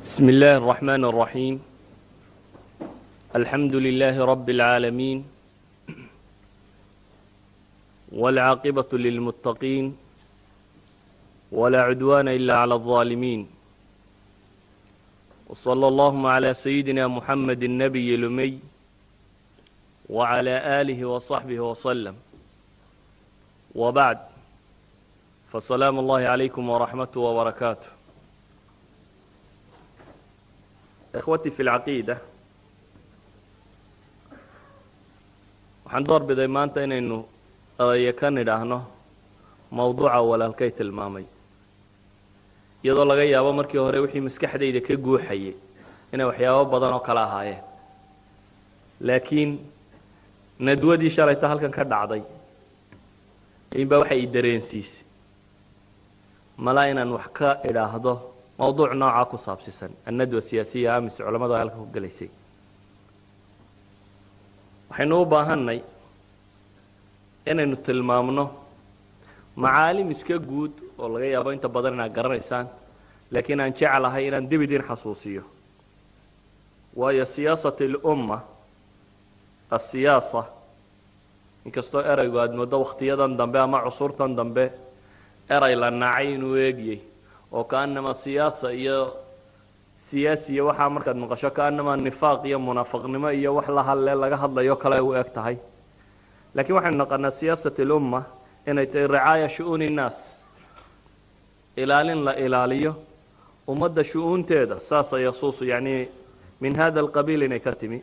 بسم الله الرحمن الرحيم. الحمد لله رب العالمين، والعاقبة للمتقين، ولا عدوان إلا على الظالمين. وصلى اللهم على سيدنا محمد النبي الأمي وعلى آله وصحبه وسلم، وبعد، فسلام الله عليكم ورحمته وبركاته. إخوتي في العقيدة، waxaan door biday maanta inaynu ka nidhaahno mawduuca walaalkay tilmaamay, iyadoo laga yaabo markii hore wixii maskaxdayda ka guuxayay inay waxyaabo badan oo kala ahaayeen, laakiin nadwadii shalayta halkan ka dhacday inba waxay i dareensiisay mala inaan wax ka idhaahdo mawduuc nooca ku saabsisan annadwa siyaasiya amis culimadu halka ku galaysay. waxaynu u baahanay inaynu tilmaamno macaalim iska guud oo laga yaabo inta badan inaad garanaysaan, laakiin aan jeclahay inaan dib idin xasuusiyo, waayo siyaasati lumma asiyaasa, inkastoo eraygu aada moodo wakhtiyadan dambe ama cusurtan dambe eray la nacay inuu eegyay oo kaanama siyaasa iyo siyaasiya waxaa markaad maqasho kaanama nifaaq iyo munaafaqnimo iyo wax la hadle laga hadlayo kale u eg tahay, laakiin waxaynu naqanaa siyaasati lumma inay tahay ricaaya shu-uuni innaas, ilaalin la ilaaliyo ummadda shu-uunteeda, saasa yasuusu yacni min hada alqabiil inay ka timi.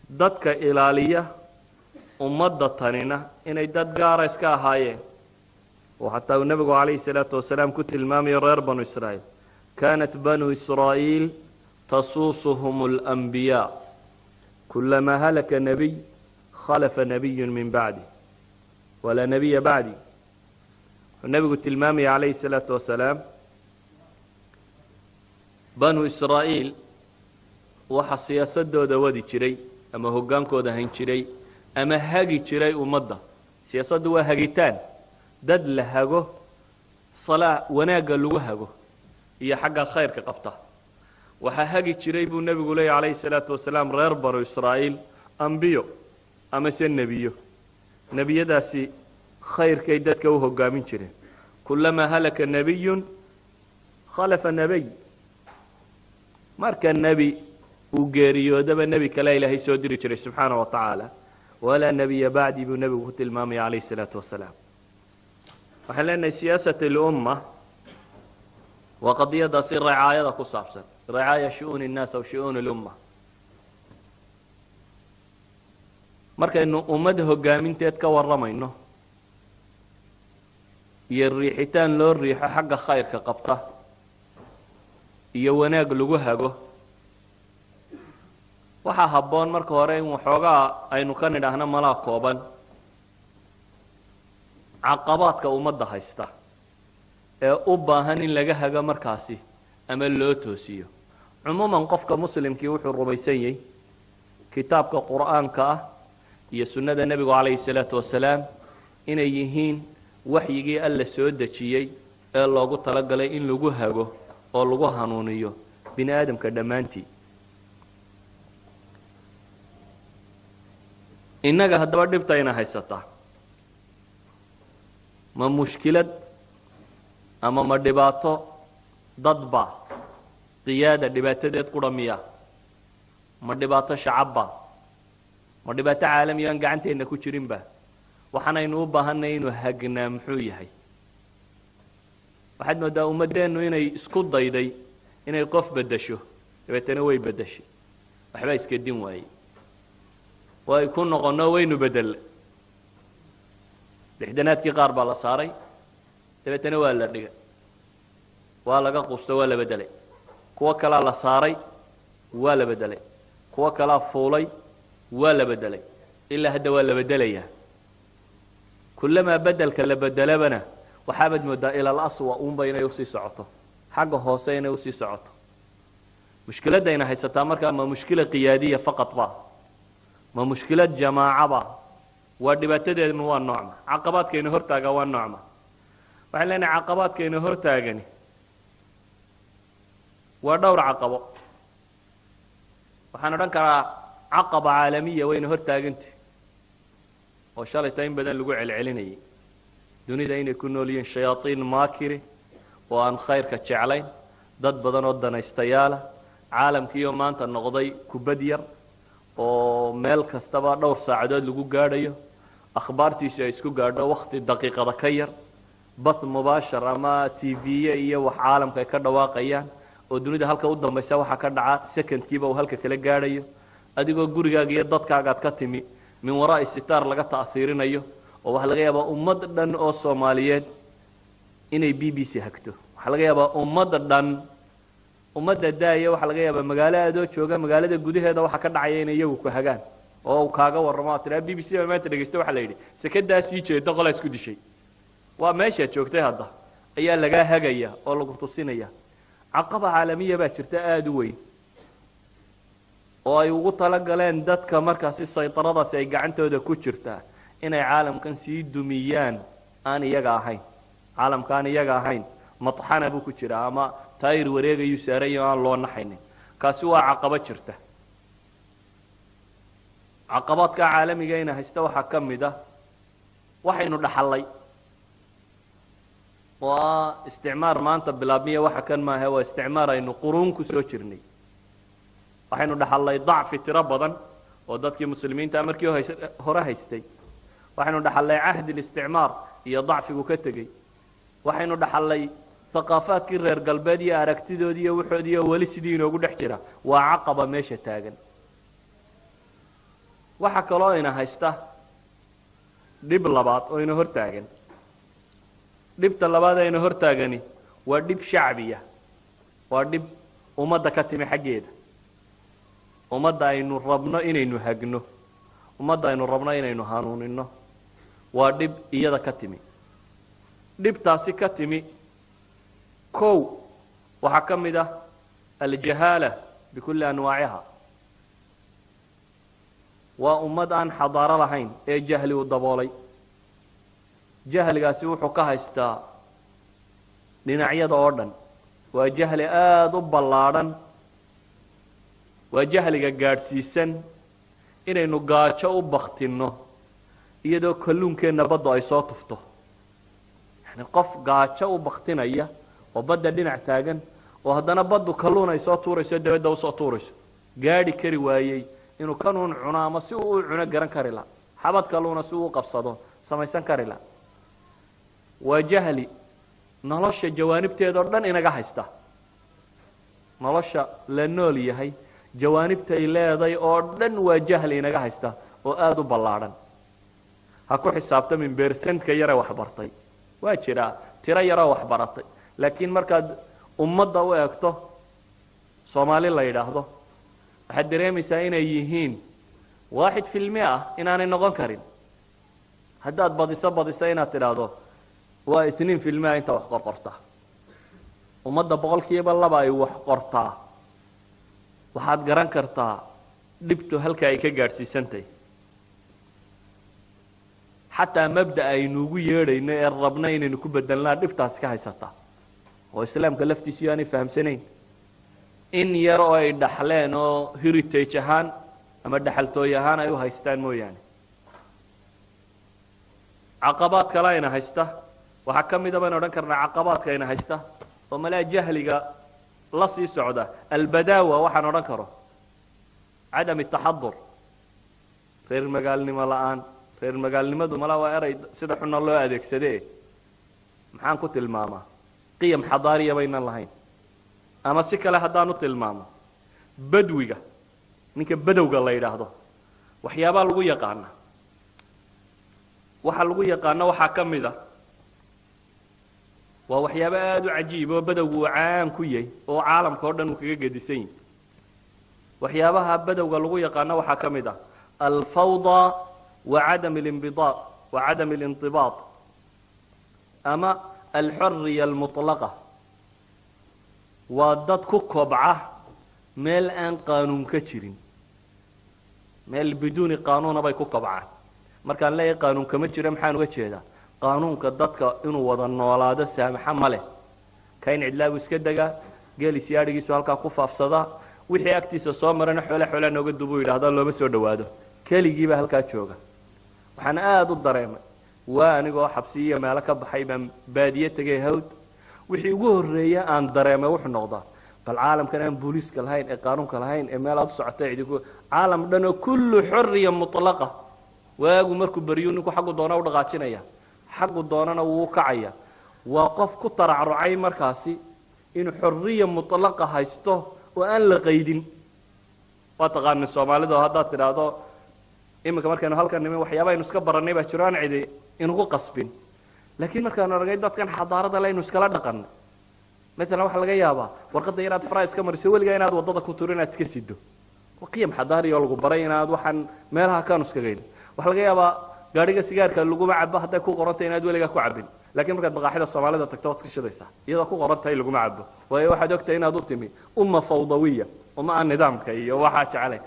dadka ilaaliya ummadda tanina inay dad gaara iska ahaayeen, oo xataa uu nebigu calayhi salaatu wasalaam ku tilmaamayo reer banu israa'iil, kaanat banu israa'iil tasuusuhum alanbiyaa kulamaa halaka nabiy khalafa nabiyun min bacdi walaa nabiya bacdi. wuxuu nebigu tilmaamaya calayhi salaatu wasalaam, banu israa'iil waxa siyaasadooda wadi jiray ama hoggaankooda hayn jiray ama hagi jiray ummadda. siyaasaddu waa hagitaan, dad la hago, salaa wanaagga lagu hago iyo xagga khayrka qabta. waxaa hagi jiray buu nebigu leeyahy calayhi salaatu wasalaam reer banu israa'iil ambiyo amase nebiyo. nebiyadaasi khayrkay dadka u hoggaamin jireen. kulamaa halaka nebiyun khalafa nebiy, marka nebi uu geeriyoodaba nebi kale ilaahay soo diri jiray subxaana wa tacaala, walaa nebiya bacdi buu nebigu ku tilmaamaya calayhi salaatu wasalaam. waxaan leenahay siyaasat lumma waa qadiyadaasi ricaayada ku saabsan, ricaaya shu-uuni innaas aw shu-uuni lumma. markaynu ummad hoggaaminteed ka warramayno iyo riixitaan loo riixo xagga khayrka qabta iyo wanaag lagu hago, waxaa habboon marka hore in waxoogaa aynu ka nidhaahno malaa kooban caqabaadka ummadda haysta ee u baahan in laga hago markaasi ama loo toosiyo. cumuuman qofka muslimkii wuxuu rumaysan yahay kitaabka qur'aanka ah iyo sunnada nebigu calayhi salaatu wasalaam inay yihiin waxyigii alla soo dejiyey ee loogu talagalay in lagu hago oo lagu hanuuniyo bini aadamka dhammaantii. innaga haddaba dhibtayna haysataa ma mushkilad ama ma dhibaato dadba qiyaada dhibaatadeed qura miya? ma dhibaato shacabba? ma dhibaato caalami aan gacanteenna ku jirinba? waxaanaynu u baahanay inuu hagnaa muxuu yahay? waxaad moodaa ummaddeennu inay isku dayday inay qof beddesho, dabeetana way beddeshay, waxbaa iska din waayey, way ku noqonno waynu bedella. lixdanaadkii qaar baa la saaray, dabeetana waa la dhigay, waa laga quusto, waa la beddelay. kuwo kalaa la saaray, waa la beddelay. kuwo kalaa fuulay, waa la beddelay. ilaa hadda waa la beddelayaa. kullamaa beddelka la beddelabana waxaabaad moodaa ila alaswa uunba inay usii socoto, xagga hoose inay usii socoto. mushkiladdayna haysataa markaa ma mushkila qiyaadiya faqad ba? ma mushkilad jamaaca ba? waa dhibaatadeednu waa noocma, caqabaadkayna hortaaga waa noocma. waxaan leenahay caqabaadkayna hortaagani ودور عقبة وحنا نذكر عقبة عالمية وين هرتاجنت وشالتين بدل لجوع العلني دوني دين يكونوا لين شياطين ماكرة وأن خير كتشعلين ضد بدن ودنا استيالة عالم كيو مانت النقضي كبدير ومال كستبا دور ساعدات لجو قاريو أخبارتي شيء قاردا وقت الدقيقة ذكير بث مباشر أما تي في وعالم كيكرد واقعيا ودوني ده هالك قدام بيسوي حكرد عاد سكن تيبا وهالك كلا قاريو أديكو جورجا جيدات كعقد كتمي من وراء الستار لقى تأثيرنا أيه وحلقة يبقى أمدن أو الصوماليات إني BBC هكتو حلقة يبقى أمد الداية وحلقة يبقى مقالة دو شوكا مقالة جودي هذا وحكرنا عيين يوك وهجان أو كاغا والرمات لا BBC ما تريجستو حلقة سكت ده سيء تقول اسكت شيء وماشي شوكته هذا أيه لقى هجاية أو لقطة صينية عقبة عالمية بشرتها أدوي oo ay ugu talagaleen dadka markaas saytaradaas ay gacantooda ku jirta inay caalamkan sii dumiyaan aan iyaga ahayn caalamkan iyaga ahayn matxana buu ku jira ama taayir wareegayu saaray aan loo naxaynin kaasi waa caqabad jirta caqabadka caalamiga ina haysta waxa kamid ah waxaynu dhaxalay waa isticmaar maanta bilaabmiya waxa kan ma aha waa isticmaar aynu quruun ku soo jirnay waxaynu dhaxalay ضعف tiro badan oo dadkii muslimiinta markii hore haystay waxaynu dhaxalay ahd al-isticmaar iyo ضعفigu ka tagay waxaynu dhaxalay thaqaafaadkii reer galbeed iyo aragtidoodii iyo wuxoodii wali sidii inoogu dhex jira waa caqaba meesha taagan waxa kale oo ina haysta dib labaad oo ina hor taagan dibta labaad ee ina hor taagani waa dib shacbiya waa dib ummadda ka timi xageeda ummadda aynu rabno inaynu hagno ummadda aynu rabno inaynu hanuunino waa dib iyada ka timi dhibtaasi ka timi kow waxaa ka mid ah aljahaala bikulli anwaaciha waa ummad aan xadaaro lahayn ee jahli u daboolay jahligaasi wuxuu ka haystaa dhinacyada oo dhan waa jahli aada u ballaadhan waa jahliga gaadhsiisan inaynu gaajo u baktino iyadoo kalluunkeenna baddu ay soo tufto yani qof gaajo u baktinaya oo badda dhinac taagan oo haddana baddu kalluun ay soo tuurayso dabadda u soo tuurayso gaadhi kari waayey inuu kanuun cuno ama si uu u cuno garan kari laha xabad kalluuna si uu u qabsado samaysan kari laha waa jahli nolosha jawaanibteedoo dhan inaga haysta nolosha la nool yahay jawaanibta ay leedahay oo dhan waa jahli inaga haysta oo aad u ballaadhan ha ku xisaabtamin percentka yare wax bartay waa jira tiro yare wax baratay laakiin markaad ummadda u eegto Soomaali la yiraahdo waxaad dareemaysaa inay yihiin 1% inaanay noqon karin haddaad badisa inaad tiraahdo waa 2% inta wax qorta ummadda 2% ay wax qortaa waxaad garan kartaa dhibtu halka ay ka gaadhsiisantay xataa mabda aynu ugu yeedhayno ee rabna inaynu ku bedelnaa dhibtaas ka haysata oo islaamka laftiisu aanay fahamsanayn in yar oo ay dhaxleen oo heritage ahaan ama dhaxaltooy ahaan ay u haystaan mooyaane caqabaad kale ayna haysta waxaa ka mid ah baan odhan karnaa caqabaadka ayna haysta oo malaa jahliga la sii socda albadaawa waxaan odhan karo cadam الtaxadur reer magaalnimo la'aan reer magaalnimadu malaa waa eray sida xunna loo adeegsadee maxaan ku tilmaamaa qiyam xadaariya baynan lahayn ama si kale haddaan u tilmaamo badwiga ninka badowga la yidhaahdo waxyaabaa lagu yaqaana waxa lagu yaqaano waxaa ka mid ah waa waxyaabo aad u cajiib oo badowgu caan ku yahay oo caalamka oo dhan uu kaga gedisan yahay waxyaabaha badowga lagu yaqaano waxaa ka mid ah alfawda وعدم الانبضاء وعدم الانضباط أما الحرية المطلقة وضد كوكبعة مال أن قانون كتيرين مال بدون قانون أبي كوكبعة مركان لا قانون كمتير محان وجهه قانون كضدك إنه وضن ولاده سامح ماله كاين عدلا وسكدجا geeli siyaadhigiisu halkaa ku faafsadaa wixii agtiisa soo marana xoole nooga dubu yidhaahdaa looma soo dhowaado keligiiba halkaa jooga waxaan aad u dareemay waa anigoo xabsiyo meelo ka baxay baan baadiye tegay hawd wixii ugu horreeya aan dareemay wuxuu noqdaa bal caalamkan aan booliiska lahayn ee qaanuunka lahayn ee meel aad u socotay idinku caalam dhan oo kullu xorriya mutlaqa waagu markuu baryo ninku xaggu doona u dhaqaajinaya xaggu doonana wuu kacaya waa qof ku taracrucay markaasi inuu xorriya mutlaqa haysto oo aan la qaydin waa taqaanin Soomaalidu haddaad tidhaahdo iminka markaynu halkan nimin waxyaabaha iska barannay baa jiraan cidi inugu qasbin laakiin markaan aragay dadkan xadaarada la inuu iskala dhaqan مثلا waxa laga yaabaa warqada inaad faraas iska mariso waliga inaad wadada ku turin aad iska sido waqiyam xadaari oo lagu baray inaad waxan meelaha ka nuskagayn waxa laga yaabaa gaariga sigaarka lagu macabo haday ku qorantay inaad waliga ku cabin laakiin markaad baqaaxida Soomaalida tagto waad iska shidaysaa iyadoo ku qorantay lagu macabo way waxaad ogtay inaad u timi fawdawiya aan nidaamka iyo waxa jeclay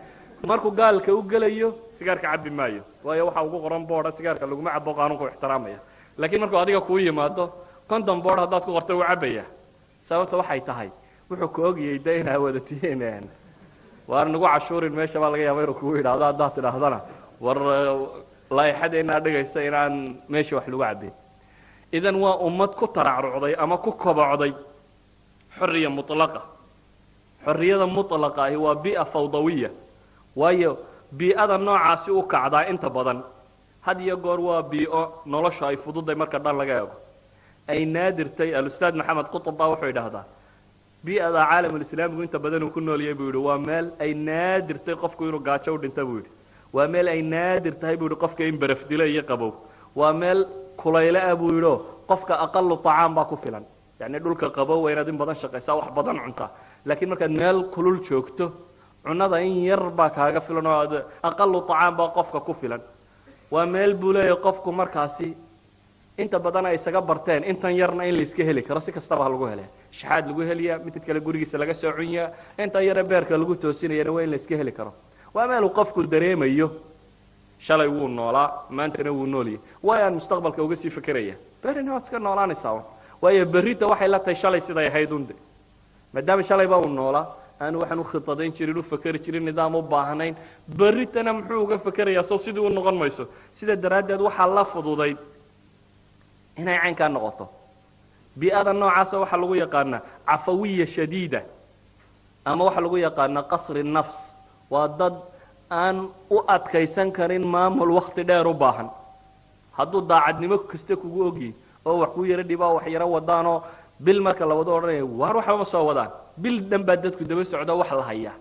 markuu gaalka u galayo sigaarka cabbi maayo way waxa ugu qoran boodha sigaarka lagu macabo qaanuunka ixtiraamaya laakiin markuu adiga ku yimaado kondom boodh hadaad ku qortay uu cabaya sababta waxay tahay wuxuu ku ogiyay deena wada tiineen waar nagu cashuurin meesha baa laga yaabaa inuu ku yiraahdo hadda tidhaahdana war laayxadeena dhigaysta inaan meesha wax lagu cabin idan waa ummad ku taracrucday ama ku kobocday xorriya mutlaqa xorriyada mutlaqa ah waa bi'a fawdawiya waayo bi'ada noocaasi u kacdaa inta badan had iyo goor waa bi'o nolosha ay fududay marka dhan laga eego ay naadirtay al-ustaad maxamed qutb baa wuxuu yiraahdaa bi'ada caalamul islaamigu inta badan uu ku nool yahay buu yiri waa meel ay naadirtay qofku inuu gaajo u dhinto buu yiri waa meel ay naadirtay buu yiri qofka in baraf dilo iyo qabow waa meel kulayla ah buu yiri qofka aqallu tacaam baa ku filan yani dhulka qabow waa inaad in badan shaqaysaa wax badan cuntaa laakiin markaad meel kulul joogto cunada in yar baa kaaga filan oo aqallu tacaam baa qofka ku filan waa meel buu leeyahay qofku markaasi inta badan ay isaga barteen intan yarna in la iska heli karo si kastaba lagu helay shaxaad lagu heliya mid kale gurigiisa laga soo cunyaa inta yar beerka lagu toosinayna waa in la iska heli karo waa meel qofku dareemayo shalay wuu noolaa maantana wuu nooliyay waayaan mustaqbalka uga sii fikiraya berina waad iska noolaanaysaa waayo berrita waxay la tahay shalay siday ahayd unde maadaama shalay baa uu noolaa aan waxaan u khitadayn jirin u fakari jirin nidaam u baahnayn berritana muxuu uga fakarayaa soo sidii uu noqon mayso sida daraaddeed waxaa la fududay inay caynka noqoto bi'ada noocaas waxa lagu yaqaana cafawiya shadiida ama waxa lagu yaqaana qasr an-nafs waa dad aan u adkaysan karin maamul waqti dheer u baahan hadduu daacadnimo kasta kugu ogi oo wax ku yara dhibaa wax yara wadaano bil marka la wado oranayo waar waxa ma soo wadaan bil dhanba dadku daba socdo wax la haya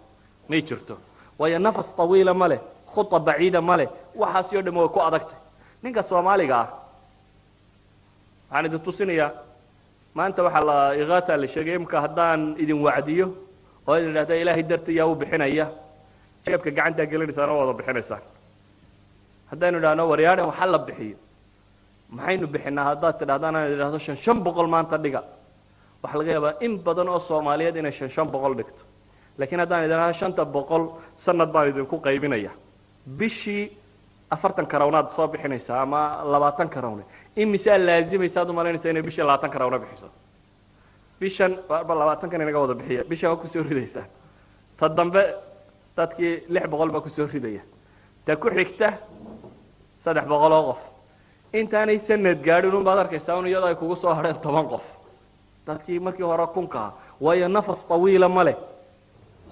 may jirto way nafas tawiila male khutta baciida male waxa si oo dhamo ku adagtay ninka Soomaaliga ah aan idin tusinayaa maanta waxa la iqaata la sheegay imka haddaan idin wacdiyo oo idin raada ilaahay dartiya u bixinaya jeebka gacanta gelinaysa oo wada bixinaysa haddaan idhaano wariyada waxa la bixiyo maxaynu bixinaa haddaad tidhaahdaan aan idhaahdo 500 maanta dhiga waxa laga yaabaa in badan oo Soomaaliyeed inay 500 dhigto laakiin haddaan idhaahdo 500 sanad baan idinku qaybinaya bishii 40 karawnaad soo bixinaysa ama 20 karawne in misaal laazimaysa aad u malaynaysaa inay bishii 20 karawna bixiso bishan 20 kan inaga wada bixiya bishan ku soo ridaysaa ta dambe dadkii 600 ba ku soo ridaya ta ku xigta 300 qof intaanay sanad gaadhin baad arkaysaa in iyada ay kugu soo hareen 10 qof dadkii markii hore kunka way nafas tawiila male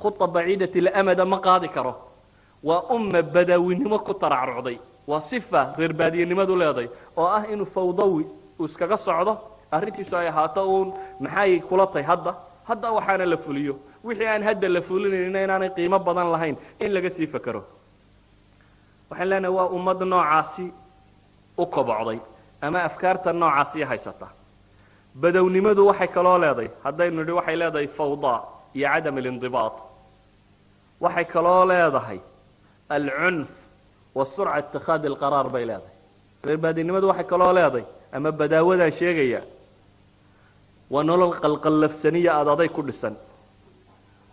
khutta baciidati al-amad ma qaadi karo waa umma badawinimo ku taracrucday waa sifa reer baadiyanimadu leeday oo ah inuu fawdawi iskaga socdo arrintiisu ay ahaato uun maxay kula tahay hadda waxaana la fuliyo wixii aan hadda la fulinayna inaanay qiimo badan lahayn in laga sii fakaro waxaan leenahay waa ummad noocaasi u kobocday ama afkaarta noocaasi haysata badawnimadu waxay kaloo leeday haddaynu nidhi waxay leedahay fawda iyo cadam al-indibaat waxay kaloo leedahay al-unf وسرعة اتخاذ القرار بيلاده البادينimadu waxay kaloo leeday ama badaawada sheegaya ونولل qalqalafsaniya aday ku dhisan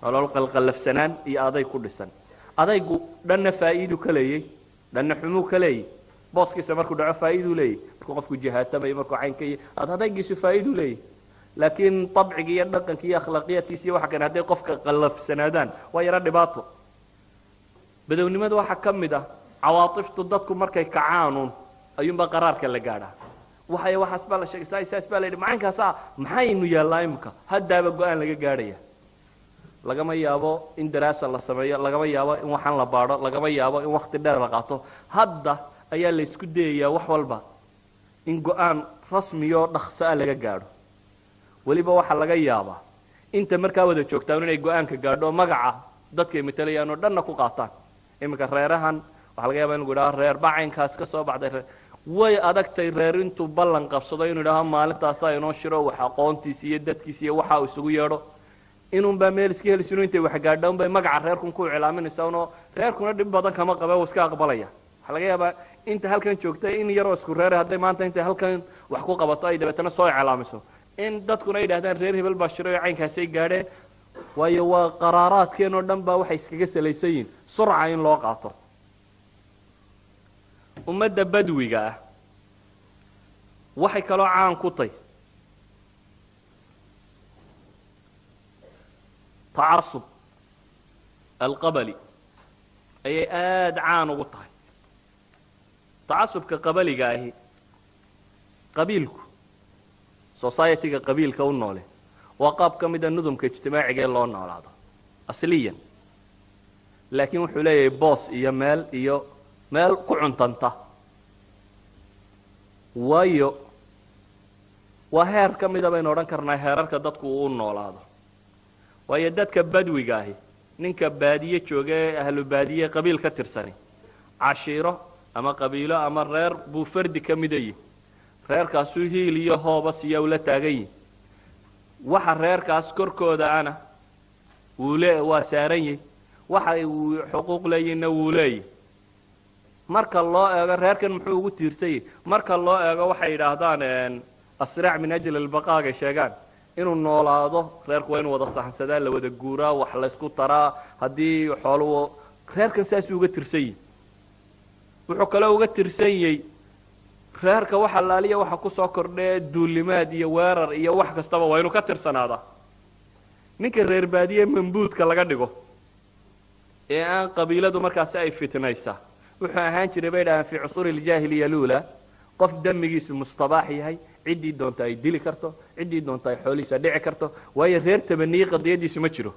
nolol qalqalafsanaan iyo aday ku dhisan adaygu dhanna faa'iido kaleeyay dhanna xumu kaleeyay booskiisa markuu dhaco faa'iido leeyay markuu qofku jihaatamay markuu caynkay adaygiisu faa'iido leeyay laakiin طabciga iyo dhaqanka iyo akhlaaqiyadkiisa iyo waxa kan hadday qofka qallafsanaadaan waa yaro dhibaato. badownimada waxaa ka mid ah cawaatiftu dadku markay kacaanuun ayuunbaa qaraarka la gaadhaa. waxaas baa la sheegay saas baa la yidhi macankaasaa maxaynu yaallaa imika haddaaba go-aan laga gaadhaya. lagama yaabo in daraasa la sameeyo, lagama yaabo in waxaan la baadho, lagama yaabo in wakti dheer la qaato. hadda ayaa la isku dayayaa wax walba in go-aan rasmiyo dhaqso ah laga gaadho. weliba waxaa laga yaabaa inta markaa wada joogtaan inay go-aanka gaadho magaca dadkay matalayaan oo dhanna ku qaataan. iminka reerahan waxaa laga yaabaa in lagu idhaho reer bacaynkaas ka soo baxday way adagtay reer intuu ballan qabsado inuu idhaho maalintaasaa inoo shiro wax aqoontiisa iyo dadkiisa iyo waxa uu isugu yeedho inuunbaa meel iska helisino intay wax gaadha unbay magaca reerkun ku iclaaminaysaa unoo reerkuna dhib badan kama qaba uu iska aqbalaya. waxaa laga yaabaa inta halkan joogtay in yaroo isku reere hadday maanta intay halkan wax ku qabato ay dabeetana soo iclaamiso in dadkuna ay yidhahdaan reer hebel baa shiray oo caynkaasay gaadheen. waayo waa qaraaraadkeen oo dhan baa waxay iskaga salaysan yihiin surca in loo qaato. ummadda badwiga ah waxay kaloo caan ku tahy tacasub alqabali ayay aada caan ugu tahay. tacasubka qabaliga ahi qabiilku society-ga qabiilka u noole waa qaab ka mida nudumka ijtimaaciga ee loo noolaado asliyan, laakiin wuxuu leeyahay boos iyo meel ku cuntanta. waayo waa heer ka mida baynu odhan karnaa heerarka dadku uu u noolaado. waayo dadka badwiga ahi ninka baadiye jooga ee ahlu baadiye qabiil ka tirsani cashiiro ama qabiilo ama reer buu fardi ka mida yihi. reerkaasuu hiil iyo hooba siya ula taagan yihi. waxa reerkaas korkooda ana waa saaran yihi, waxa uu xuquuq leeyihina wuu leeyahy. marka loo eego reerkan muxuu ugu tiirsayay, marka loo eego waxay yidhaahdaan asraac min ajli albaqaagay sheegaan inuu noolaado reerku waa inu wada saxansadaa, la wada guuraa, wax laysku taraa. haddii xooluhu reerkan saasuu uga tirsanyay. wuxuu kaloo uga tirsanyey reerka wax allaaliya waxa ku soo kordhee duulimaad iyo weerar iyo wax kastaba waa inuu ka tirsanaadaa. ninka reer baadiye mambuudka laga dhigo ee aan qabiiladu markaasi ay fitnaysaa wuxuu ahaan jiray bay dhahaan fii cusuuri iljaahiliya luula qof damigiisu mustabaax yahay, ciddii doonta ay dili karto, ciddii doonta ay xoolihiisa dhici karto. waayo reer tabaniye qadiyadiisu ma jiro.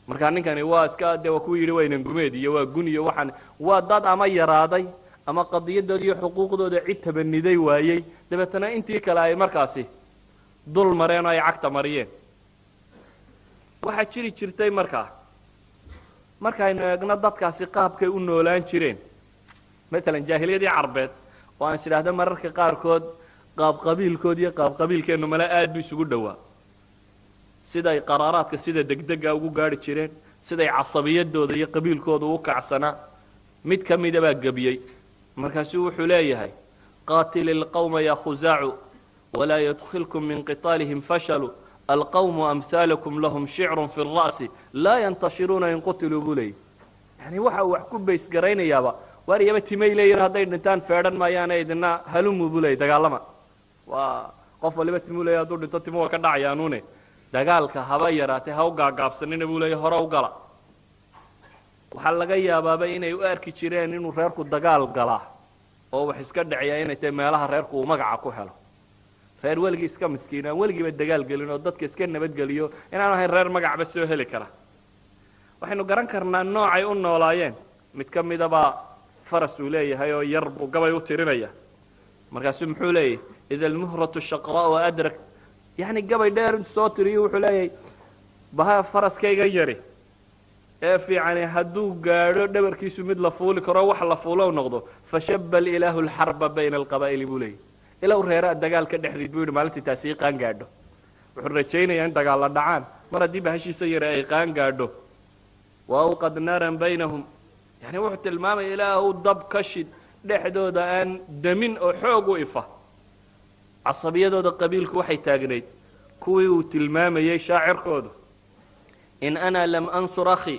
markaa ninkani waa iska dee waa ku yidhi waynan gumeed iyo waa gun iyo waxaan waa dad ama yaraaday ama qadiyadooda iyo xuquuqdooda cid tabaniday waayey dabeetana intii kale ay markaasi dul mareen oo ay cagta mariyeen. waxaa jiri jirtay markaynu eegno dadkaasi qaabkay u noolaan jireen maalan jaahiliyadii carbeed oo aan is idhaahdo mararka qaarkood qaab qabiilkood iyo qaab qabiilkeennu male aad bu isugu dhowaa. siday qaraaraadka sida degdega ugu gaadhi jireen, siday casabiyadooda iyo qabiilkooda u kacsanaa. mid ka mida baa gebiyey markaasuu wuxuu leeyahay qaatili lqawma ya khusaacu walaa yadkhilkum min qitaalihim fashalu alqawmu amhaalakum lahum shicrun fi ra'si laa yantashiruuna in qutiluu buu leeyay. yani waxa uu wax ku baysgaraynayaaba waariyaba timay leeyihin hadday dhintaan feedhan maayaane idina halumu buu leeyay dagaalama. waa qof waliba timuu leeya hadduu dhinto timu waa ka dhacayaanuune dagaalka haba yaraatee ha u gaagaabsanina buu leeya hore u gala. waxaa laga yaabaaba inay u arki jireen inuu reerku dagaal galaa oo wax iska dhaceeya inay tahay meelaha reerku uu magaca ku helo. reer weligii iska miskiin aan weligiiba dagaal gelin oo dadka iska nabadgeliyo inaan ahayn reer magacba soo heli kara. waxaynu garan karnaa noocay u noolaayeen. mid ka midabaa faras uu leeyahay oo yar buu gabay u tirinaya. markaasuu muxuu leeyahay ida almuhratu shaqraa wa adrak, yani gabay dheer intu soo tiriyo wuxuu leeyahay baha faraskayga yari ee fiicani hadduu gaadho dhabarkiisu mid la fuuli karo wax la fuulo noqdo fashaba ilaahu lxarba bayna alqabaa'ili buu leeyahy. ilaw reeraa dagaal ka dhexdiid buu yidhi maalintii taasi i qaan gaadho. wuxuu rajaynayaa in dagaalla dhacaan mar haddii bahashiisa yare ay qaan gaadho. wa awqad naaran baynahum, yani wuxuu tilmaamaya ilaahu dab ka shid dhexdooda aan damin oo xoog u ifa. casabiyadooda qabiilku waxay taagnayd kuwii uu tilmaamayey shaacirkoodu in ana lam ansur akhi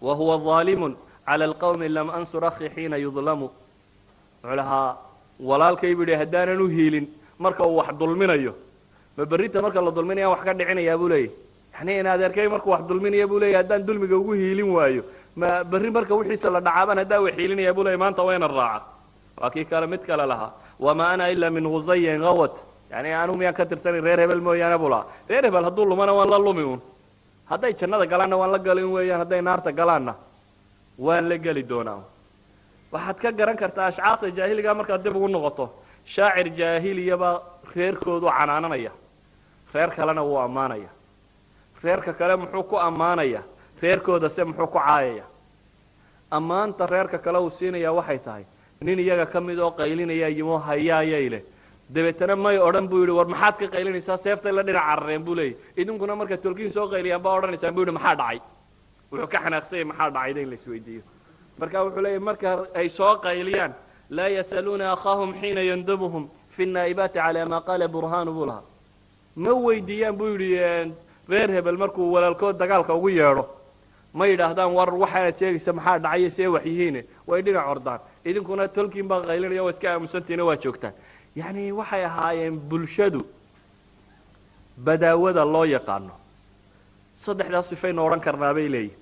wa huwa ظaalimun cala alqawmi lam ansur akhi xiina yudlamu. wuxuu lahaa walaalkay buu yidhi haddaanan u hiilin marka uu wax dulminayo ma berrinta marka la dulminaya wax ka dhicinayaa buu leeyahy yani in adeerkay markuu wax dulminaya buu leeyahy haddaan dulmiga ugu hiilin waayo ma berri marka wixiisa la dhacaaban haddaan wax hiilinaya buu leeyahy maanta wayna raaca waa kii kale mid kale lahaa wamaa ana ilaa min ghuzayin gawat yani anu miyaan ka tirsanin reer hebel mooyaane buu lahaa reer hebel hadduu lumana waan la lumi un hadday jannada galaanna waan la galin weeyaan hadday naarta galaanna waan la geli doonaa waxaad ka garan kartaa ashcaarta jaahiliga markaad dib ugu noqoto shaacir jaahiliyaba reerkoodu canaananaya reer kalena wuu ammaanaya reerka kale muxuu ku ammaanaya reerkooda se muxuu ku caayaya ammaanta reerka kale uu siinaya waxay tahay nin iyaga ka mid oo qaylinaya yimo hayaayay leh dabeetana may odhan buu yidhi war maxaad ka qaylinaysaa seeftay la dhinac carareen buu leeyahy idinkuna marka tolkiin soo qayliyaan baa odhanaysaan buu yidhi maxaa dhacay wuxuu ka xanaaqsanyay maxaa dhacayda in la isweydiiyo marka wuxuu leeyahy marka ay soo qayliyaan laa yasaluuna akhaahum xiina yandabuhum fi naa'ibaati calaa maa qaala burhaanu buu lahaa ma weydiiyaan buu yidhi reer hebel markuu walaalkood dagaalka ugu yeedho ma yidhaahdaan war waxaanad sheegaysa maxaa dhacaya see wax yihiine way dhinac ordaan idinkuna tolkiin baa qaylinaya waa iska aamusantiina waa joogtaan yacni waxay ahaayeen bulshadu badaawada loo yaqaano saddexdaas sifaynu odhan karnaa bay leeyihin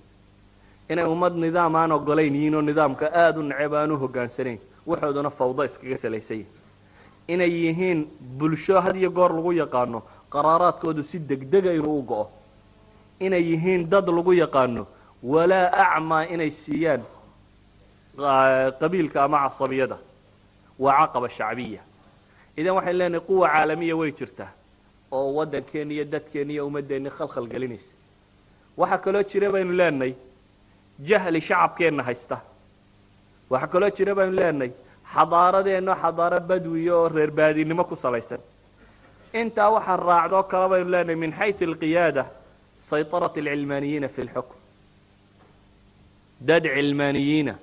inay ummad nidaam aan ogolayn yihiin oo nidaamka aada u neceb aan u hoggaansanayn waxooduna fawdo iskaga salaysan yihin inay yihiin bulsho had iyo goor lagu yaqaano qaraaraadkoodu si degdega inuu u go'o inay yihiin dad lagu yaqaano walaa acmaa inay siiyaan qabiilka ama casabiyada waa caqaba shacbiya idan waxayn leenahay quwa caalamiya way jirtaa oo waddankeenna iyo dadkeenna iyo ummaddeenna khalkhal gelinaysa waxaa kaloo jira baynu leenahay jahli shacabkeenna haysta waxaa kaloo jira baynu leenahay xadaaradeenno xadaaro badwiya oo reer baadinimo ku salaysan intaa waxaa raacdoo kale baynu leenahay min xayثu alqiyaada sayطaraة alcilmaaniyiina fi اlxukm dad cilmaaniyiina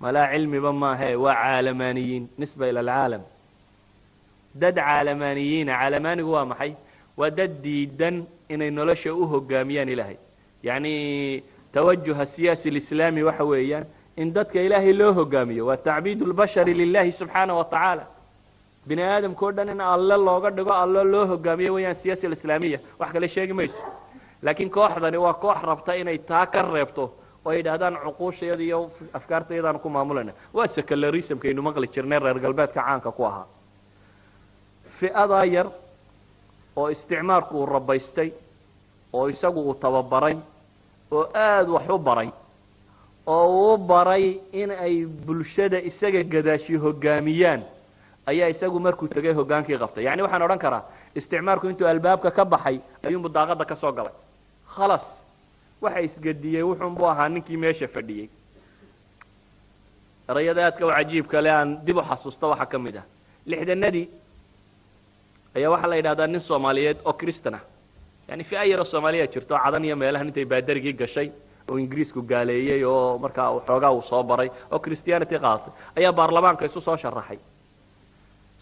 malaa cilmiba maahe waa caalamaaniyiin nisba ila alcaalam dad caalamaaniyiina caalamaanigu waa maxay waa dad diidan inay nolosha u hogaamiyaan ilaahay yacni tawajuha siyaasi alislaami waxa weeyaan in dadka ilaahay loo hogaamiyo waa tacbiid اlbashari lilahi subxaanaه wa tacaala bini aadamka o dhan in alle looga dhigo alle loo hogaamiyo weeyaan siyaasa alislaamiya wax kale sheegi mayso laakiin kooxdani waa koox rabta inay taa ka reebto oo ay yidhaahdaan cuquushayada iyo afkaartayadaanu ku maamulayna waa secularismkaynu maqli jirnay reer galbeedka caanka ku ahaa fi'adaa yar oo isticmaarku uu rabaystay oo isagu uu tababaray oo aada wax u baray oo uu baray in ay bulshada isaga gadaashi hogaamiyaan ayaa isagu markuu tegay hoggaankii qabtay yacni waxaan odhan karaa isticmaarku intuu albaabka ka baxay ayuunbu daaqadda ka soo galay khalas waxa isgediyey wuxuunbuu ahaa ninkii meesha fadhiyey erayada aadka u cajiibka le aan dib u xasuusta waxaa ka mid ah lixdanadii ayaa waxaa la yidhahdaa nin soomaaliyeed oo kristan ah yani fi ayaro soomaaliya jirto cadan iyo meelahan intay baadarigii gashay oo ingiriisku gaaleeyey oo markaa xoogaa uu soo baray oo christianity qaadatay ayaa baarlamaanka isu soo sharaxay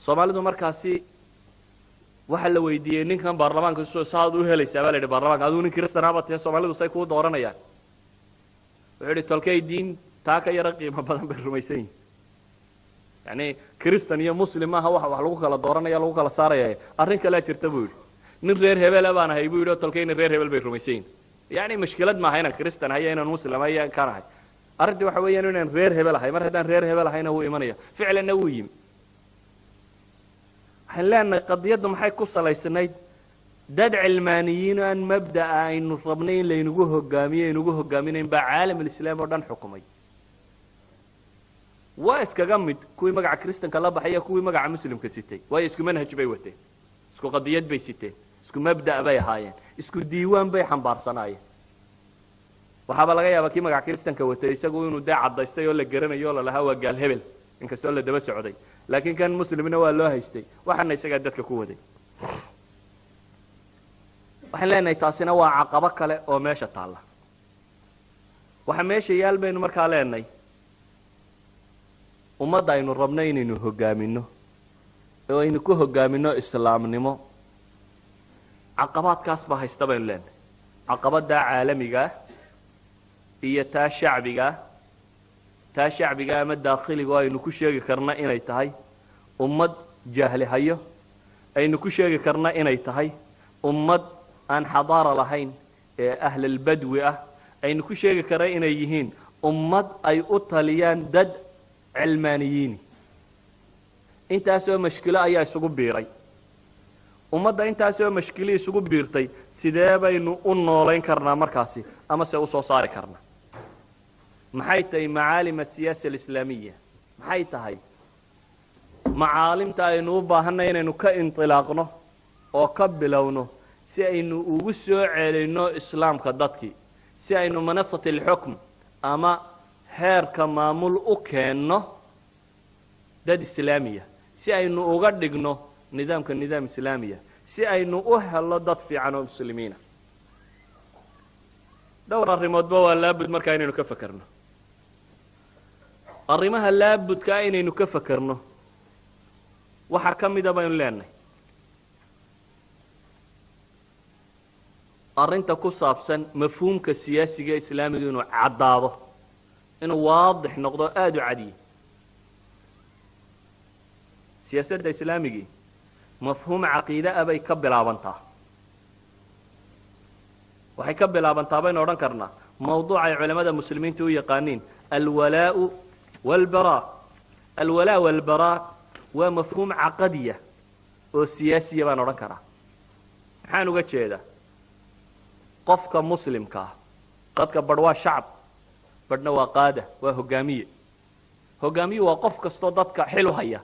soomaalidu markaasi waxaa la weydiiyey ninkan baarlamaanka saad u helaysaa baa la yidhi baarlamanka aduu nin kristanaaba tahe soomaalidu say kuu dooranayaan wuxuu yidhi tolkay diin taa ka yaro qiimo badan bay rumaysan yihin yani kristan iyo muslim maaha wax lagu kala dooranaya lagu kala saaraya arrin kalea jirta buu yidhi nin reer hebela baan ahay buu yidhi oo tolkayna reer hebel bay rumaysan yihin yani mashkilad maaha inaan kristan ahay inaan muslim ahay kaan ahay arrintii waxa weeyaan inaan reer hebel ahay mar haddaan reer hebel ahayna wuu imanaya ficlanna wuu yimi waxaan leenahay qadiyaddu maxay ku salaysanayd dad cilmaaniyiin oo aan mabda'a aynu rabnay in laynagu hogaamiyo aynugu hogaaminayn baa caalam alislaam oo dhan xukumay waa iskaga mid kuwii magaca kristanka la baxaya kuwii magaca muslimka sitay waayo isku manhaj bay wateen isku qadiyad bay siteen isku mabda' bay ahaayeen isku diiwaan bay xambaarsanaayeen waxaaba laga yaabaa kii magaca kristanka watay isagu inuu dee caddaystay oo la garanayo oo lalahaa waa gaal hebel inkastoo la daba socday laakiin kan muslimna waa loo haystay waxaana isagaa dadka ku waday waxaan leenahay taasina waa caqabo kale oo meesha taalla waxa meesha yaal baynu markaa leenahay ummadda aynu rabno inaynu hogaamino oo aynu ku hogaamino islaamnimo caqabaadkaas baa haysta baynu leenahay caqabaddaa caaalamiga ah iyo taa shacbiga ah taa shacbiga ama daakhiliga oo aynu ku sheegi karna inay tahay ummad jahli hayo aynu ku sheegi karna inay tahay ummad aan xadaara lahayn ee ahlulbadwi ah aynu ku sheegi karna inay yihiin ummad ay u taliyaan dad cilmaaniyiini intaasoo mashkilo ayaa isugu biiray ummadda intaasoo mashkilo isugu biirtay sidee baynu u noolayn karnaa markaasi ama se u soo saari karnaa maxay tahay macaalim asiyaasa alislaamiya maxay tahay macaalimta aynu u baahanay inaynu ka intilaaqno oo ka bilowno si aynu ugu soo celinno islaamka dadkii si aynu manasat alxukm ama heerka maamul u keenno dad islaamiya si aynu uga dhigno nidaamka nidaam islaamiya si aynu u helno dad fiican oo muslimiina dhowr arrimoodba waa laabud markaa inaynu ka fakerno arrimaha laabudkaa inaynu ka fakerno waxaa ka mida baynu leenahay arrinta ku saabsan mafhuumka siyaasiga islaamiga inuu caddaado inuu waadix noqdo aada u cadiye siyaasadda islaamigii mafhuum caqiide ah bay ka bilaabantaa waxay ka bilaabantaa baynu odhan karnaa mawduuc ay culamada muslimiinta u yaqaaniin alwalaa'u walbaraa alwalaa walbaraa waa mafhuum caqadiya oo siyaasiya baan odhan karaa maxaan uga jeedaa qofka muslimka ah dadka badh waa shacab badhna waa qaada waa hogaamiye hogaamiye waa qof kastoo dadka xil u haya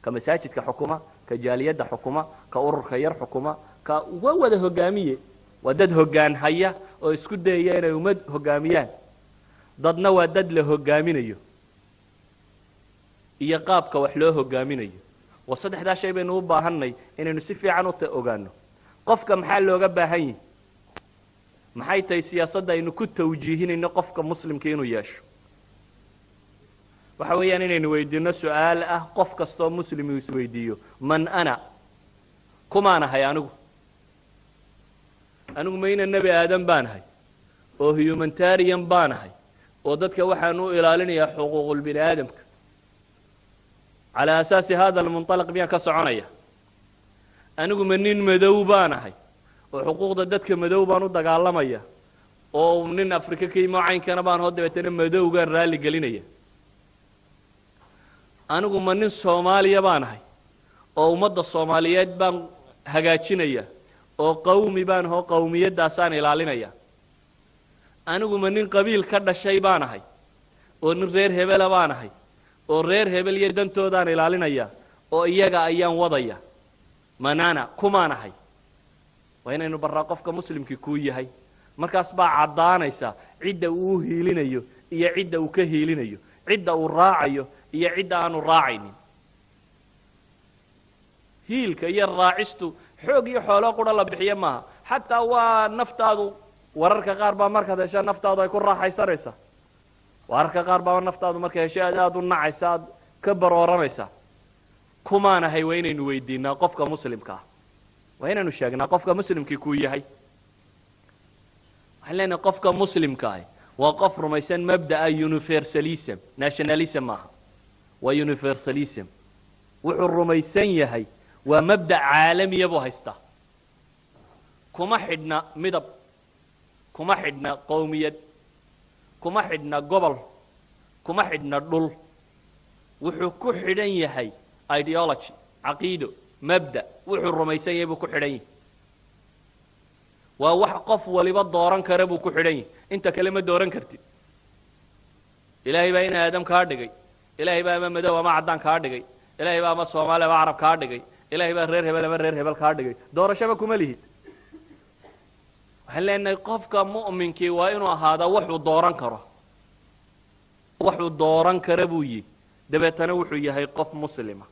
ka masaajidka xukuma ka jaaliyadda xukuma ka ururka yar xukuma ka waa wada hogaamiye waa dad hoggaan haya oo isku dayaya inay ummad hogaamiyaan dadna waa dad la hogaaminayo iyo qaabka wax loo hogaaminayo waa saddexdaa shay baynu u baahannay inaynu si fiican u ogaano qofka maxaa looga baahan yahay maxay tahay siyaasadda aynu ku tawjiihinayno qofka muslimka inuu yeesho waxa weeyaan inaynu weydiinno su-aal ah qof kastoo muslim uu isweydiiyo man ana kumaanahay anigu mayna nebi aadan baanahay oo humanitarian baanahay oo dadka waxaan u ilaalinayaa xuquuqul bini aadamka calaa asaasi hada almunطalaq miyaan ka soconaya anigu ma nin madow baanahay oo xuquuqda dadka madow baan u dagaalamaya oo nin afrika ka yimo caynkana baan hoo dabeetana madowgaan raalli gelinaya anigu ma nin soomaaliya baanahay oo ummadda soomaaliyeed baan hagaajinaya oo qawmi baan hoo qawmiyaddaasaan ilaalinaya anigu ma nin qabiil ka dhashay baanahay oo nin reer hebela baanahay oo reer hebel iyo dantoodaan ilaalinaya oo iyaga ayaan wadaya manana kumaanahay waa inaynu barraa qofka muslimkii kuu yahay markaas baa caddaanaysa cidda uu hiilinayo iyo cidda uu ka hiilinayo cidda uu raacayo iyo cidda aanu raacaynin hiilka iyo raacistu xoog iyo xoolo qura la bixiyo maaha xataa waa naftaadu wararka qaar baa markaad heshaa naftaadu ay ku raaxaysanaysaa wararka qaar baa naftaadu markay hesho aad u nacaysa aad ka barooranaysaa kumaanahay waa inaynu weydiinaa qofka muslimka ah waa inaynu sheegnaa qofka muslimkii kuu yahay waxaan leenahay qofka muslimka ah waa qof rumaysan mabda'a universalism nationalism maaha waa universalism wuxuu rumaysan yahay waa mabda' caalamiya buu haystaa kuma xidhna midab kuma xidhna qowmiyad kuma xidhna gobol kuma xidhna dhul wuxuu ku xidhan yahay ideology caqiido mabda' wuxuu rumaysan yahay buu ku xidhan yahay waa wax qof waliba dooran kara buu ku xidhan yahay inta kale ma dooran kartid ilaahay baa in aadam kaa dhigay ilaahay baa ama madow ama caddaan kaa dhigay ilaahay baa ama soomaali ama carab kaa dhigay ilaahay baa reer hebel ama reer hebel kaa dhigay doorashaba kuma lihid waxaan leenahay qofka mu'minkii waa inuu ahaadaa waxuu dooran karo waxuu dooran kara buu yihi dabeetana wuxuu yahay qof muslima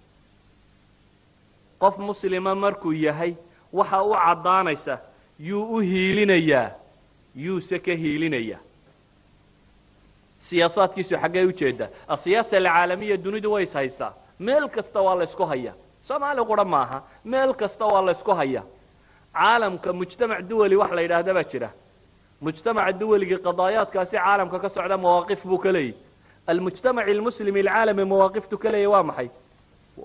qof muslima markuu yahay waxa u caddaanaysa yuu u hiilinayaa yuuse ka hiilinayaa siyaasaadkiisu xaggee u jeedaa asiyaasa alcaalamiya dunidu way is haysaa meel kasta waa la ysku hayaa soomaali qura maaha meel kasta waa la ysku hayaa caalamka mujtamac duwali wax la yidhaahda baa jira mujtamaca duwaligii qadaayaadkaasi caalamka ka socda mawaaqif buu ka leeyahy almujtamac almuslimi alcaalami mawaaqiftu ka leeyahy waa maxay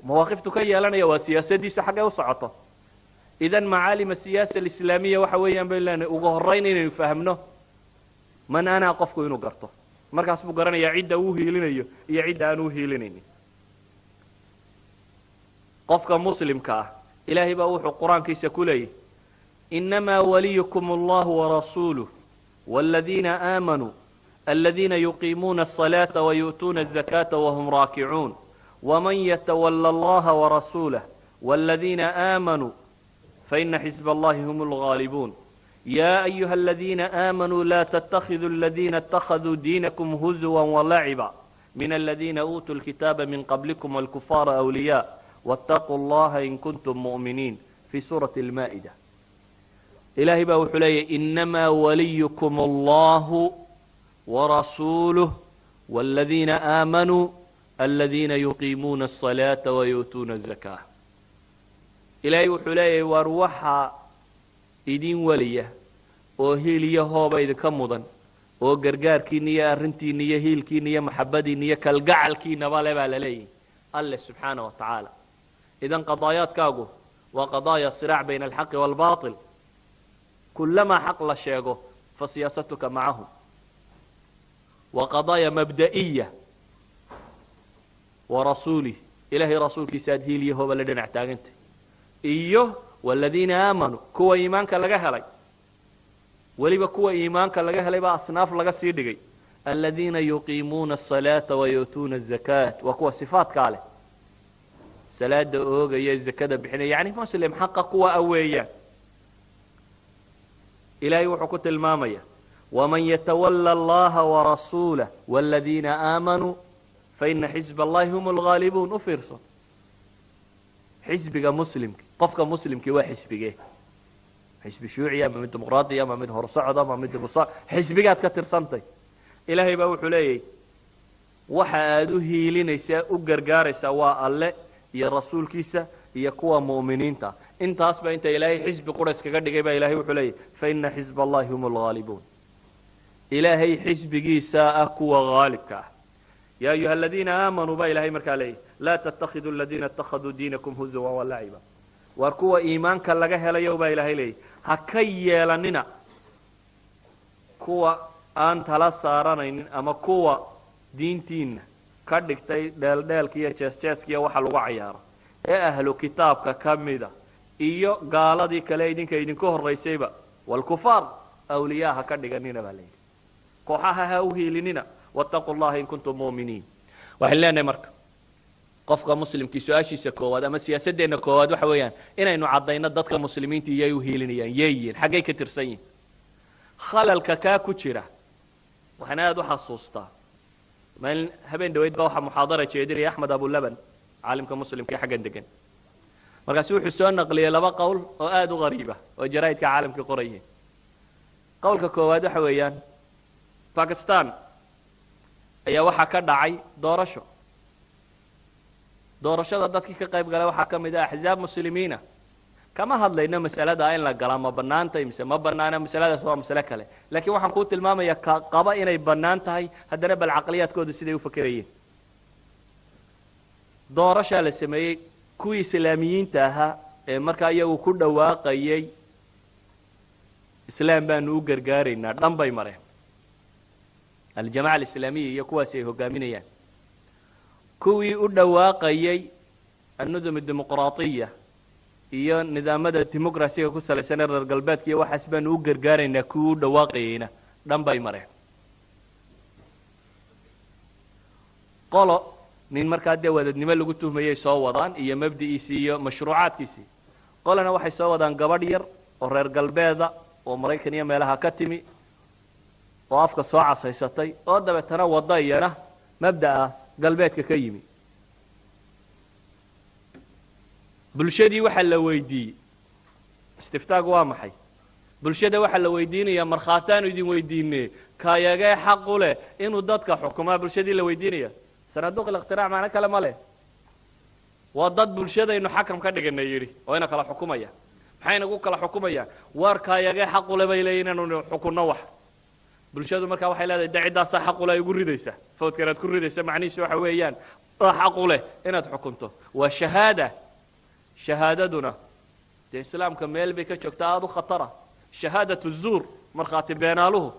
مواقفته كيالانيا وسياسة دي حاجة وصعته. إذا معالم السياسة الإسلامية وحويا بين وجهرين يفهمنه من أنا قفكو إنه قرطه مركز بقرنا يعيد أوه لنا يعيد أنوه لنا قفك مسلم كا إلهي بأوح القرآن كيس كلي إنما وليكم الله ورسوله والذين آمنوا الذين يقيمون الصلاة ويؤتون الزكاة وهم راكعون ومن يتولى الله ورسوله والذين آمنوا فإن حزب الله هم الغالبون يا أيها الذين آمنوا لا تتخذوا الذين اتخذوا دينكم هزوا ولعبا من الذين أوتوا الكتاب من قبلكم والكفار أولياء واتقوا الله إن كنتم مؤمنين في سورة المائدة. إلهي بأوحلي إنما وليكم الله ورسوله والذين آمنوا الذين يقيمون الصلاة ويؤتون الزكاة. إلهي وحلي وروحا إدين وليه وهيليه هو بيد كمضا وقرقاركي نيا أرنتي نيا هيلكي نيا محبدي نيا كالقعلكي نبالي بالالي الله سبحانه وتعالى. إذن قضايات كاغو وقضايا الصراع بين الحق والباطل كلما حق لشيغو فسياستك معهم وقضايا مبدئية ورسوله إلهي رسولك سادهي لي هو بلدنا اعتاقنت إيوه والذين آمنوا كوا إيمانك لغا هلي وليبا كوا إيمانك لغا هلي با أصناف لغا سيدغي الذين يقيمون الصلاة ويؤتون الزكاة وكوا صفات كاله صلاة أوغا يا الزكاة بحنا يعني مسلم حق كوا أويا إلهي وحكوت المامية ومن يتولى الله ورسوله والذين آمنوا فإن حزب الله هم الغالبون أفرصوا حزبك مسلم قفك مسلم كوا حزبك حزب شيوعي ما من ديمقراطية ما من هرصعدة ما من دمصار حزبك كتر سنتي إلهي بوحلي وحاده لنساء أقرقار سواء الله يا رسول كيسا يا كوا مؤمنين تا انت أصبح انت إلهي حزب قرس كقد جيبا إلهي وحلي فإن حزب الله هم الغالبون إلهي حزب كيسا كوا غالب كاه يا أيها الذين آمنوا با إلهي مركالي لا تتخذوا الذين اتخذوا دينكم هزوا ولعبا واركوا إيمانك لغا هلا يوبا إلهي لي هكي لننا كوا أنت لا سارانين أما كوا دينتين كدكتي دالكيا جسكيا waxa lagu ciyaaro ee ahlu kitaabka kamida iyo gaaladii kale idinka horeysayba wal kufar awliyaha ka dhiganina balay kooxaha ha u hiilinina wattaqullaha in kuntum mu'minin waxilana marka qofka muslimkii su'aashiisa koowaad ama siyaasadeena koowaad waxa weeyaan inaynu cadayno dadka muslimiinta iyay u hiilinayaan yeeyeen xagee ka tirsan yihiin khalalka ka ku jira waxana aad u xasuustaa من هبين دويد بوحة محاضرة جيدري أحمد أبو اللبن عالم كمسلم كي حقا دقن مركزو حسون نقلية لبا قول وآدو غريبة وجرايد كعالم كقرية قول ككواد حويان باكستان أي وحا كدعي دورشو ضدك كقيب قال وحا كمدا أحزاب مسلمين كما هدلينا مسألة داين لقلا ما بنانتاي ما بنانا مسألة سوا مسألة كله لكن waxaan ku tilmaamaya qaba inay banaan tahay hadana bal aqliyadkoodu siday u fakarayeen doorasha la sameeyay kuwii islaamiyiinta ahaa ee marka iyagu ku dhawaaqayay islaam baan u gargaaraynaa dhanbay mareen الجماعة الإسلامية iyo kuwaas ay hogaaminayaan kuwii u dhawaaqayay النظام الديمقراطية iyo nidaamada dimuqraasiga ku salaysan reer galbeedka iyo waxaas baan u gargaaraynaa ku dhawaaqayna dhanbay mareen qolo nin markaa dawadnimo lagu tuhmayay soo wadaan iyo mabdiisi iyo mashruucaadkiisi qolana waxay soo wadaan gabadh yar oo reer galbeeda oo Mareykan iyo meelaha ka timi oo afka soo casaysatay oo dabeetana wadayana mabdaas galbeedka ka yimi bulshadii waxa la weydiiyay istiftaag waa maxay bulshada waxa la weydiinaya markhaataan idin weydiinay kaayaga xaq u leh inuu dadka xukumaa bulshadii la weydiinaya sanaaduq al-iqtiraac macna kale ma leh waa dad bulshada inuu xakam ka dhiganay yiri oo ina kala xukumaya maxay nagu kala xukumaya war kaayaga xaq u leh bay leeyeen inuu xukunno wax bulshadu marka waxay leedahay dacidaas xaq u leh ugu ridaysa fawdkanaad ku ridaysa macnihiisu waxa weeyaan حق له إن تحكمته وشهادة شهادتنا الإسلام كميل بك شكتاد خطرة شهادة الزور مرخات بينا له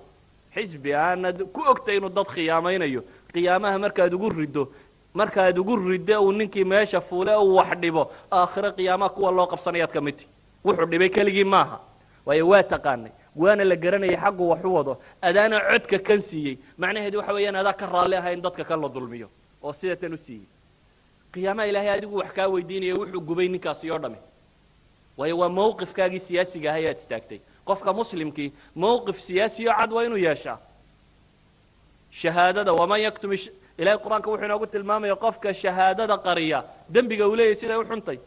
حزبي أنا كوكتين ضد خيامين أيو قيامها مركز يقول ردو markaad ugu ridda uu ninkii meesha fuule oo wax dhibo aakhira qiyaamaha kuwa loo qabsanayaad ka mid wuxuu dhibay kaligii maaha waayo waa taqaanay waana la garanayay xaqu wax u wado adaana codka kan siiyey macnaheedu waxa weeyaan adaa ka raali ahayn dadka kan la dulmiyo oo sidatan u siiyey qiyaamaha ilaahay adigu wax kaa weydiinaya wuxuu gubay ninkaasi oo dhame waayo waa mowqifkaagii siyaasiga ahayd istaagtay qofka muslimkii mowqif siyaasi oo cad waa inuu yeeshaa shahaadada wama yaktum إلهي القرآن كوحنا قلت الماما يقفك شهادة قرية دنبك أوليه سيدة وحنطي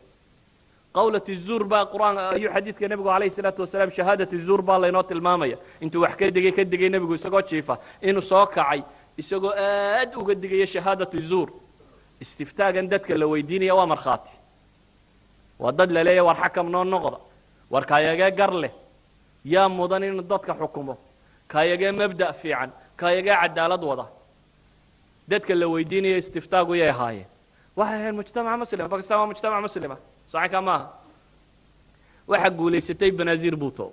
قولة الزور با قرآن أي حديث كان نبي عليه الصلاة والسلام شهادة الزور با الله ينوت الماما انتو وحكي دقي كدقي نبي يسقط شيفا إنه صاكعي يسقط أدو قدقي شهادة الزور استفتاء عندك لو يديني أوامر خاطي وضد لي ورحكم من النقضة وركايا قرله يا مضانين ضدك حكمه كايا مبدأ في عن كايا عدالة وضع dadka la weydiinaya istiftaagu yay ahaayeen waxa ahayn mujtamac muslim Pakistan waa mujtamac muslima saxiixa ma waxa guuleysatay Benazir Bhutto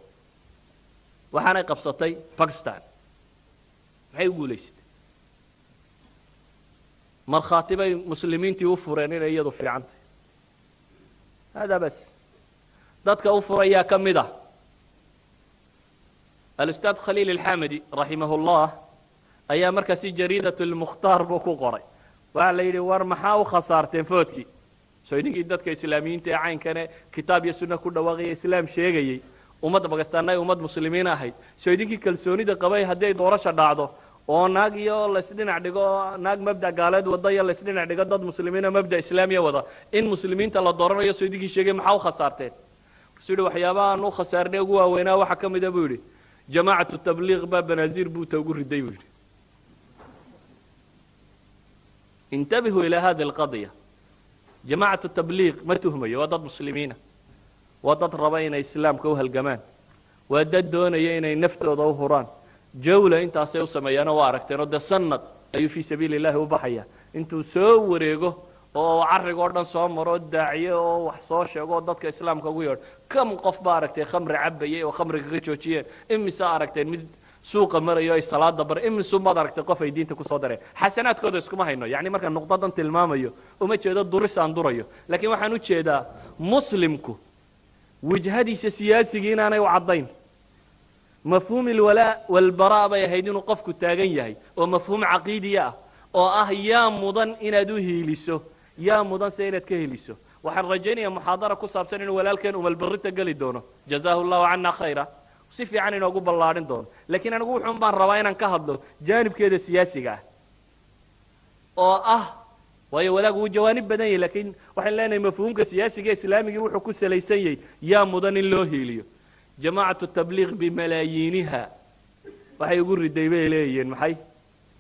waxaanay qabsatay Pakistan waxay guuleysatay markhaatibay muslimiintii u fureen inay iyadu fiicantay hada bas dadka u furaya kamida al-ustad Khalil al-Hamidi rahimahullah ayaa markaasi jariidatul mukhtaar buu ku qoray waxa la yiri war maxaa u khasaarteen foodkii soo idinki dadka islaamiyiinta ee caynkane kitaab iyo sunna ku dhawaaqay islaam sheegayay ummadda Pakistan ay ummad muslimiin ahayd soo idinki kalsoonida qabay haday doorasho dhacdo oo naag iyo la isdhinac dhigo naag mabda gaaleed wadaya la isdhinac dhigo dad muslimiina mabda islaamiya wada in muslimiinta la dooranayo soo idinki sheegay maxaa u khasaarteen sidoo waxyaabaha aanu khasaarnay ugu waaweynaa waxa kamid ah buu yiri jamaacatu tabliiq ba Benazir Bhutto ugu riday buu yiri انتبهوا إلى هذه القضية جماعة التبليغ ما تهمي وضد مسلمين وضد ربين إسلام كوها الجمان وضد دون يين نفط وظهران جولة انت أسيو سميانا واركتين ودى سنة أي في سبيل الله وبحيا انتو سوريقو وعرق وردن صامر وداعية وحصوش يقول ضدك إسلام كوير كم قف باركتين خمر عبية وخمر غيتشوشية إمي ساركتين سوق مريو أي صلاة دبر إمن سوما دركت قف يدين تكو صدره حسنات كده اسكما هينو يعني مركا نقطة تلماميو وما تشيدا دورس عن دوريو لكن وحنو تشيدا مسلمكو وجهدي سياسي جينا أنا وعضين مفهوم الولاء والبراء بيهيدين وقفكو تاغين يهي ومفهوم عقيدي يا مضن إن دوهي لسو يا مضن سينت كهي لسو وحن رجيني محاضرة كصاب سنين ولكن ومالبريتا قالي دونه جزاه الله عنا خيرا si fiican inoogu ballaarin doono laakiin anigu wuxuun baan rabaa inaan ka hadlo jaanibkeeda siyaasiga ah oo ah waayo walaagu uu jawaanib badan yahay laakiin waxaan leenahay mafhuumka siyaasiga islaamiga wuxuu ku salaysan yahay yaa mudan in loo hiiliyo jamaacatu tabliiq bimalaayiniha waxay ugu riday bay leeyihiin maxay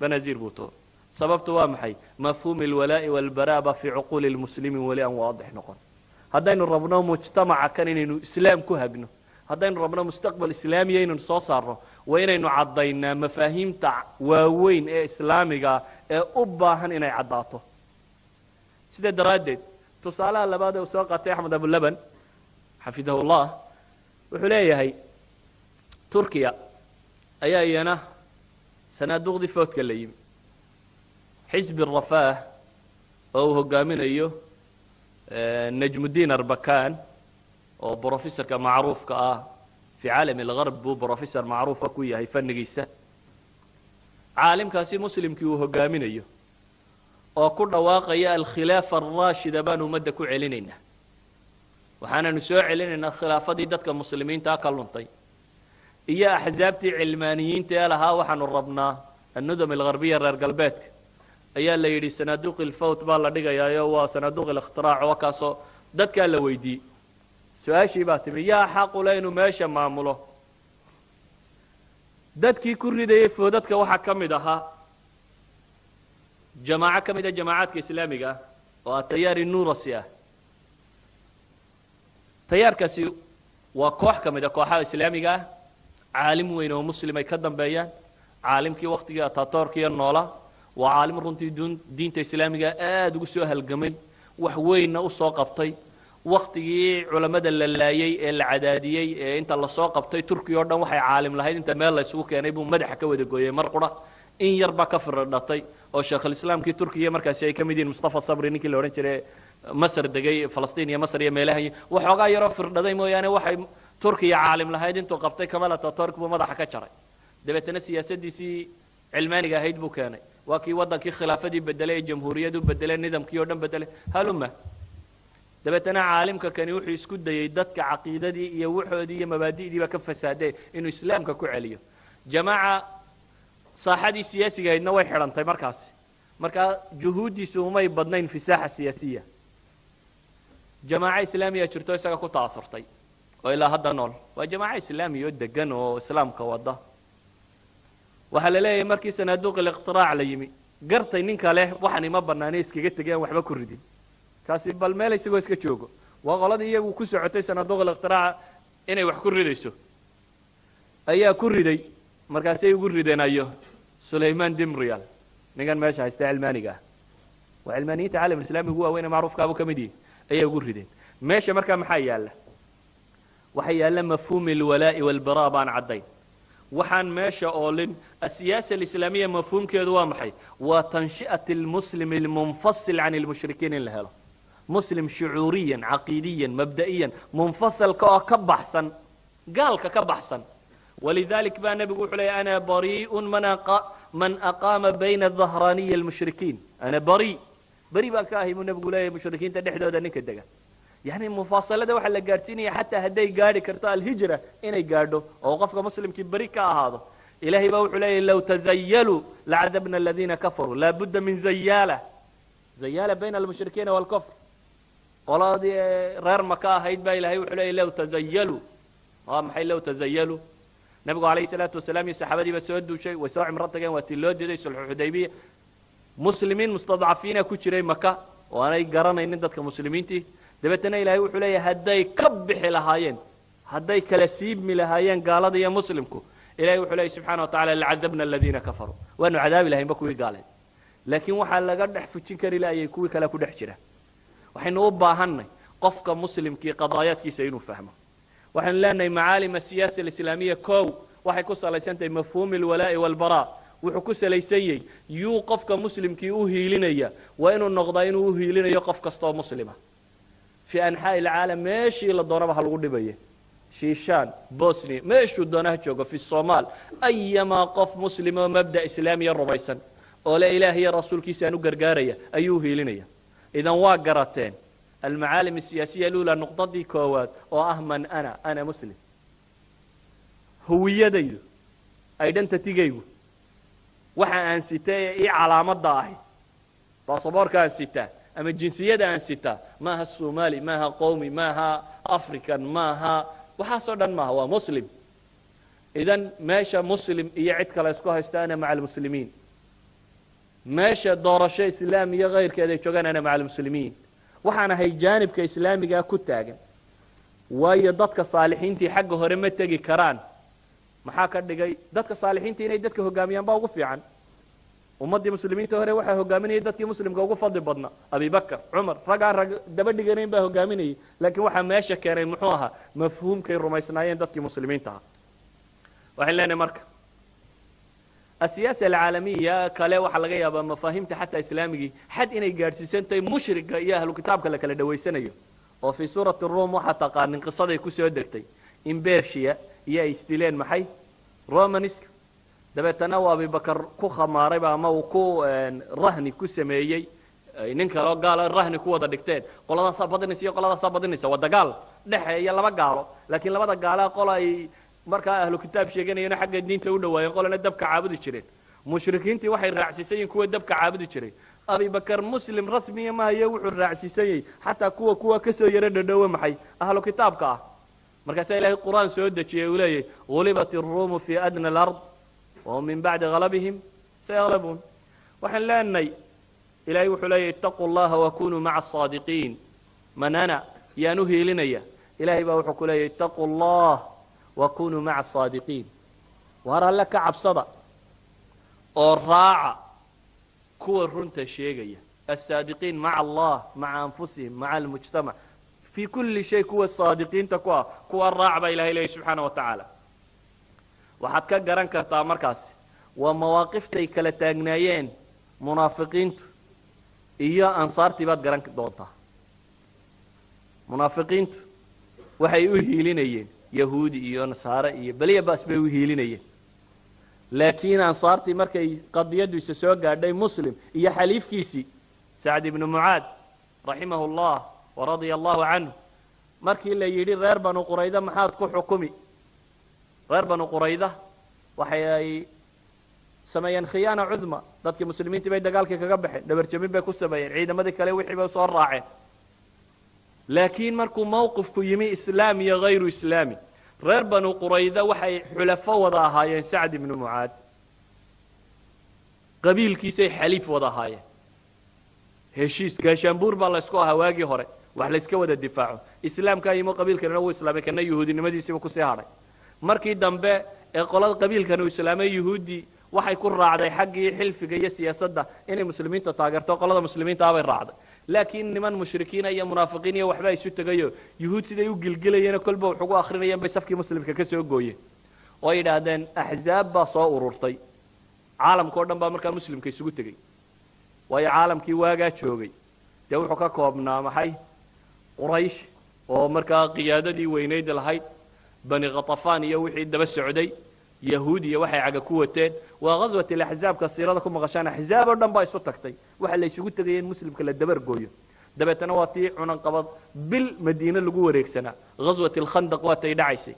Benazir Bhutto sababtu waa maxay mafhuum alwalaa'i walbaraaba fi uqul almuslimin wali an waadix noqon haddaynu rabno mujtamaca kan inaynu islaam ku hagno haddaynu rabno mustaqbal islaami aynu soo saarno waa inaynu cadaynaa mafaahiimta waaweyn ee islaamiga ee u baahan inay cadaato sida daraadeed tusaalaha labaad ee soo qaatay Ahmed Abu Laban xafidahu Allah wuxuu leeyahay Turkiya ayaa iyana sanaaduqdi foodka la yimi xisbi الرفاه oo hogaaminayo Najmuddin Arbakan oo بروفيسور معروف في عالم الغرب بو بروفيسور معروف ku yahay fannigiisa caalimkaasi muslimkii uu hogaaminayo oo ku dhawaaqaya al-khilaafa ar-rashida baan umada ku celinayna waxaana soo celinayna khilaafadii dadka muslimiinta ka luntay iyo ahzaabtii cilmaaniyiinta ee lahaa waxaanu rabnaa an-nudam al-gharbiyya reer galbeedka ayaa la yiri sanaaduq al-fawt baa la dhigayaa waa sanaaduq al-ikhtiraac oo kaaso dadka la weydiiyay سؤاشي باتمي يا حق لينو ماشا مامولو دادكي كوري دي فودتك وحا كمدها جماعة كمدها جماعات كإسلامية وتيار النور السياه تيار كسي وكوح كمدها كوحا إسلامية عالم وينو مسلم يكدم بيان عالم كي وقت كي تاتور كي النولا وعالم رنتي دين إسلامي ugu soo halgamay wax weynna u soo qabtay waqtigii culimada la laayay ee la cadaadiyay ee inta la soo qabtay Turkiga oo dhan waxay caalim lahayd inta meel la isugu keenay buu madaxa ka wada gooyay mar qura in yarba ka firdhatay oo Sheekh Islaamkii Turkiga markaas ay kamid yihiin Mustafa Sabri ninkii la oran jiray Masar degay Falastiin iyo Masar iyo meelaha waxoogaa yaro firdhaday mooyaane waxay Turkiga caalim lahayd intuu qabtay Kamal Ataturk buu madaxa ka jaray dabeetana siyaasadiisii cilmaaniga ahayd buu keenay waa kii wadankii khilaafadii bedelay jamhuuriyadu bedelay nidaamkii oo dhan bedelay haluma dabeetana caalimka kani wuxuu isku dayay dadka caqiidadii iyo waxoodii iyo mabaadi'dii ba ka fasaaday inuu islaamka ku celiyo jamaaca saaxadii siyaasiga ahaydna way xirantay marka juhuudiisu umay badnayn fi saaxa siyaasiya jamaaca islaamiya jirto isaga ku taasurtay oo ilaa hadda nool waa jamaaca islaamiya oo degan oo islaamka wada waxa la leeyahay markii sanaaduuq iqtiraac la yimi gartay ninka leh waxaan ima banaanay iskaga tagay waxba ku ridin kaasi bal meel isagoo iska joogo waa qoladii iyagu ku socotay sanaaduuq iqtiraac inay wax ku ridayso ayaa ku riday markaasay ugu rideenayo Sulaymaan Dimriyal ninkan meesha haysta cilmaaniga waa cilmaaniyada caalamka islaamiga waa weyn macruufka abu kamidi ayay ugu rideen meesha marka maxay yaala waxa yaala mafhuum alwalaa'i walbaraa baan caday waxaan meesha oolin السياسة الإسلامية مفهوم كده وامحي وتنشئة المسلم المنفصل عن المشركين اللي هلا مسلم شعوريا عقيديا مبدئيا منفصل كبحثا قال كبحثا ولذلك بقى النبي يقول لي أنا بريء من أقام بين الظهراني المشركين أنا بريء بقى كاهي من النبي يقول لي المشركين تدحدوا هذا نك الدجا يعني المفاصلة ده واحد لقارتيني حتى هدي قاري كرتاء الهجرة إنه يقاردو أو قفك مسلم كبريك هذا إلهي بقول عليه لو تزيلوا لعذبنا الذين كفروا لا بد من زيالة بين المشركين والكفر والله دي غير مكاه هيد بقى إلهي وحليه لو تزيلوا محي لو تزيلوا نبي عليه الصلاة والسلام الصحابة دي بس يودوا شيء وساعة مرتين وتلود دي صلح الحديبية مسلمين مستضعفين كشري مكة وأنا يقرنا إن عندك مسلمين تي دبتنا إلهي وحليه هداي كبح لهاين هداي كلاسيب من لهاين قال دي يا مسلمكم إلهي وحليه سبحانه وتعالى لعذبنا الذين كفروا وأنه عذاب إلهي بكوي قال لكن وحال لقد حفتين كري لا يكوي كلا كل حجرة وحين وبا هني قفك مسلم كي قضايات كي سينو فهمه وحين لنا معالم السياسة الإسلامية كو وحيكوس على سنتي مفهوم الولاء والبراء وحكوس ليسي يو قفك مسلم كي أوهي وإنه النقضين أوهي لنا يقفك اسطو مسلمة في أنحاء العالم ماشي للضربة الغد بيه شيشان بوسني ماشي دونها تشوقه في الصومال أيما قف مسلم ومبدأ إسلامي الربيسا ولا إله يا رسول كيسانو قرقارية أيوهي لنا إذا واقرتين المعالم السياسية الأولى النقطة دي كوات وأهمن أنا مسلم هوية ديدو أيضا تتيجيو وحا أنسيتايا إيه علامات ضاحي باصبار كان سيتا أما الجنسية دا أنسيتا ما ها الصومالي ما ها قومي ما ها أفريكان ما ها وحاسودا ما هو مسلم إذن ماشا مسلم يعدك لا يسكوها يستانا مع المسلمين ماشا دور شيء إسلامي غير كذا يشوغان أنا مع المسلمين وحانا هي جانب كإسلامي جا كتاجا ويضدك صالحين تي حق هرمت تجي كران محاكر دقي ضدك صالحين تي نيدك هجاميان باوقف عن ومضي مسلمين تهري وحى هجامين يدك مسلم جوقف فضل بدنا أبي بكر عمر رجع دبل جرين به هجامين لكن وحى ماشى كريم محوها مفهوم كي الرميسنايين ضدك مسلمين تها وحلنا مركب السياسة العالمية كلا وحلقية بمفاهيم حتى إسلامي حد إني جارسيسن تي مشرك إياه لو كتاب كلا كلا دويسنيو وفي سورة الروم وحتى قال إن قصة يكوس يدرتي إن بيرشيا يا إستيلين محي رومانسك دبي تنوى أبي بكر كو خماري بما وكو رهني كو سميي إنك لو قال الرهن كو ضدكتين قال هذا صابت النساء قال هذا صابت النساء وده قال ده يلا ما قالوا لكن لما ده قال قال marka ahlu kitaab sheeganayna xagga diinta u dhawaayeen qolana dabka caabudi jireen mushrikiintii waxay raacsiisayeen kuwa dabka caabudi jiray Abi Bakar muslim rasmi ma hayo wuxuu raacsiisay hatta kuwa ka soo yara dhadhow maxay ahlu kitaabka markaas Ilaahay Quraan soo dajiyay uu leeyahay ghulibat ar-rum fi adna al-ard wa min ba'd ghalabihim sayaghlabun waxaan leenay Ilaahay wuxuu leeyahay ittaqullaha wa kunu ma'a as-sadiqin manana yaanu heelinaya Ilaahay baa wuxuu ku leeyahay ittaqullaha وكونوا مع الصادقين وهرا لك عبصدا الراعة كوا رنت شيء الصادقين مع الله مع أنفسهم مع المجتمع في كل شيء كوا الصادقين كوا الراعبة إلهي سبحانه وتعالى waxaad ka garan kartaa markaas waa mawaaqifta ay kala taagnaayeen munaafiqiintu iyo ansaartii baad garan doontaa munaafiqiintu waxay u hiilinayeen yahuudi iyo nasaare iyo baliya baas bay u hiilinayeen laakiin ansaartii markay qadiyadu isa soo gaadhay muslim iyo xaliifkiisii sacd ibn mucaad rahimahullah wa radiyallahu anhu markii la yidhi reer banu qurayda maxaad ku xukumi reer banu qurayda waxay sameeyeen khiyaana cudma dadkii muslimiintii bay dagaalkii kaga baxeen dhabarjamin bay ku sameeyeen ciidamadii kale wixii bay soo raaceen laakiin markuu mowqifku yimi islaami iyo hayru islaami reer banu qurayda waxay xulafo wada ahaayeen sacd ibnu mucaad qabiilkiisay xaliif wada ahaayeen heshiis gaashaanbuur baa la isku ahaa waagii hore wax la iska wada difaaco islaamkaa yimo qabiilkanina wuu islaamay kana yuhuudinimadiisiiba kusii hadhay markii dambe ee qolada qabiilkan uu islaamay yuhuudi waxay ku raacday xaggii xilfiga iyo siyaasadda inay muslimiinta taageerto qolada muslimiinta ah bay raacday laakiin niman mushrikiina iyo munaafiqiin iyo waxba isu tagayo yuhuud siday u gilgilayeen kolba wax ugu akhrinayeen bay safkii muslimka ka soo gooyeen oo yidhaahdeen axzaab baa soo ururtay caalamka oo dhan baa markaa muslimka isugu tegey waayo caalamkii waagaa joogay dee wuxuu ka koobnaa maxay quraysh oo markaa qiyaadadii weynayd lahayd bani khatafaan iyo wixii daba socday yahuud iyo waxay caga ku wateen waa ghaswat al-ahzaabka siirada ku maqashaan ahzaab oo dhan baa isu tagtay waxa la isugu tagayeen muslimka la dabar gooyo dabeetana waa tii cunan qabad bil madiina lagu wareegsanaa ghaswat al-khandaq waa tay dhacaysay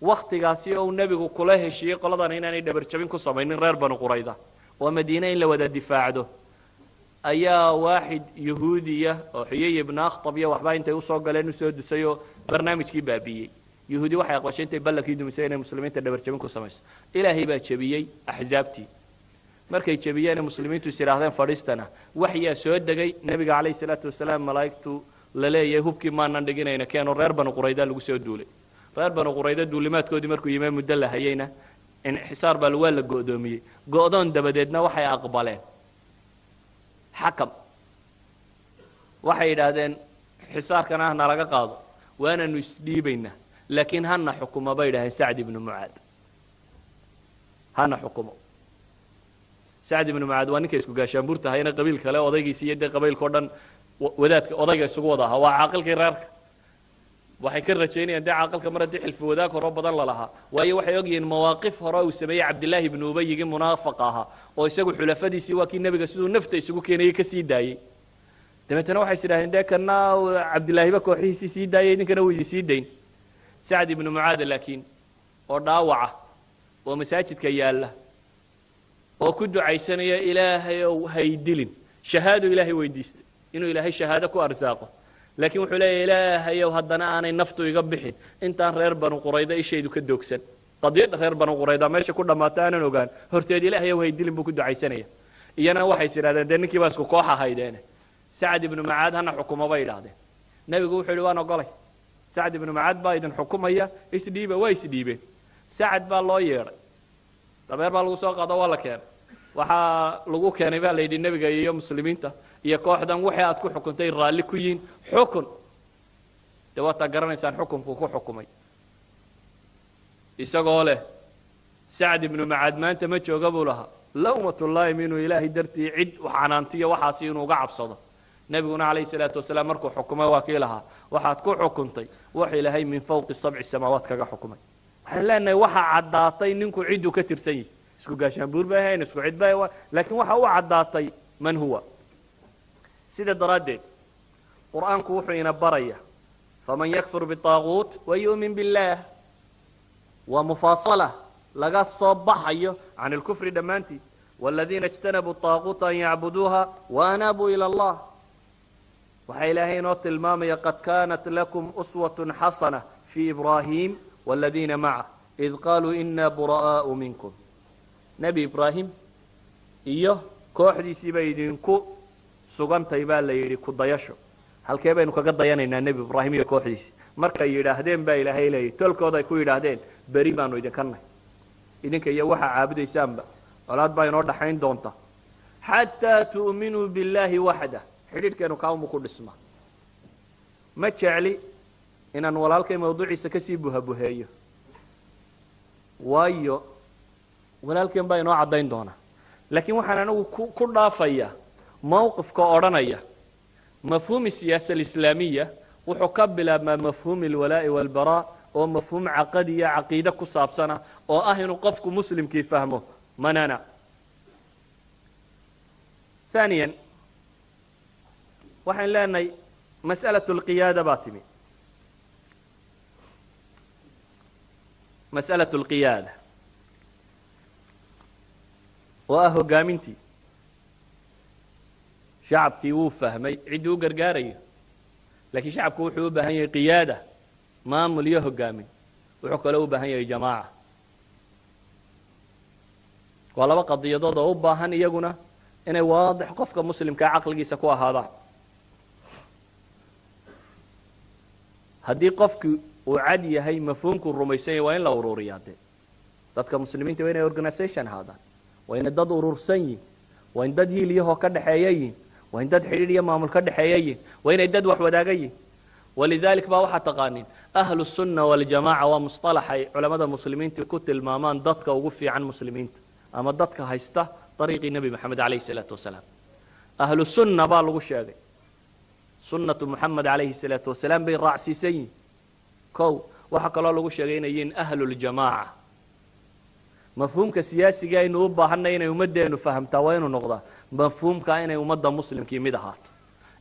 waqtigaasi oo nabigu kula heshiiyay qoladan inaanay dabar jabin ku sameeynin reer banu qurayda oo madiina in la wada difaacdo ayaa waaxid yahuudiya oo xiyay ibn akhtab iyo waxba intay u soo galeen u soo dusayo barnaamijkii baabiyay يهودي waxay aqbashay intay ballankii dumisay inay muslimiinta dhabar jabin ku sameeyso ilaahay baa jabiyay ahzaabtii markay jabiyeen muslimiintu isiraahdeen fadhiistana waxya soo dagay nabiga kaleey salaatu wasalaam malaa'iktu la leeyahay hubkii maanan dhiginayna keeno reer banu qurayda lagu soo duulay reer banu qurayda duulimaadkoodii markuu yimay muddo la hayayna in xisaar baa la go'doomiyay go'doon dabadeedna waxay aqbaleen xakam waxay yiraahdeen xisaarkana ahna laga qaado waana nu isdhiibayna لكن هنا حكومة بيدها سعد بن معاذ هنا حكومة سعد بن معاذ وانك يسكو قاشامبورتا هنا قبيل كلا وضيقي سيدي قبيل كوردن وذات وضيقي يسكو وضعها وعاقل كرارك waxay ka rajaynayaan daa aqalka mar hadii xilfi wadaag hore badan la lahaa waayo waxay ogyihiin mawaaqif hore uu sameeyay Abdullah ibn Ubay igi munaafiq aha oo isagu xulafadiisii waa kii nabiga sidoo nafta isugu keenay ka sii daayay dabeetana waxay sidaahdeen daa kana Abdullah ba kooxiisii sii daayay ninkana wuu sii dayn سعد بن معاذ لكن وداوعه ومساجد كياله وكد عيسان يا إلهي وهيدلن شهاده إلهي ويديست إنه إلهي شهادك وأرزاقه لكن وحول إلهي وهدنا أنا نفط يقبحين أنت غير بنو قريضة إيش يدك الدوكسن قضية غير بنو قريضة ماشي كل ما تانا نوغان هرتدي إلهي وهيدلن بكد عيسان يا إيانا وحي سير هذا دينك باسكو كوحة هيدانه سعد بن معاذ هنا حكومة بيد هذا نبي يقول حلوان وقالي سعد بن معاذ بايدن حكومية إسديبه ويسديبه سعد بالله يرى طب يرى بالله ساق هذا ولا كان وحا لقوه كان يبقى ليدي النبي جاي يوم مسلمين تا يكوحدا وحي أتكون حكمتين رالي كوين حكم توات قرن إنسان حكم كوكو حكومي يسقوله سعد بن معاذ ما أنت متشو قبلها لومة الله منه إلهي درتي عد وحنانتية وحاسين وقعب صدا نبينا عليه الصلاة والسلام مركو حكمه وكيلها waxaad ku xukuntay wax ilaahay min fawqi sab'i samaawaat kaga xukumay waxaan leenahay waxa cadaatay ninku ciidu ka tirsan yahay isku gaashaan buur baa hayna isku cid baa laakiin waxa uu cadaatay man huwa sida daraadeed quraanku wuxuu ina baraya faman yakfur bitaaguut wa yu'min billah wa mufasala laga soo baxayo aan al-kufri dhamaanti walladina ijtanabu at-taaguut an ya'buduha wa anabu ila Allah وحي إلهي نوت المامية قد كانت لكم أسوة حسنة في إبراهيم والذين معه إذ قالوا إنا براء منكم نبي إبراهيم إيوه كوحدي سيبايدينكو سوغان تيبال ليريكو ضياشو هل كيبينكو قد ضيانينا النبي إبراهيم يكوحدي مركا يراهدين با إلهي إلهي تلكو ضيكو يراهدين بريبانو إذن كنا إذن كي يوحى عابد إسام با ولاد با ينور دحين دونتا xataa tu'minuu billaahi waxdah xidhiidhkeenu kaamu ku dhisma ma jecli inaan walaalkay mawduuciisa kasii buhabuheeyo waayo walaalkeen baa inoo caddayn doona laakiin waxaan anigu ku dhaafaya mowqifka odhanaya mafhuumi siyaasa alislaamiya wuxuu ka bilaabmaa mafhuumi alwalaa'i waalbaraa oo mafhuum caqadiya caqiide ku saabsana oo ah inuu qofku muslimkii fahmo manana ثانيا waxaan leenahay mas'alatu alqiyaada baa timi mas'alatu alqiyaada oo ah hogaamintii shacabkii wuu fahmay ciddii u gargaarayo laakiin shacabku wuxuu u baahan yahay qiyaada maamul iyo hogaamin wuxuu kaloo u baahan yahay jamaaca waa laba qadiyadood oo u baahan iyaguna inay waadix qofka muslimkaa caqligiisa ku ahaadaan haddii qofkii uu cad yahay mafhuumkuu rumaysan yahay waa in la ururiyaa dee dadka muslimiinta waa inay organisation ahaadaan waa inay dad urursan yihin waa in dad hiilyahoo ka dhexeeya yihin waa in dad xidhiidh iyo maamul ka dhexeeya yihin waa inay dad wax wadaaga yihin walidalik baa waxaa taqaanin ahlu sunna waljamaaca waa musطalax ay culamada muslimiinta ku tilmaamaan dadka ugu fiican muslimiinta ama dadka haysta طريقي النبي محمد عليه الصلاة والسلام أهل السنة بالغ شاقي سنة محمد عليه الصلاة والسلام بين رأسيسين كو وحق الله لغو شاقين ين أهل الجماعة مفهوم كسياسي جاي نوبا حنا إنه يمد إنه فهمتا وين نقضى مفهوم كأنه يمد مسلم كي مدهات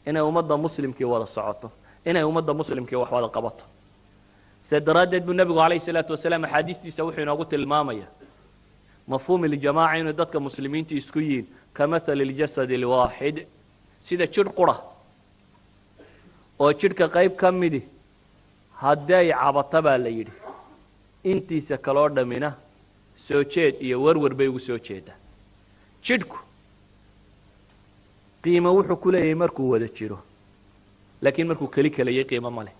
إنه يمد مسلم كي ولا صعوته إنه يمد مسلم كي وحوال قبطه سيدردد بالنبي عليه الصلاة والسلام حديث تسوحي نقول المامية مفهوم الجماعة إنه دتك مسلمين تسكين كمثل الجسد الواحد سيدا شر قرة أو شركة قيب كمدي هداي عبطبا ليدي انتي سكالور دمينة سوچيد يورور بيو سوچيدا شركو قيمة وحو كله مركو ودا شيرو لكن مركو كلي كلي قيمة ماله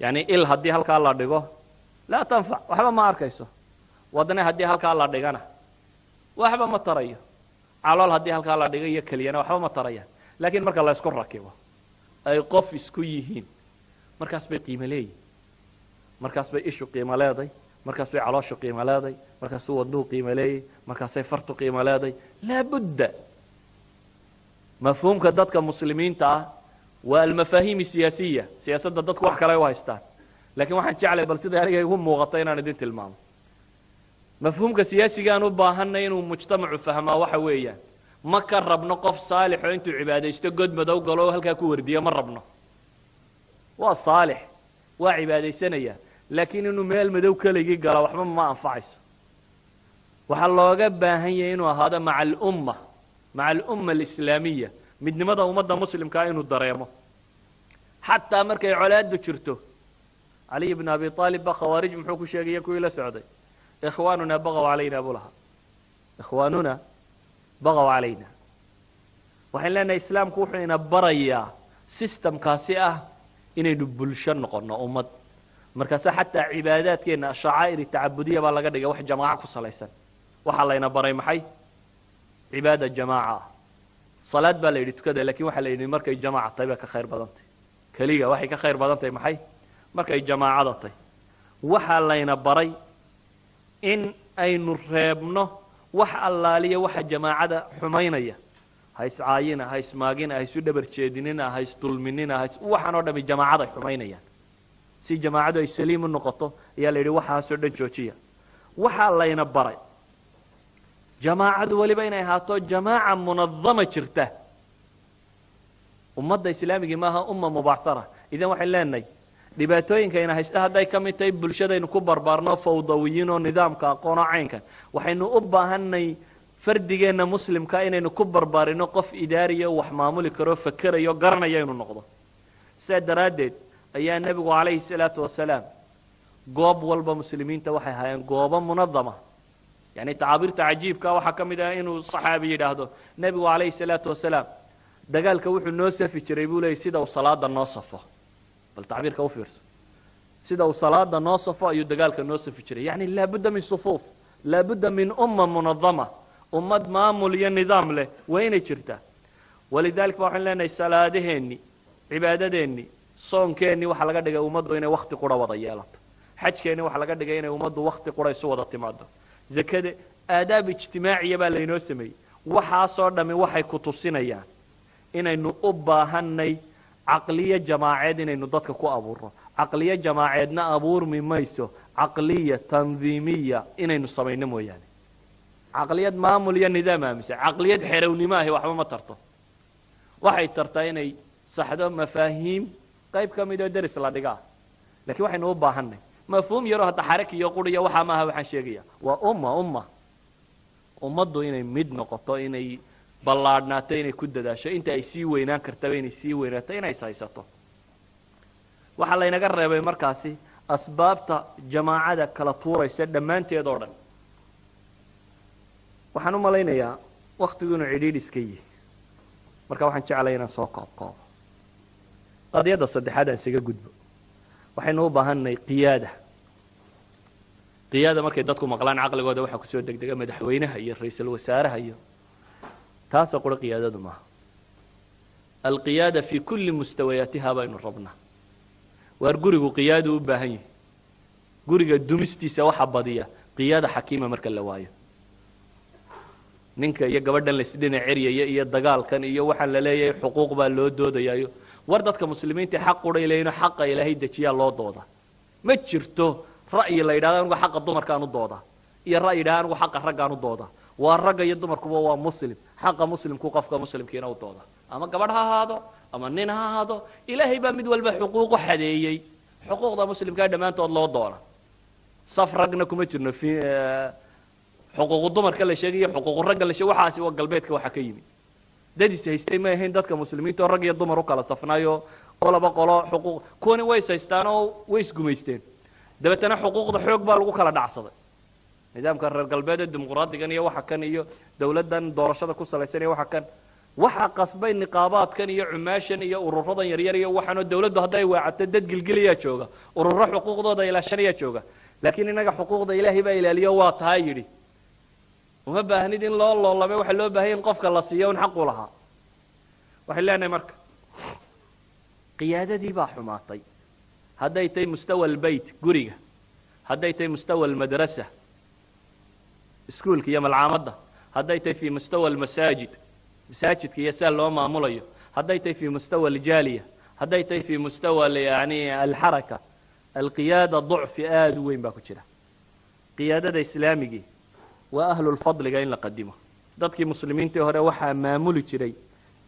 يعني إل هدي هالكا الله ديغو لا تنفع وحبا ما أركيسو ودنا هدي هالكا الله ديغانا waxba ma tarayo calool haddii halkaa la dhigay iyo keliyana waxba ma tarayaan laakiin marka la isku rakibo ay qof isku yihiin markaas bay qiimo leeyihiin markaas bay ishu qiimo leedahay markaas bay calooshu qiimo leedahay markaasuu wadnuhu qiimo leeyahay markaasay fartu qiimo leedahay laabudda mafhuumka dadka muslimiinta ah waa almafaahiim siyaasiya siyaasadda dadku wax kale u haystaan laakiin waxaan jeclay bal sida aniga igu muuqata inaan idin tilmaamo مفهومك سياسي كانوا باهنا إنه مجتمع فهمه وحويا ما كربنا قف صالح وأنتوا عبادة استجد مدو قالوا هل ككور دي ما ربنا وصالح وعبادة سنية لكن إنه مال مدو كلي قالوا وحنا ما أنفعش وحلا جاب باهيا إنه هذا مع الأمة الإسلامية من مدى ومدى مسلم كائنه الدريمة حتى أمريكا علاد دشرته علي بن أبي طالب خوارج محوك الشيخية كويلة سعودي إخواننا بغوا علينا بولها إخواننا بغوا علينا وحين لنا إسلام كوحينا بريا سيستم كاسئة إنه نبلشن قلنا أمد مركزة حتى عبادات كينا الشعائر التعبدية بالغدقة واحد جماعة كسليسان وحالينا بري محي عبادة جماعة صلاة بالليل تكذا لكن وحالينا مركز جماعة طيبة كخير بدنتي كلية واحد كخير بدنتي محي مركز جماعة ضطي وحالينا بري إن أي نرهبنا وح الله لي وح جماعة حمينية هايس عاينا هايس ماجينا هايس دبر تشديننا هايس طلمننا هايس وح نودا من جماعة حمينية سي جماعة السليم النقطة يلي وح سردن شوشية وح الله ينبري جماعة ولي بينها هاتو جماعة منظمة شرته أمة الإسلامية جماعة أمة مبعثرة إذا وح لنا dhibaatooyinka ina haysta haday kamid bulshadaynu ku barbaarno fawdawiyiin oo nidaamka aqoon caynkan waxaynu u baahanay fardigeena muslimka inaynu ku barbaarino qof idaariyo wax maamuli karo fakarayo garanayo inuu noqdo sadaradeed ayaa nabigu kaleey salaatu wasalaam goob walba muslimiinta waxay hayeen goobo munadama yani taabirta cajiibka waxa kamid ah inuu saxaabi yiraahdo nabigu kaleey salaatu wasalaam dagaalka wuxuu noo safi jiray buu leeyahay sida uu salaada noo safo بالتعبير كوفيرس سيدا وصلاة ناصفة يدقالك الناصف جري يعني لابد من صفوف لابد من أمة منظمة ummad maamul iyo nidaam leh waa inay jirtaa. walidaalika waxaan leenahay salaadaheenni, cibaadadeenni, soonkeenni waxaa laga dhigay ummaddu inay wakhti qura wada yeelato. xajkeenni waxaa laga dhigay inay ummaddu wakhti qura isu wada timaado. zakada aadaab ijtimaaciya baa laynoo sameeyey. waxaasoo dhammi waxay ku tusinayaan inaynu u baahannay caqliyo jamaaceed inaynu dadka ku abuurno. caqliyo jamaaceedna abuurmi mayso caqliya tandiimiya inaynu samayno mooyaane. caqliyad maamul iyo nidaam aaminsan, caqliyad xerownimo ahi waxba ma tarto. waxay tartaa inay saxdo mafaahiim qayb ka mid oo deris la dhigaa. laakiin waxaynu u baahannay mafhuum yaroo hadda xaraki iyo quriya waxaa maaha waxaan sheegaya. waa ummaddu inay mid noqoto, inay ballaadhnaato, inay ku dadaasho, inta ay sii weynaan kartaba inay sii weynaato, inay ishaysato. waxaa laynaga reebay markaasi asbaabta jamaacada kala tuuraysa dhammaanteed oo dhan. waxaan u malaynayaa wakhtigu inuu cidhiidh iska yihi, marka waxaan jeclay inaan soo koobkoobo. qadiyadda saddexaad aan isaga gudbo. waxaynu u baahanay qiyaada. qiyaada markay dadku maqlaan caqligooda waxaa kusoo degdega madaxweynaha iyo ra-iisul wasaaraha iyo taasoo qura qiyaadadu maaha. alqiyaada fii kulli mustawayaatiha baynu rabnaa. waar gurigu qiyaadu u baahan yahay. guriga dumistiisa waxa badiya qiyaada xakiima marka la waayo. ninka iyo gabadhan laisdhinac ceryaya iyo dagaalkan iyo waxaan la leeyahay xuquuq baa loo doodayaayo. war dadka muslimiinta xaq qudhay leeyino xaqa ilaahay dejiyaa loo dooda. ma jirto ra'yi la yidhahdo anigu xaqa dumarkaan u dooda iyo ra'yi yidhahdo anigu xaqa raggaan u dooda. waa ragga iyo dumarkuba waa muslim. xaqa muslimku qofka muslimkiina u dooda, ama gabadh ha ahaado ama nin ha ahaado. ilaahay baa mid walba xuquuqu xadeeyey. xuquuqda muslimkaa dhammaantood loo doona. saf ragna kuma jirno xuquuqu dumarka la sheegayo xuquuqu ragga la sheeg waxaasi waa galbeedka waxa ka yimid. dadis haystay ma ahayn dadka muslimiinta oo rag iyo dumar u kala safnaayo qolaba qolo xuquuq kuwani way haystaan oo way isgumaysteen. dabeetana xuquuqda xoog baa lagu kala dhacsaday. nidaamka reer galbeed ee dimuqraadigan iyo waxa kan iyo dawladdan doorashada ku salaysan iyo waxa kan waxa qasbay niqaabaadkan iyo cumaashan iyo ururadan yaryar iyo waxaanoo dawladdu hadday waacato dad gilgiliyaa jooga, ururo xuquuqdooda ilaashanayaa jooga. laakiin inaga xuquuqda ilaahay baa ilaaliyo waa tahay yidhi. uma baahnid in loo loolame waxa loo baahanya in qofka la siiyo un xaqu lahaa. waxay leenahay marka qiyaadadii baa xumaatay. hadday tahay mustawa albayt guriga, hadday tahay mustawa almadrasa iskuulka iyo malcaamadda, hadday tahay fi mustawa almasaajid masaajidka iyo saa loo maamulayo, hadday tahay fi mustawa aljaaliya, hadday tahay fi mustawa yani alxaraka. alqiyaada ducfi aada u weyn baa ku jira. qiyaadada islaamigii waa ahlulfadliga in la qadimo. dadkii muslimiintii hore waxaa maamuli jiray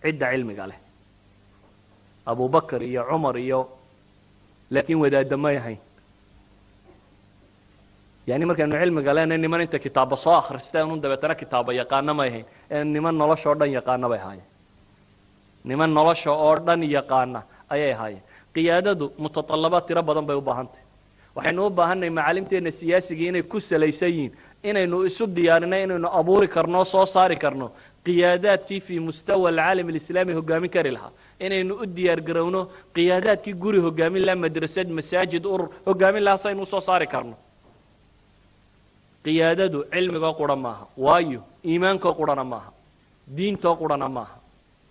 cidda cilmiga leh, abubakar iyo cumar iyo, laakiin wadaadda may ahayn. yani markaynu cilmiga lehna niman inta kitaaba soo akhristeen un dabeetana kitaaba yaqaana may ahayn. niman nolosha oo dhan yaqaana bay ahaayeen. niman nolosha oo dhan yaqaana ayay ahaayeen. qiyaadadu mutatallabaad tiro badan bay u baahantahy. waxaynu u baahanay macaalimteena siyaasigii inay ku salaysan yihiin inaynu isu diyaarinay inaynu abuuri karno soo saari karno qiyaadaadkii fi mustawa alcaalam alislaami hogaamin kari lahaa. inaynu u diyaar garowno qiyaadaadkii guri hogaamin lahaa, madrasad, masaajid, urur hogaamin lahaa saynu usoo saari karno. qiyaadadu cilmigoo qura maaha, waayo iimaankoo qurana maaha, diintoo qurana maaha.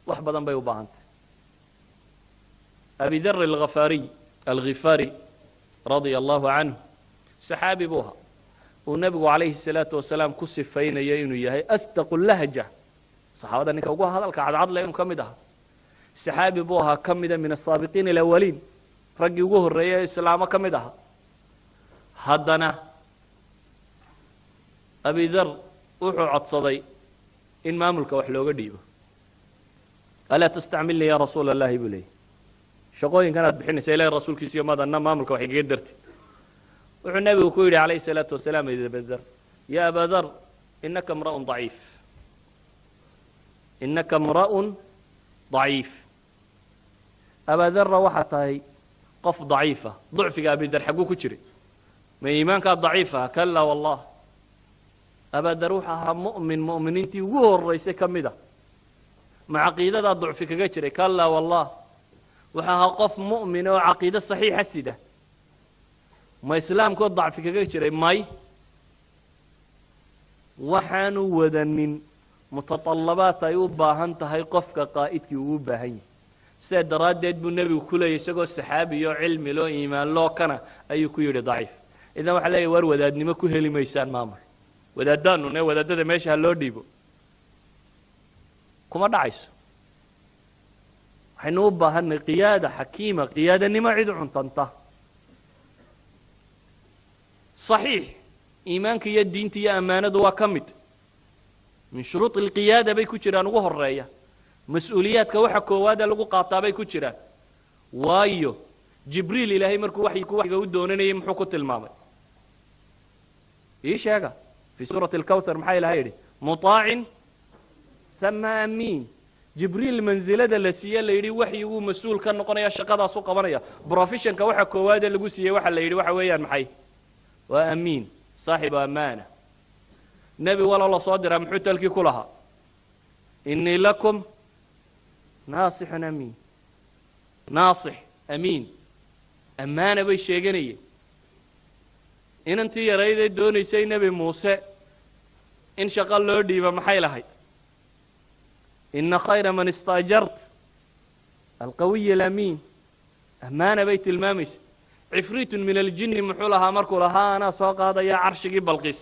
wax badan bay u baahantay. abi dar alghifaari radia allahu canhu saxaabi buu ahaa uu nabigu calayhi salaatu wasalaam ku sifaynaya inuu yahay asdaqu lahja. saxaabada ninka ugu hadalka cadcad leh inuu ka mid ahaa. saxaabi buu ahaa ka mida min asaabiqiina alawaliin, raggii ugu horreeyay islaamo ka mid ahaa. haddana abi dar wuxuu codsaday in maamulka wax looga dhiibo. alaa tastacmilnii ya rasuula allahi buu leeyay. shaqooyinkan aad bixinaysa ilahay rasuulkiisiyo madanna maamulka wax igaga dartid. wuxuu nabigu ku yidhi calayhi salaatu wasalaam abadar, ya aba dar inaka mra'un daciif, inaka mra'un daciif. abadarra waxaa tahay qof daciifa. ducfiga abidar xagguu ku jiray? ma iimaankaa daciifa? kala wallah. abadar wuxuu ahaa mu'min mu'miniintii ugu horraysay ka mid a. ma caqiidadaa ducfi kaga jiray? kala wallah. wuxuu ahaa qof mu'min oo caqiido saxiixa sida. ma islaamkoo dacfi kaga jiray? may. waxaanu wadanin mutatallabaat ay u baahan tahay qofka qaa'idkii uu u baahan yahay sidaa daraaddeed buu nebigu ku leeyay isagoo saxaabiyo cilmi loo iimaan loo kana ayuu ku yidhi daciif idan waxaa leeyahy war wadaadnimo ku heli maysaan maamul wadaadaanu ne wadaadada meesha ha loo dhiibo kuma dhacayso waxaynu u baahanay qiyaada xakiima qiyaadanimo cid cuntanta صaxiix iimaanka iyo diinta iyo ammaanadu waa ka mid min shuruud alqiyaada bay ku jiraan ugu horeeya mas-uuliyaadka waxa koowaada lagu qaataa bay ku jiraan waayo jibriil ilaahay markuu waxyiga u doonanayay muxuu ku tilmaamay ii sheega fii suurati alkawthar maxaa ilahay yidhi muطaacin hama amiin jibriil mansilada la siiye la yidhi waxyiguu mas-uul ka noqonaya shaqadaas u qabanaya brofessionka waxa koowaade lagu siiyey waxa la yidhi waxa weeyaan maxay waa amiin saaxibu amaana nebi walo la soo diraa muxuu talkii ku lahaa inii lakum naasixun amiin naasix amiin ammaana bay sheeganayeen inantii yarayday doonaysay nebi muuse in shaqo loo dhiiba maxay lahayd ina khayra man istaajart alqawiy alamiin ammaana bay tilmaamaysa cifriitun min aljinni muxuu lahaa markuu lahaa anaa soo qaadaya carshigii balqiis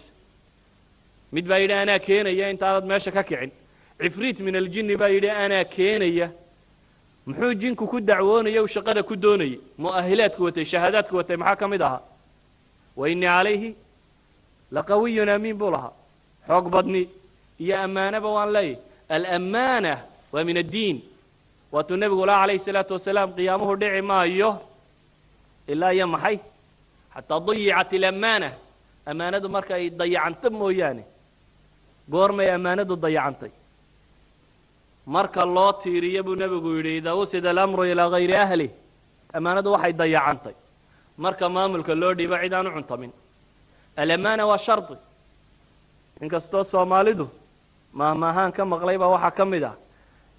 mid baa yidhi anaa keenaya intaanad meesha ka kicin cifriit min aljinni baa yidhi anaa keenaya muxuu jinku ku dacwoonaya u shaqada ku doonayay mu'ahilaadku watay shahaadaadku watay maxaa ka mid ahaa wa innii calayhi laqawiyun amiin buu lahaa xoog badni iyo ammaanaba waan leeyahy alammaana waa min addiin waatuu nebigu laha calayhi salaatu wasalaam qiyaamuhu dhici maayo ilaa iyo maxay xataa dayicat ilammaana ammaanadu marka ay dayacanta mooyaane goormay ammaanadu dayacantay marka loo tiiriya buu nebigu yidhi idaa wusida alamru ilaa hayri ahlih ammaanadu waxay dayacantay marka maamulka loo dhiibo cid aan u cuntamin alamaana waa shardi inkastoo soomaalidu mahmaahaan ka maqlay baa waxaa ka mid ah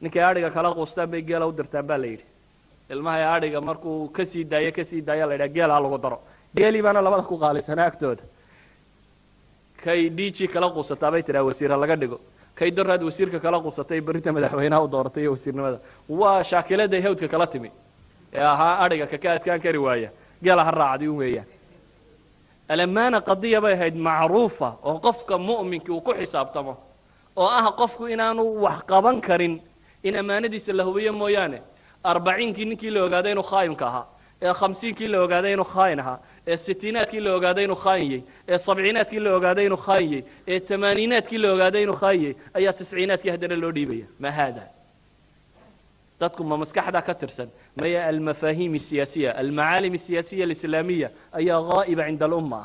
ninkay adhiga kala quustaan bay geela u dirtaan baa la yidhi ilmahay adhiga markuu ka sii daayo la yidhaha geela ha lagu daro geelii baana labada ku qaalisanaa agtooda kay dhiiji kala quusataa bay tidhaha wasiira laga dhigo kay doraad wasiirka kala quusatay berrinta madaxweynaha u dooratay iyo wasiirnimada waa shaakiladay hawdka kala timi ee ahaa adhiga kaka adkaan kari waaya geela ha raacday un weeyaan alamaana qadiya bay ahayd macruufa oo qofka mu'minkii uu ku xisaabtamo oo ah qofku inaanu wax qaban karin in ammaanadiisa la hubiyo mooyaane 40kii ninkii la ogaaday inuu khaayimka ahaa ee 50kii la ogaaday inuu khaayin ahaa ee 60aadkii la ogaaday inuu khaayiyey ee 70aadkii la ogaaday inuu khaayiyey ee 80aadkii la ogaaday inuu khaayiyey ayaa 90aadkii haddana loo dhiibaya ma haada dadku ma maskaxda ka tirsan maya almafaahiim الsiyaasiya almacaalim الsiyaasiya alislaamiya ayaa gaa'iba cinda alumma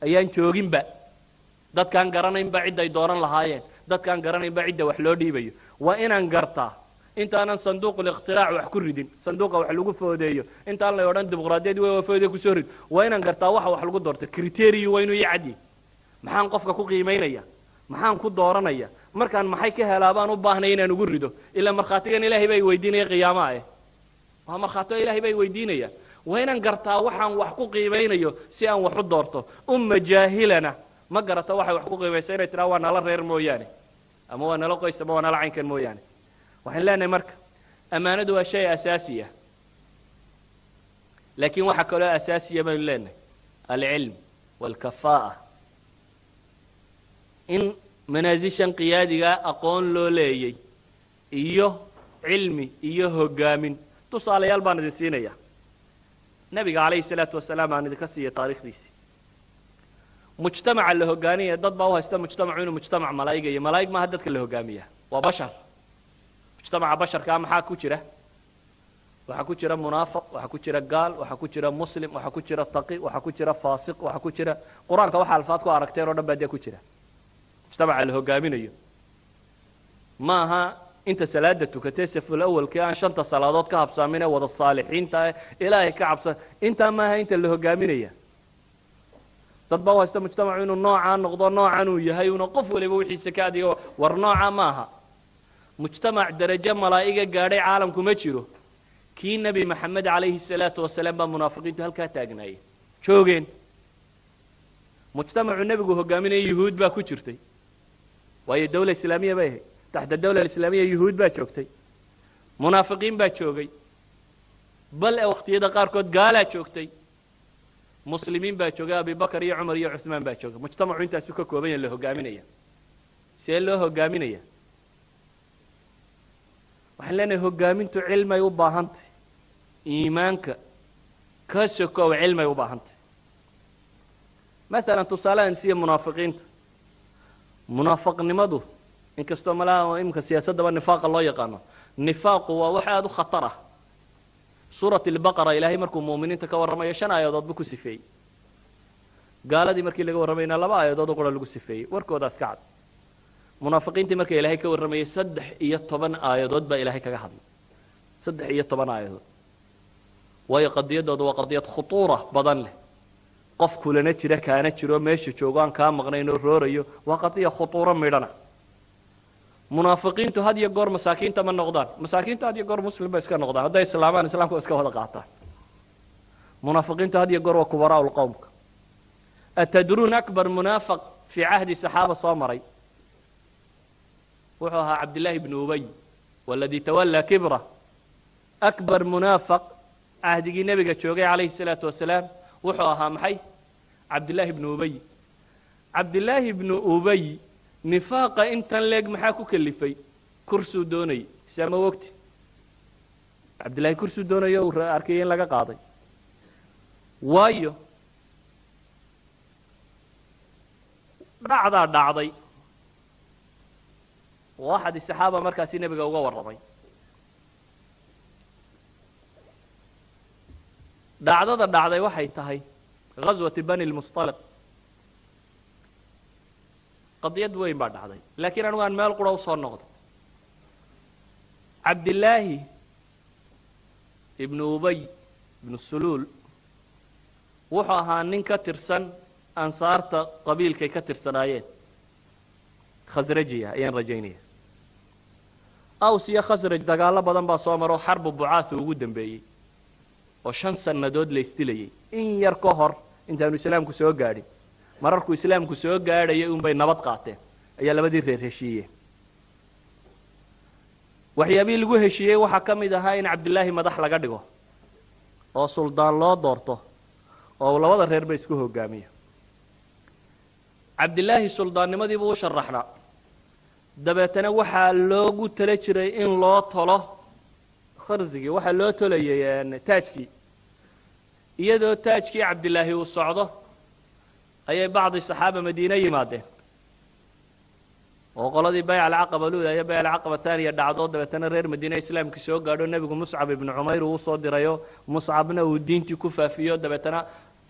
ayaan jooginba dadkaan garanaynba cidday dooran lahaayeen dadkaan garanaynba cidda wax loo dhiibayo waa inaan gartaa intaanan sanduuq اliqtiraac wax ku ridin sanduuqa wax lagu foodeeyo intaan la odhan dimuqraadiyad way foodee kusoo rid waa inaan gartaa waxa wax lagu doorto criteriyu waa inuu ii cadyi maxaan qofka ku qiimaynaya maxaan ku dooranaya markaan maxay ka helaa baan u baahnay inaan ugu rido ilaa markhaatigan ilaahay bay weydiinaya qiyaamaha waa markhaatio ilaahay bay weydiinaya waa inaan gartaa waxaan wax ku qiimaynayo si aan wax u doorto umma jaahilana ma garata waxay wax ku qiimaysa inay tiraa waa nala reer mooyaane ama waa nala qoys ama waa nala caynkan mooyaane waxaan leenahay marka ammaanadu waa shay asaasiya laakiin waxa kaloo asaasiya baynu leenahay alcilm waalkafaa'a in manaasishan qiyaadigaa aqoon loo leeyay iyo cilmi iyo hogaamin tusaalayaal baan idin siinaya nebiga calayhi salaatu wasalaam aan idinka siiya taarikhdiisii mujtamaca la hogaanaya dad baa u haysta mujtamacu inuu mujtamac malaa'iga iyo malaa'ig maaha dadka la hogaamiya waa bashar mujtamaca basharkaa maxaa ku jira waxaa ku jira munaafiq waxaa ku jira gaal waxaa ku jira muslim waxaa ku jira taqi waxaa ku jira faasiq waxaa ku jira qur-aanka waxa alfaad ku aragteen oo dhan baa dee ku jira mujtamaca la hogaaminayo ma aha inta salaada tukatay saful awalkii aan 5 salaadood ka habsaamin ee wada saalixiinta ilaahay ka cabsan inta ma aha inta la hogaaminaya dad baa haysta mujtamacu inuu noocaan noqdo noocan uu yahay una qof waliba wixiisa ka adigo war nooca ma aha mujtamac darajo malaa'iga gaadhay caalamku ma jiro kii nabi maxamed calayhi salaatu wasalaam baa munaafiqiintu halkaa taagnaayeen joogeen mujtamacu nebigu hogaaminaya yuhuud baa ku jirtay waayo dawla islaamiya bay ahayd taxta dawla islaamiya yuhuud baa joogtay munaafiqiin baa joogay bal ee waqtiyada qaarkood gaalaa joogtay muslimiin baa joogay abibakar iyo cumar iyo cuثmaan baa joogay mujtamacu intaasu ka kooban yahay la hogaaminaya see loo hogaaminaya waxaan leenahay hogaamintu cilmay u baahan tahay iimaanka ka sokow cilmay u baahan tahay maalan tusaalahan siya munaafiqiinta munaafaqnimadu inkastoo malaha imika siyaasaddaba nifaaqa loo yaqaano nifaaqu waa wax aada u khatar ah suurat albaqara ilaahay markuu muuminiinta ka warramayo 5 aayadood buu ku sifeeyey gaaladii markii laga warramayna 2 aayadood oo qura lagu sifeeyey warkoodaas ka cad munaafiqiintii markii ilaahay ka warramayay 13 aayadood baa ilaahay kaga hadlay 13 aayadood waayo qadiyadoodu waa qadiyad khutuura badan leh qof kulana jira kaana jiro meesha joogaan ka maqnayn oo roorayo waa qadiya khutuura midhana munaafiqiintu had iyo goor masaakiinta ma noqdaan masaakiinta had iyo goor muslim ba iska noqdaan hadday islaamaan islaamku iska wada qaataan munaafiqiintu had iyo goor waa kubaraa ul qowmka atadruun akbar munaafiq fi ahdi saxaaba soo maray wuxuu ahaa cabdillaahi ibn ubay walladii tawalla kibra akbar munaafiq ahdigii nabiga joogay calayhi salaatu wasalaam wuxuu ahaa maxay cabdillaahi ibn ubay cabdillaahi ibn ubay nifaaqa intan leeg maxaa ku kalifay kursuu doonay sama waqti cabdillaahi kursuu doonayo uu arkay in laga qaaday waayo dhacday واحد الصحابة markaasi nabiga uga warramay dhacday waxay tahay غزوة بني المصطلق qadiyad weyn baa dhacday laakiin anigu aan meel qura u soo noqdo cabdillaahi ibn ubay ibn sulul wuxuu ahaa nin ka tirsan ansaarta qabiilkay ka tirsanaayeen khasrajiya ayaan rajaynaya aws iyo khasraj dagaalo badan baa soo maro xarbu bucaathu ugu dambeeyey oo 5 sannadood la istilayay in yar ka hor intaanu islaamku soo gaadhin mararku islaamku soo gaadhayay un bay nabad qaateen ayaa labadii reer heshiiyeen waxyaabii lagu heshiiyey waxaa ka mid ahaa in cabdillaahi madax laga dhigo oo suldaan loo doorto oo labada reer bay isku hogaamiyo cabdillaahi suldaannimadii buu u sharaxnaa dabeetana waxaa loogu tala jiray in loo tolo kharsigii waxaa loo tolayay taajkii iyadoo taajkii cabdillaahi uu socdo ayay bacdi saxaaba madiina yimaadeen oo qoladii bayc alcaqaba luula iyo bayc alcaqaba taaniya dhacdo dabeetana reer madiina islaamkii soo gaadho nebigu muscab ibnu cumayr uu soo dirayo muscabna uu diintii ku faafiyo dabeetana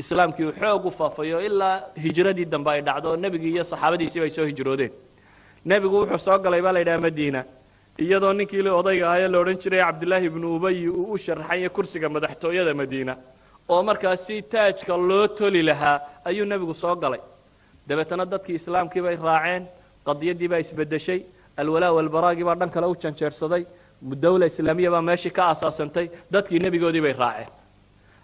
islaamkii uu xoog u faafayo ilaa hijradii dambe ay dhacdo nebigii iyo saxaabadiisii bay soo hijroodeen nebigu wuxuu soo galay baa la yidhaha madiina iyadoo ninkii la odayga ahaayee la odhan jiray cabdillaahi ibnu ubay uu u sharaxaya kursiga madaxtooyada madiina oo markaasi taajka loo toli lahaa ayuu nebigu soo galay dabeetana dadkii islaamkii bay raaceen qadiyadii baa isbedeshay alwalaa walbaraagii baa dhan kale u janjeersaday dawla islaamiya baa meeshii ka aasaasantay dadkii nebigoodii bay raaceen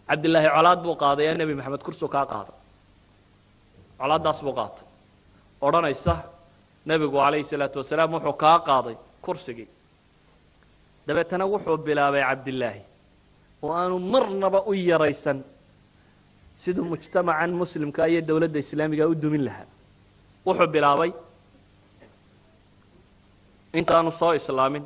cabdillaahi colaad buu qaaday ee nebi maxamed kursu kaa qaaday colaaddaas buu qaatay odhanaysa nebigu calayhi salaatu wasalaam wuxuu kaa qaaday kursigii dabeetana wuxuu bilaabay cabdillaahi oo aanu marnaba u yaraysan siduu mujtamacan muslimka iyo dawladda islaamiga u dumin lahaa wuxuu bilaabay intaanu soo islaamin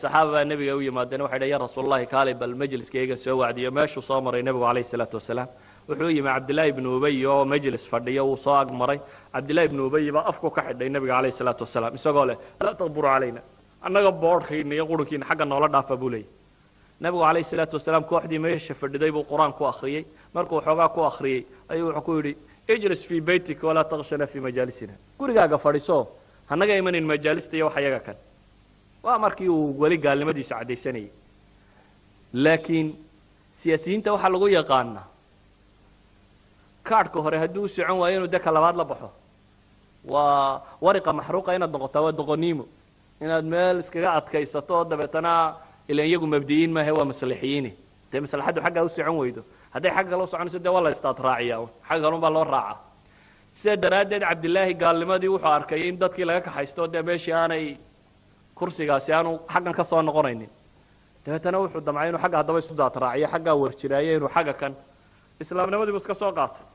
saxaaba baa nebiga u yimaadeen waxay dhahay ya rasuulullahi kaalay bal majliskayga soo wacdiyo meeshuu soo maray nebigu calayhi salaatu wasalaam wuxuu yimi cabdillaahi ibnu ubay oo majlis fadhiyo uu soo agmaray cabdillaahi ibnu ubay baa afku ka xidhay nebiga calayhi salaatu wasalaam isagoo leh laa taqburu calayna annaga boodhkiina iyo qurunkiina xagga noola dhaafa buu leeyay nebigu calayhi salaatu wasalaam kooxdii meesha fadhiday buu qur-aan ku akhriyey markuu xoogaa ku akhriyey ayuu wuxuu ku yidhi ijlis fii baytika walaa taqshana fii majaalisina gurigaaga fadhiso hanaga imanin majaalista iyo wax ayaga kan waa markii uu weli gaalnimadiisa caddaysanayay laakiin siyaasiyiinta waxaa lagu yaqaanaa kaadhka hore haddii u socon waayo inuu deka labaad la baxo waa wariqa maxruuqa inaad noqotaa waa doqoniimo inaad meel iskaga adkaysato oo dabeetana ilan iyagu mabdiyiin maahe waa maslixiyiine dee maslaxaddu xaggaa u socon weydo hadday xagga kale u soconayso dee waa la istaad raaciyaa xagga kalun baa loo raacaa sida daraaddeed cabdillaahi gaalnimadii wuxuu arkay in dadkii laga kaxaysto dee meeshii aanay kursigaasi aanu xaggan ka soo noqonaynin dabeetana wuxuu damcay inuu xagga haddaba isu daataraaciyo xaggaa warjiraayo inuu xagga kan islaamnimadiibu iska soo qaatay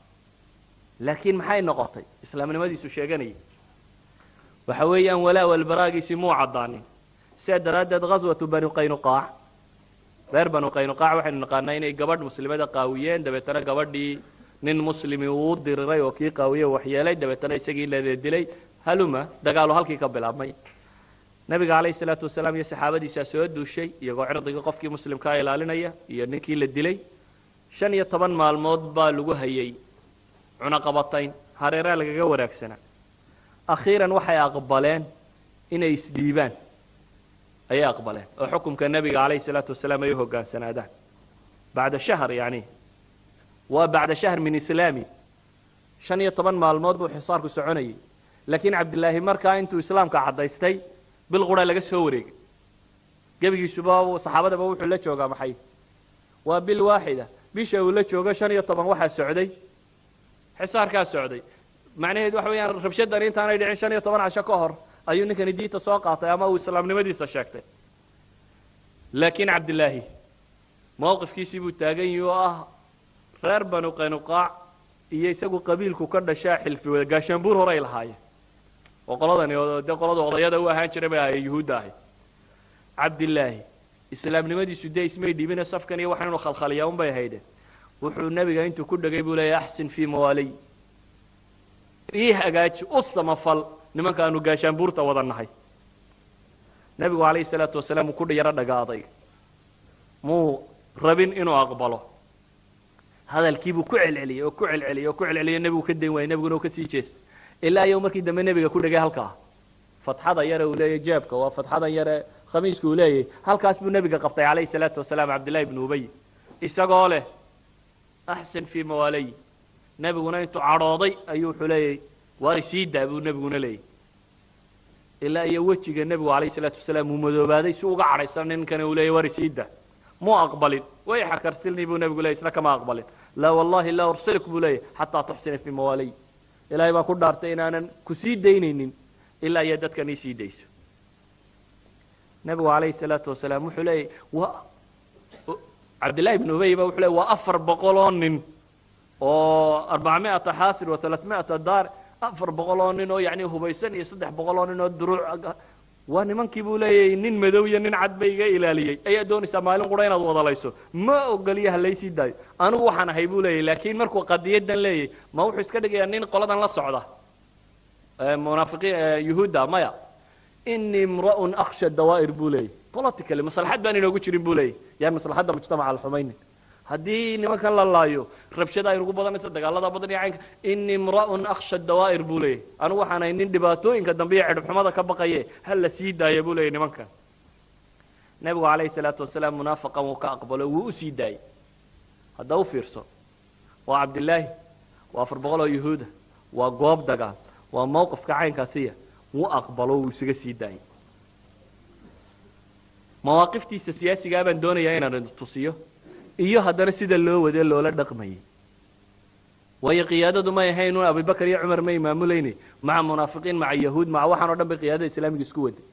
laakiin maxay noqotay islaamnimadiisu sheeganayay waxa weeyaan walaa walbaraagiisii muu caddaanin sida daraaddeed ghaswatu bani qaynuqaac reer banu qaynuqaac waxaynu naqaanaa inay gabadh muslimada qaawiyeen dabeetana gabadhii nin muslimi uu diriray oo kii qaawiye waxyeelay dabeetana isagii leedilay haluma dagaalu halkii ka bilaabmay nabiga calayhi salaatu wasalaam iyo saxaabadiisaa soo duushay iyagoo cirdiga qofkii muslimkaa ilaalinaya iyo ninkii la dilay 15 maalmood baa lagu hayay cunaqabatayn hareeraha lagaga wanaagsanaa akhiiran waxay aqbaleen inay isdhiibaan ayay aqbaleen oo xukumka nabiga calayhi salaatu wasalaam ay u hoggaansanaadaan bacda shahr yani waa bacda shahr min islaami 15 maalmood buu xisaarku soconayay laakiin cabdillaahi markaa intuu islaamka caddaystay bil qura laga soo wareegay gebigiisuba saxaabadaba wuxuu la joogaa maxay waa bil waaxida bisha uu la joogo 15 waxaa socday xisaarkaa socday macnaheedu waxa weeyaan rabshadan intaanay dhicin 15 casho ka hor ayuu ninkani diinta soo qaatay ama uu islaamnimadiisa sheegtay laakiin cabdillaahi mowqifkiisii buu taagan yahay oo ah reer banu qaynuqaac iyo isagu qabiilku ka dhashaa xilfi wada gaashaanbuur horay lahaayeen oo qoladani dee qolada odayada u ahaan jiray bay ahaayeen yuhuudda ahay cabdillaahi islaamnimadiisu dee ismay dhiibine safkan iyo waxaan inuu khalkhaliyaa un bay ahaydeen wuxuu nebiga intuu ku dhegay buu leeyahay axsin fii mawaaliy ii hagaaji u samafal nimankaanu gaashaanbuurta wada nahay nebigu calayhi salaatu wasalaam uu ku yaro dhagaaday muu rabin inuu aqbalo hadalkiibuu ku celceliyey oo ku celceliyey oo ku celceliyey nebigu ka dayn waayey nebiguna uu ka sii jeestay ilaa iyo markii dambe nebiga ku dhegay halkaa fatxada yare uu leeyahay jeebka waa fatxadan yare khamiiska uu leeyahay halkaas buu nebiga qabtay calayhi salaatu wasalaam cabdillahi ibnu ubay isagoo leh axsin fii mawaaliy nebiguna intuu cadhooday ayuu wuxuu leeyahay waar isii daa buu nebiguna leeyahy ilaa iyo wejiga nebigu calayhi salaatu wasalaam uu madoobaaday si uga cadhaysan ninkana uu leeyahy waar isii daa muu aqbalin way xakarsilnii buu nebigu leeyahy isna kama aqbalin laa wallahi laa ursilik buu leeyahy xataa tuxsina fii mawaaliy ilaahay baan ku dhaartay inaanan ku sii daynaynin ilaa iyo dadkan ii sii dayso nebigu calayhi salaatu wasalaam wuxuu leeyahy waa cabdillahi ibnu ubay ba wuxuu leeyahy waa 400 oo nin oo 400 xaasir wa 300 daar 400 oo nin oo yacni hubaysan iyo 300 oo nin oo duruuc waa nimankii buu leeyahay nin madow iyo nin cad bay iga ilaaliyey ayaa doonaysaa maalin qura inaad wadalayso ma ogoliya halaysii daayo anigu waxaan ahay buu leeyahay laakiin markuu qadiyadan leeyahay ma wuxuu iska dhigayaa nin qoladan la socda munaafiqiin yuhuudda maya inni imra'un akhsha dawaa'ir buu leeyahay politically maslaxad baan inoogu jirin buu leeyahay yaan maslaxadda mujtamaca alxumaynin haddii nimankan la laayo rabshada ay ugu badanaysa dagaalada badan iyo caynka inni imra'un akhsha dawaa'ir buu leeyahay anigu waxaan ahay nin dhibaatooyinka dambe iyo cidhibxumada ka baqaye hal la sii daaya buu leeyahay nimankan nebigu calayhi salaatu wasalaam munaafaqan wuu ka aqbalo wuu u sii daayey hadda u fiirso waa cabdillaahi waa 400 oo yuhuuda waa goob dagaal waa mowqifka caynkaasiya wuu aqbalo wuu isaga sii daayey mawaaqiftiisa siyaasigaa baan doonayaa inaan tusiyo iyo haddana sida loo wade loola dhaqmayay waayo qiyaadadu may ahayn un abubakar iyo cumar may maamulayne maca munaafiqiin maca yahuud maca waxaan oo dhan bay qiyaadada islaamiga isku waday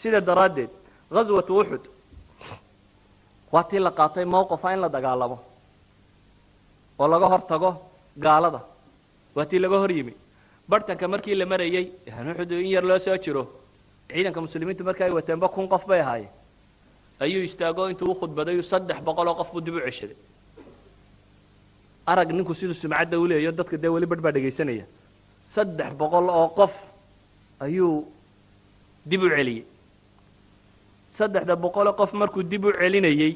sida daraaddeed ghaswatu uxud waa tii la qaatay mowqifa in la dagaalamo oo laga hor tago gaalada waa tii laga hor yimi bartanka markii la marayey uxud in yar loo soo jiro ciidanka muslimiintu marka ay wateenba 1000 qof bay ahaayeen ayuu istaago intuu u khudbaday 300 oo qof buu dib u ceshaday arag ninku siduu sumcadda u leeyahay dadka dee weli badh baa dhegaysanaya 300 oo qof ayuu dib u celiyey 300 oo qof markuu dib u celinayay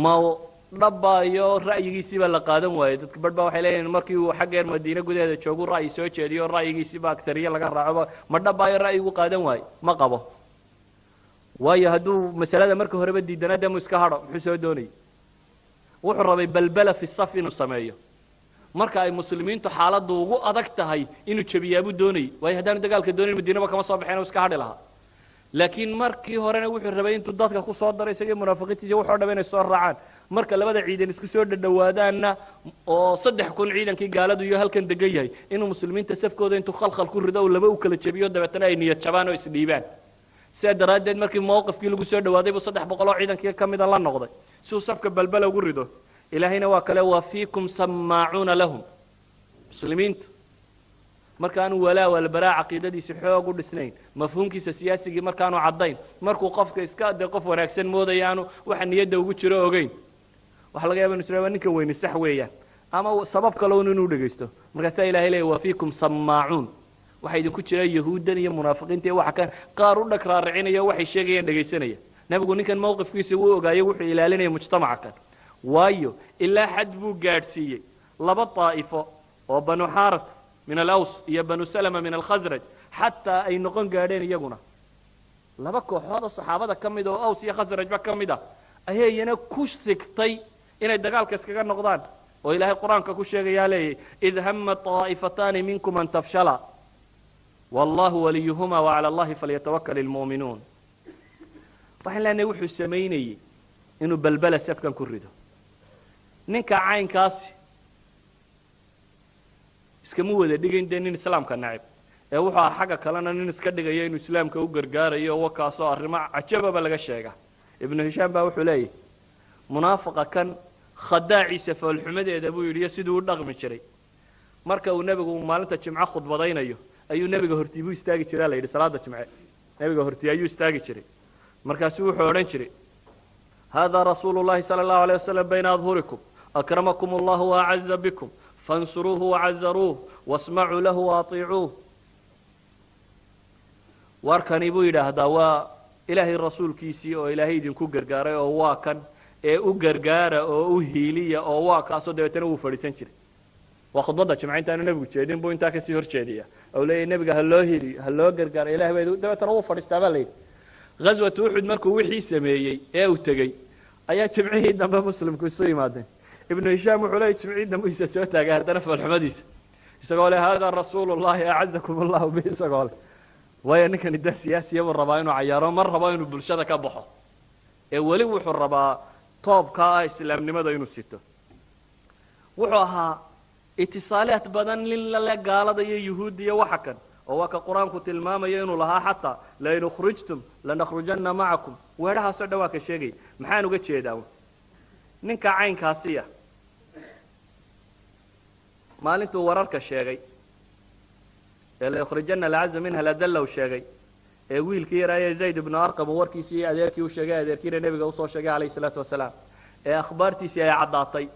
ma dhabbaayo ra'yigiisii baa la qaadan waayey dadka badh baa waxay leeyihiin markii uu xaggeer madiina gudaheeda joogu ra'yi soo jeediyo ra'yigiisii baa aktariye laga raaco ma dhabbaayo ra'yigu qaadan waaye ma qabo waayo hadduu masalada marka horeba diidanaa dee mu iska hadho muxuu soo doonayay wuxuu rabay balbala fi saf inuu sameeyo marka ay muslimiintu xaaladdu ugu adag tahay inuu jabiyaabuu doonayay waayo haddaanu dagaalka doonayn madiinaba kama soo baxeen oo iska hadhi lahaa laakiin markii horena wuxuu rabay intuu dadka ku soo daray isagii munaafiqiintiisa wuxuu dhabay inay soo raacaan marka labada ciidan isku soo dhadhawaadaanna oo 3,000 ciidankii gaaladu iyo halkan degan yahay inuu muslimiinta safkooda intuu khalkhal ku rido laba u kala jabiyo dabeetana ay niyad jabaan oo isdhiibaan sida daraadeed markii mowqifkii lagu soo dhawaaday 300 oo ciidankii ka mid ah la noqday si uu safka balbala ugu rido ilaahayna waa kale waa fiikum samaacuuna lahum muslimiinta markaanu walaa wal baraa aqeedadiisa xoog u dhisnayn mafhuumkiisa siyaasiga markaanu cadayn markuu qofka iska qof wanaagsan moodayaanu waxa niyada ugu jiro ogeyn waxa laga yaabaa inuu ninka weyni sax weeyaan ama sabab kale inuu dhageysto markaas ilaahay leeyahay wa fiikum samaacuun waxa idinku jira yahuudan iyo munaafiqiinta iyo waxa kan qaar u dhakraaricinayo waxay sheegayaan dhageysanaya nabigu ninkan mowqifkiisa uu ogaayay wuxuu ilaalinaya mujtamaca kan waayo ilaa xad buu gaadhsiiyay laba taa'ifo oo banu xaarat من الأوس يا بنو سلمة من الخزرج حتى أي نقن قاعدين يجونا لبكو هذا الصحابة كم ده أوس يا خزرج بكم ده أهي ينا كوش سكتي إن الدجال كسكان نقدان وإله القرآن كوش يجي إذ هم طائفتان منكم أن تفشلا والله وليهما وعلى الله فليتوكل المؤمنون فحنا نوح السميني إنه بلبلة سكان كرده نك عين كاسي iskama wada dhigayn nin islaamka nacib wuxuu xaga kalena nin iska dhigaya inuu islaamka u gargaarayo oo kaasoo arrimo cajababa laga sheega ibn hisham baa wuxuu leeyahay munaafiqa kan khadaaciisa falxumadeeda buu yiri sidoo u dhaqmi jiray marka uu nabigu maalinta jimca khudbadaynayo ayuu nabiga hortii buu istaagi jiray la yiri salaada jimce nabiga hortii ayuu istaagi jiray markaas wuxuu oran jiray hada rasuulullaahi sallallahu alayhi wasallam bayna adhurikum akramakum allah wa a'azza bikum فانصروه وعزروه واسمعوا له واطيعوه واركن يبو يراهدا وا الهي الرسول كيسي او الهي idinku gargaaray oo waa kan ee u gargaara oo u hiiliya oo waa kaasoo deetana uu fadhiisan jiray waa khudbada jimcaynta nabigu jeedin buu inta ka sii hor jeediya oo leeyahay nabiga ha loo hiili ha loo gargaar ilaahay bay deetana uu fadhiistaa baa leeyahay ghazwatu uhud markuu wixii sameeyay ee uu tagay ayaa jimcihii dambe muslimku soo yimaadeen ابن هشام وحلي جمعي دم يسوتها قاعدنا في الحمديس يقول هذا رسول الله اعزكم الله به يقول ويا نك ند سياسي والرباين وعيارو مر رباين بالشده كبخو اي ولي وحو ربا توب كا اسلامنimada inuu sito wuxuu ahaa اتصالات badan lilla gaalada iyo yahuudiya waxa kan oo waa ka quraanku tilmaamayo inuu lahaa xataa la in khurujtum lanakhrujanna ma'akum weeraha soo dhawaa ka sheegay maxaan uga jeedaa ninka caynkaasiya maalintuu wararka sheegay ee la akhrijanna al'azza minha la dalla sheegay ee wiilkii yaraa Zayd ibn Arqam warkiisii adeerkii u sheegay adeerkiina nabiga u soo sheegay alayhi salaatu wasalaam ee akhbaartiisii ay cadaatay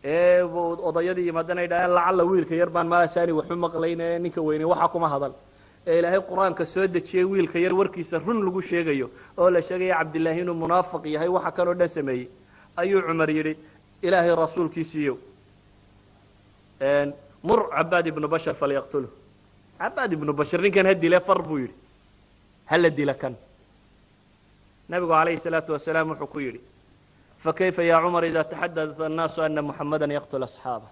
ee odayadii madana idhaa lacala wiilka yar baan ma saani wuxuu maqlaynay ninka weyne waxa kuma hadal ee ilaahay quraanka soo dejiyay wiilka yar warkiisa run lagu sheegayo oo la sheegay Abdullah inuu munaafiq yahay waxa kale oo dhasameeyay ayuu Umar yiri ilaahay rasuulkiisiyo مر عباد بن بشر فليقتله عباد بن بشر كان هدي له فربويري هل هدي لكن نبي عليه الصلاة والسلام حكيري فكيف يا عمر إذا تحدث الناس أن محمدا يقتل أصحابه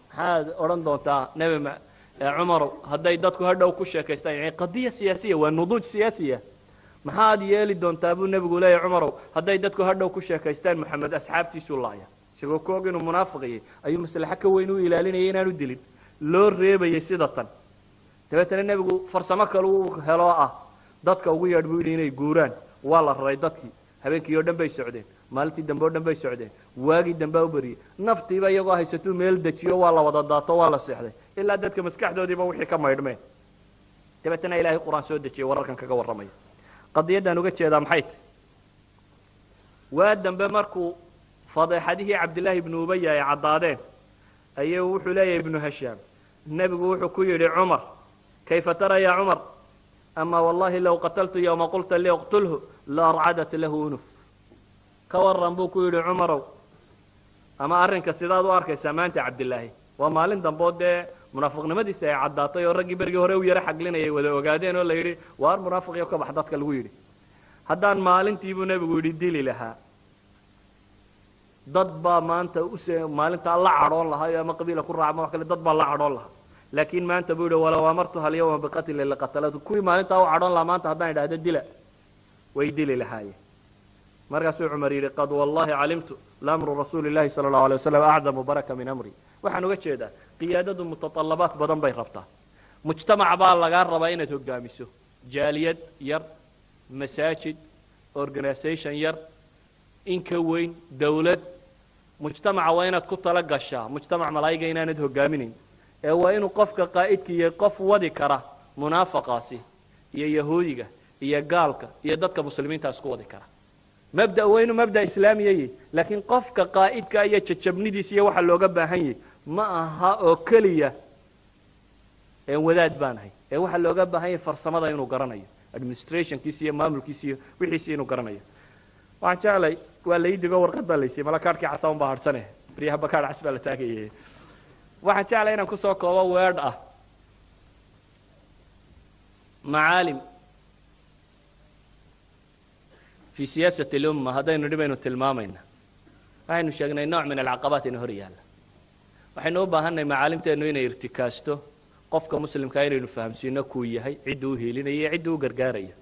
هذا أورندو تا نبي عمر هدي دتكو هدو كشة كيستان يعني قضية سياسية والنضوج سياسية ما هذا يلي دون تابو النبي يقول يا عمر هدي دتكو هدو كشة كيستان محمد أصحابتي سولايا isagoo kooginu munaafiqay ayuu maslaxa ka weyn u ilaalinayay inaanu dilin loo reebayay sidatan tabatana nabigu farsamo kale uu helo dadka ugu yeedhbu inay guuraan waa la raray dadkii habeenkii oo dhan bay socdeen maalintii dambe oo dhan bay socdeen waagi dambe u bari naftiiba iyagoo haysato meel dajiyo waa la wada daato waa la seexday ilaa dadka maskaxdoodiiba wixii ka maydhmeen tabatana ilaahay quraan soo dejiyay wararkan kaga waramay qadiyadan uga jeeda maxay waa dambe markuu فضيحته عبد الله بن أبي عضادين أيه وحلي ابن هشام النبي وحكي عمر كيف ترى يا عمر أما والله لو قتلت يوم قلت لي اقتله لأرعدت له أنف كورن بوكو عمر أما أرنك السداد وأرك سمانت عبد الله وما لندن بود منافق نمدي سي عضاتي ورقي برقي هرو يرى حق لنا وقاعدين ولا يري وار منافق يوكب حداتك الويري هدان مالنتي ابو نبي ويري ديلي لها dad baa maanta maalinta la caroon lahaa ama qabiila ku raacmo wax kale dad baa la caroon lahaa laakiin maanta buu wala amartu hal yawma biqatl lil qatalatu kuwi maalinta u caroon lahaa maanta hadaan idhaahdo dila way dili lahaayeen markaasuu cumar yidhi qad wallahi calimtu laamru rasuuli llahi sala allahu alay wasalam acdamu baraka min amri waxaan uga jeedaa qiyaadadu mutatallabaat badan bay rabtaa mujtamac baa lagaa rabaa inaad hogaamiso jaaliyad yar masaajid organisation yar inka weyn dawlad mujtamaca waa inaad ku tala gashaa mujtamac malaa'iga inaanad hogaaminayn ee waa inuu qofka qaa'idka iyo qof wadi kara munaafaqaasi iyo yahuudiga iyo gaalka iyo dadka muslimiinta isku wadi kara mabda waa inuu mabda islaamiyay laakiin qofka qaa'idka iyo jajabnidiisa iyo waxa looga baahan yahay ma aha oo kaliya ee wadaad baanahay ee waxa looga baahan yahay farsamada inuu garanayo administrationkiisa iyo maamulkiisa iyo wixiisa inuu garanayo waxaan jeclay waa la idigo warqad baa laysay mala kaarkii casaan baa harsanay bariyaha bakaar cas baa la taagayay waxaan jeclay inaan ku soo koobo weerd ah macaalim في سياسة الأمة هذا نريد تلمامنا وحين شغنا نوع من العقبات إنه ريال وحين أوبا هنا معالمته إنه يرتكاسته قفك مسلم كاير إنه فهم سينا كويه هاي عدوه لنا يعدوه قرقارية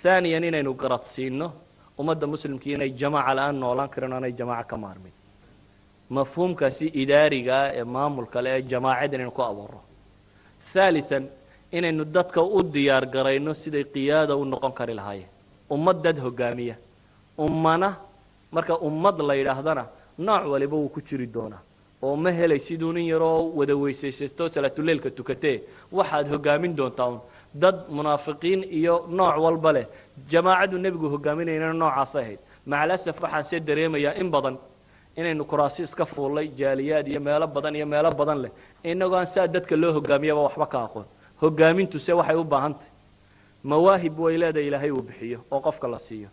ثانيا إنه قرط سينه ومدى مسلم كينا الجماعة الآن نولان كرنا الجماعة كمارمين مفهوم كسي إداري جاء إمام الكلاء الجماعة إنه كأبره ثالثا إنه ندتك وديار قرينه سيد قيادة ونقم كارل هاي ummadad hogaamiya ummana marka ummad la yiraahdana nooc waliba uu ku jiri doona oo ma helay sidoo nin yaro wada weysaysto salaatuleelka tukatee waxaad hogaamin doontaa dad munaafiqiin iyo nooc walba leh jamaacadu nabigu hogaaminayna noocaas ahayd maclasaf waxaan se dareemayaa in badan inaynu kuraasi iska fuulay jaaliyad iyo meelo badan leh inagoo aan saa dadka loo hogaamiyaba waxba ka aqoon hogaamintu se waxay u baahantahay مواهب ويلاده إلهي وبحيه وقفك الله سيه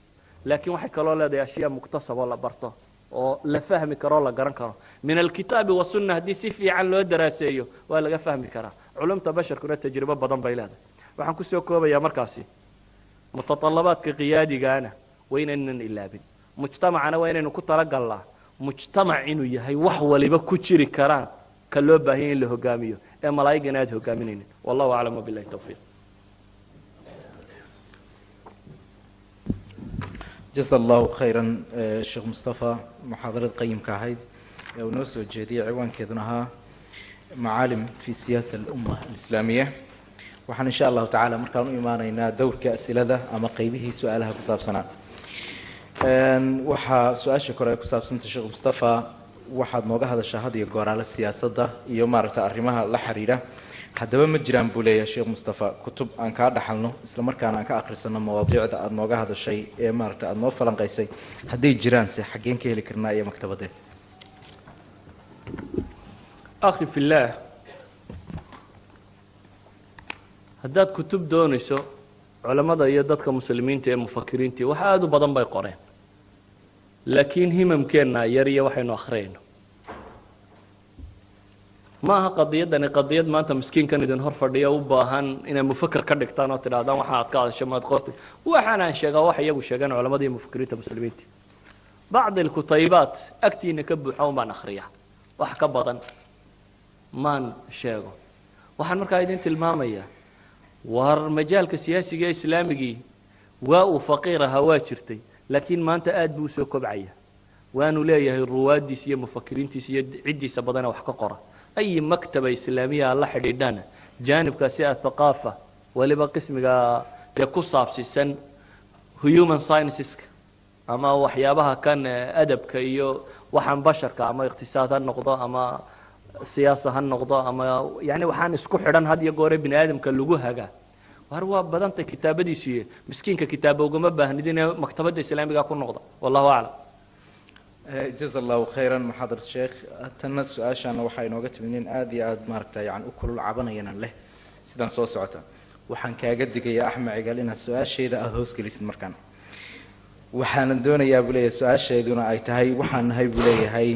لكن وحي كلا لاده أشياء مكتسبة ولا برته ولا فهم كرا ولا قرن كرا من الكتاب والسنة دي سيفي عن لو دراسيه ولا فهم كرا علمت بشر كنا تجربة بدن بيلاده وحن كسو كوبا يا مركاسي متطلبات كقيادي جانا وين إنن إلا بين مجتمعنا وين إنه كنت رجع الله مجتمع إنه يهي وحول بكتشري كران كلو باهين اللي هو جاميه إما لا يجناد هو جامينين والله أعلم وبالله التوفيق جزا الله خيرا الشيخ مصطفى محاضرة قيم كاهيد ونوسو الجديد عوان كذنها معالم في سياسة الأمة الإسلامية وحن إن شاء الله تعالى مركان إيمانينا دور كأسئلة أما قيبه سؤالها كساب سنة وحا سؤال شكرا كساب سنة الشيخ مصطفى waxaad nooga hadashaa had iyo goor ala siyaasadda iyo maaragtay arrimaha la xiriira haddaba ma jiraan buu leeyahay sheekh mustafa kutub aan ka dhaxalno isla markaana aan ka akhrisano mawaadiicda aad nooga hadashay ee maaragtay aad noo falanqaysay haddii jiraan se xageen ka heli karnaa iyo maktabadee akhi fillah haddaad kutub doonayso culamada iyo dadka muslimiinta ee mufakiriinta waxa aad u badan bay qoreen laakiin himamkeenna yar iyo waxaynu akhriyayno maaha qadiyadani qadiyad maanta miskiinkan idin hor fadhiya u baahan inay mufakkir ka dhigtaan oo tidhaahdaan waxa aad ka hadasho maad qortay waxaan aan sheegaa wax iyagu sheegaan culamada iyo mufakiriinta muslimiinta bacd alkutaybaat agtiina ka buuxa baan akhriyaa wax ka badan maan sheego waxaan markaa idin tilmaamayaa war majaalka siyaasiga islaamigii waa uu faqiir ahaa waa jirtay laakiin maanta aad buu soo kobcaya waanu leeyahay ruwaadiis iyo mufakiriintiis iyo cidiisa badana wax ka qora ay maktaba islaamiya la xidhiidhana jaanibkaasi athaqaafa waliba qismiga ku saabsisan human sciences ama waxyaabaha kan adabka iyo waxaan basharka ama iqtisaad ha noqdo ama siyaasa ha noqdo ama yani waxaan isku xidhan had iyo goore bini aadamka lagu hagaa war waa badanta kitaabadiisu miskiinka kitaab ugama baahnidina maktabada islaamiga ku noqda wallahu a'lam جزا الله خيرا محاضر الشيخ تنس سؤاشنا waxaa inooga timinin aad iyo aad maaragtay yani u kulul cabanayana leh sidaan soo socota waxaan kaaga digaya axmed cigal inaad su-aasheeda aad hoos gelisid markaan waxaan doonayaa buu leeyahay su-aasheeduna ay tahay waxaan nahay buu leeyahay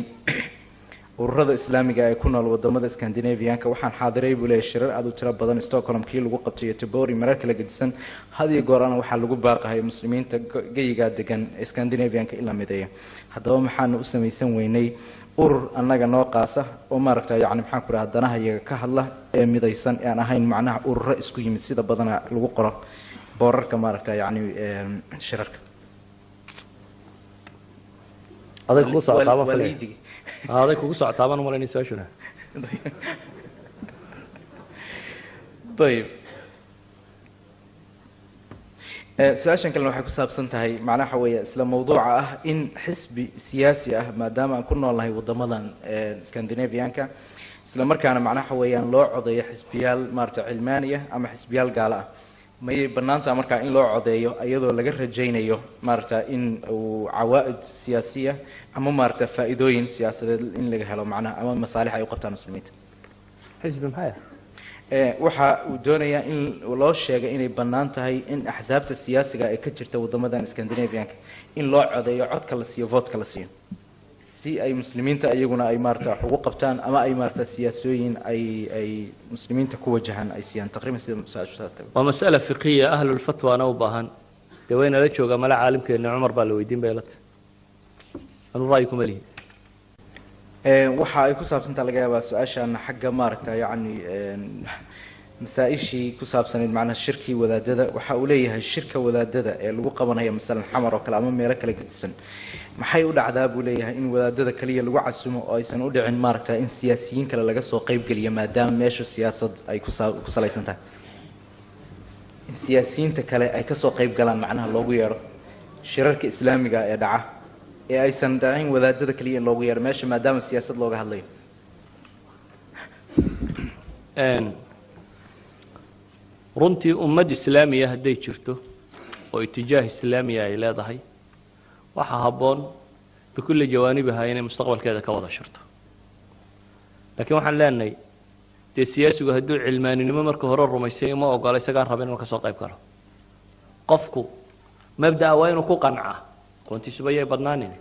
ururada islaamiga ee ku nool wadamada Scandinavian-ka waxaan xaadiray buu leeyahay shirar aad u tiro badan Stockholm kii lagu qabtay Göteborg marar kala gedisan had iyo goorana waxa lagu baaqahay muslimiinta geyiga degan Scandinavian-ka ila mideeya haddaba maxaan u samaysan weynay urur annaga noo qaasa oo maaragtay yani maxaan ku raadanaha danaha iyaga ka hadla ee midaysan aan ahayn macnaha ururo isku yimid sida badana lagu qoro boorarka maaragtay yani shirarka هذا كوكو سعطابا والدي هذا كوكو سعطابا ولا نسوا شنو طيب su-aashan kalena waxay ku saabsan tahay macnaha weeye isla mawduuca ah in xisbi siyaasi ah maadaama aan ku noolnahay waddamadan Scandinavian-ka isla markaana macnaha weeyaan loo codeeyo xisbiyaal maarta cilmaaniya ama xisbiyaal gaala ah mayay bannaantaa markaa in loo codeeyo iyadoo laga rajaynayo maarta in uu cawaa'id siyaasiya ama maarta faa'iidooyin siyaasadeed in laga helo macnaha ama masaalix ay u qabtaan muslimiinta حزب محايا waxa uu doonayaa in loo sheegay inay bannaan tahay in axsaabta siyaasiga ay ka jirta waddamadan Scandinavian-ka in loo codeeyo codka la siiyo vote-ka la siiyo si ay muslimiinta iyaguna ay maarta wax ugu qabtaan ama ay maarta siyaasooyin ay muslimiinta ku wajahan ay siiyaan taqriiban sida musaashada ومسألة فقهية أهل الفتوى أنا وباهن دوينا لا جوجا ملا عالم كأن عمر بالويدين بيلت أنا رأيكم ليه waxa ay ku saabsantaa laga yaabaa su-aashan xagga maaragta yacni masaa-ishii ku saabsanayd macnaha shirkii wadaadada waxa uu leeyahay shirka wadaadada ee lagu qabanayo masalan xamar oo kale ama meelo kale gedisan maxay u dhacdaa buu leeyahay in wadaadada kaliya lagu casumo oo aysan u dhicin maaragta in siyaasiyiin kale laga soo qayb geliyo maadaama meesha siyaasad ay ku salaysan tahay in siyaasiyiinta kale ay ka soo qayb galaan macnaha loogu yeero shirarka islaamiga ee dhaca ee aysan dhacin wadaadada kaliya in loogu yeero meesha maadaama siyaasad looga hadlayo runtii ummad islaamiya hadday jirto oo itijaah islaamiya ay leedahay waxa habboon bikulli jawaanibiha inay mustaqbalkeeda ka wada shirto laakiin waxaan leenahay dee siyaasigu hadduu cilmaaninimo marka hore rumaysay ma ogola isagaan rabin inuu ka soo qayb galo qofku mabda'a waa inuu ku qancaa aqoontiisuba yay badnaanin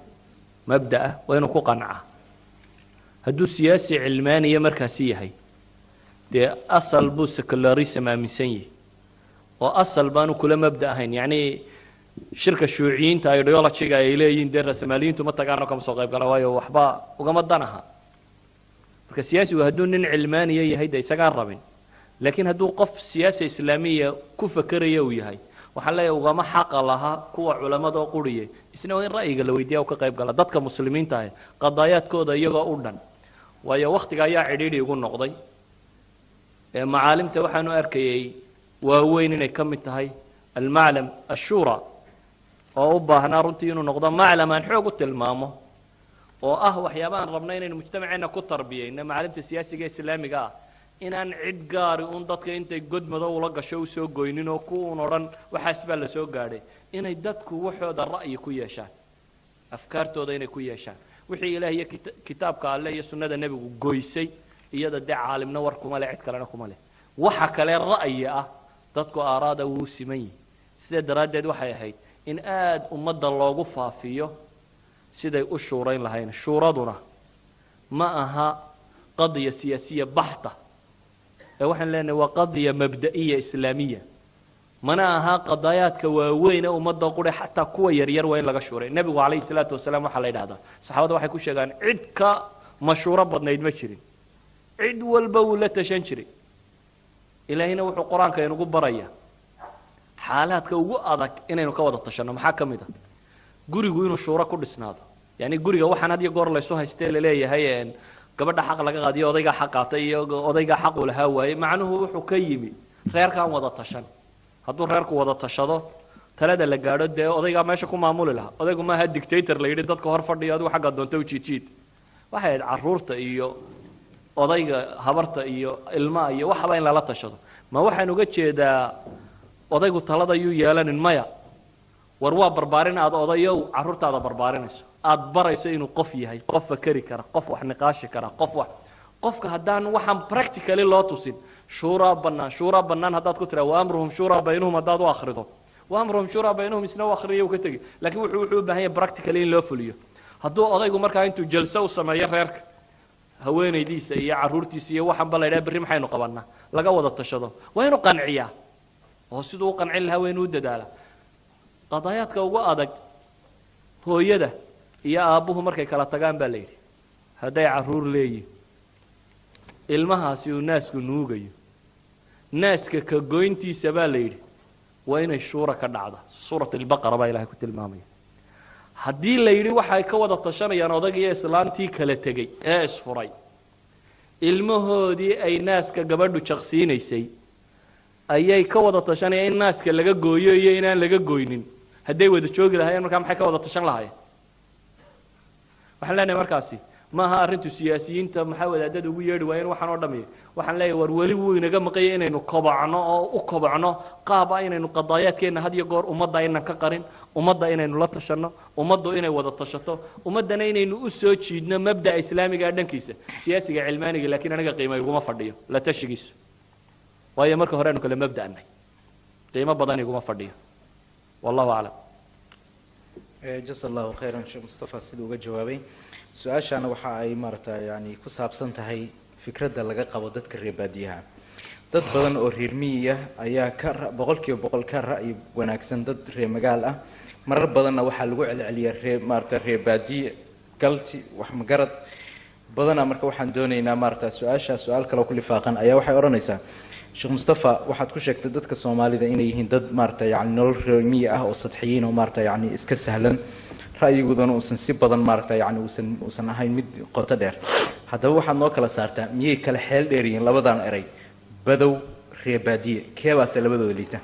mabda'a waa inuu ku qancaa hadduu siyaasi cilmaaniya markaasi yahay dee asal buu secularism aaminsan yahay oo asal baanu kula mabda ahayn yacni shirka shuuciyiinta ideologiga ay leeyihiin dee rasmaaliyiintu ma tagaano kama soo qayb gala waayo waxba ugama danaha marka siyaasigu hadduu nin cilmaaniya yahay dee isagaan rabin laakiin hadduu qof siyaasi islaamiya ku fakeraya uu yahay waxaan leeyahay ugama xaqa laha kuwa culamada oo quriyay isna waa in ra'yiga la weydiiya uu ka qayb gala dadka muslimiinta ah qadaayaadkooda iyagoo u dhan waayo waqtiga ayaa cidhiidhi ugu noqday macaalimta waxaanu arkayay waaweyn inay ka mid tahay almaclam ashura oo u baahnaa runtii inuu noqdo maclam aan xoog u tilmaamo oo ah waxyaabahaan rabna inaynu mujtamaceenna ku tarbiyayno macaalimta siyaasiga islaamiga ah inaan cid gaari un dadka intay godmado ula gasho u soo goynin oo kuun odhan waxaas baa la soo gaadhay inay dadku waxooda ra'yi ku yeeshaan afkaartooda inay ku yeeshaan wixii ilaah iyo kitaabka alle iyo sunnada nebigu goysay iyada dee caalimna war kuma leh cid kalena kuma leh waxa kale ra'yi ah dadku aaraada wuu siman yihi sidaa daraaddeed waxay ahayd in aad ummadda loogu faafiyo siday u shuurayn lahayn shuuraduna ma aha qadiya siyaasiya baxta ee waxaan leenahay waa qadiya mabda'iya islaamiya mana aha qadaayaadka waaweyn ee ummadda qure xataa kuwa yaryar waa in laga shuuray nebigu calayhi salaatu wasalaam waxaa la yidhahdaa saxaabada waxay ku sheegaan cid ka mashhuuro badnayd ma jirin cid walba wuu la tashan jiray ilaahina wuxuu qur-aanka inugu baraya xaalaadka ugu adag inaynu ka wada tashanno maxaa ka mid ah gurigu inuu shuuro ku dhisnaado yacni guriga waxaan had iyo goor laysu haystee laleeyahay gabadha xaq laga qaadiyo odaygaa xaq qaatay iyo odaygaa xaq uu lahaa waayey macnuhu wuxuu ka yimi reerkaan wada tashan hadduu reerku wada tashado talada la gaadho dee odaygaa meesha ku maamuli lahaa odaygu maaha dictator la yidhi dadka hor fadhiyo adigu xagga doonta u jiidjiid waxay ahayd carruurta iyo odayga habarta iyo ilmaha iyo waxaba in lala tashado ma waxaan uga jeedaa odaygu talada yuu yeelanin maya war waa barbaarin aad odayow carruurtaada barbaarinayso aad barayso inuu qof yahay qof fakeri kara qof wax niqaashi kara qofka haddaan waxaan practically loo tusin shuuraa bannaan haddaad ku tiraa wa amruhum shuuraa baynahum haddaad u akhrido wa amruhum shuuraa baynahum isna u akhriyo uu ka tegi laakiin wuxuu u baahan yahay practically in loo fuliyo hadduu odaygu markaa intuu jalso u sameeyo reerka haweenaydiisa iyo carruurtiisa iyo waxaan ba la yidhaha berri maxaynu qabanaa laga wada tashado waa inuu qanciyaa oo siduu u qancin lahaa waa inuu u dadaala qadaayaadka ugu adag hooyada iyo aabbuhu markay kala tagaan baa la yidhi hadday carruur leeyihin ilmahaasi uu naasku nuugayo naaska ka goyntiisa baa la yidhi waa inay shuura ka dhacda suurat albaqara baa ilahay ku tilmaamaya haddii la yidhi waxay ka wada tashanayaan odag iyo islaantii kala tegey ee isfuray ilmahoodii ay naaska gabadhu jaqsiinaysay ayay ka wada tashanayaan in naaska laga gooyo iyo inaan laga gooynin hadday wada joogi lahaayeen markaa maxay ka wada tashan lahaayeen waxaan leenahay markaasi ma aha arrintu siyaasiyiinta maxaa wadaadada ugu yeedhi waayeen waxaan oo dhammi waxaan leeyahay war weli wuu inaga maqaya inaynu kobacno oo u kobacno qaab ah inaynu qadaayaadkeenna had iyo goor ummadda aynan ka qarin ummadda inaynu la tashanno ummaddu inay wada tashato ummaddana inaynu u soo jiidno mabda'a islaamiga dhankiisa siyaasiga cilmaaniga laakiin aniga qiimo iguma fadhiyo la tashigiisu waayo marka hore aanu kala mabda'nay qiimo badan iguma fadhiyo wallahu aclam jasa allahu khayran sheekh mustafa siduu uga jawaabay su-aashaana waxa ay maaragtay yani ku saabsan tahay fikradda laga qabo dadka reer baadiyaha dad badan oo reer miyiga ayaa boqolkiiba boqol ka ra'yi wanaagsan dad reer magaal ah marar badanna waxaa lagu celceliyaa maaragtay reer baadiye galti wax magarad badana marka waxaan doonaynaa maaragtay su-aal kale oo ku lifaaqan ayaa waxay odhanaysaa sheekh mustafa waxaad ku sheegtay dadka soomaalida inay yihiin dad maaragtay yani nolol reer miyi ah oo sadxiyiin oo maaragtay yani iska sahlan ra'yigoodana uusan si badan maaragtay yani uusan ahayn mid qoto dheer haddaba waxaad noo kala saartaa miyay kala xeel dheer yihiin labadan eray badow reer baadiye keebaase labadooda liita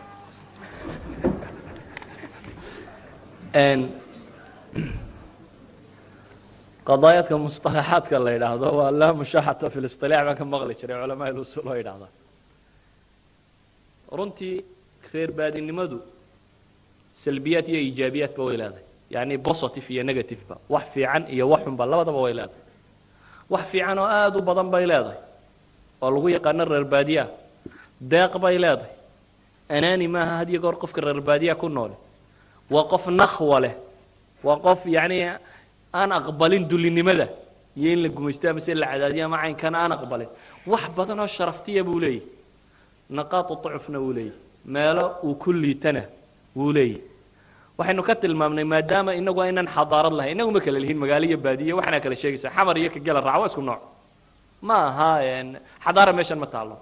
qadaayaadka mustalaxaadka la yidhaahdo waa laa mushaxata fi listilaax baan ka maqli jiray culamaa ilusul oo yidhahda runtii reer baadinimadu salbiyaad iyo iijaabiyaadba way leedahay yani positive iyo negative ba wax fiican iyo wax xunba labadaba way leedahay wax fiican oo aada u badan bay leedahay oo lagu yaqaano reer baadiyaha deeq bay leedahay anaani maaha had iyo goor qofka reer baadiyaha ku noole waa qof nakhwa leh waa qof yani aan aqbalin dulinimada iyo in la gumaysto ama se la cadaadiyo ama caynkana aan aqbalin wax badan oo sharaftiya buu leeyahy naqaatu ducufna wuu leeyahy meelo uu ku liitana wuu leeyahy waxaynu ka tilmaamnay maadaama inagu aynaan xadaarad lahayn inagu ma kala lihiin magaalo iyo baadiye waxaana kala sheegaysaa xamar iyo ka gela raac waa isku nooc ma aha xadaara meeshan ma taalo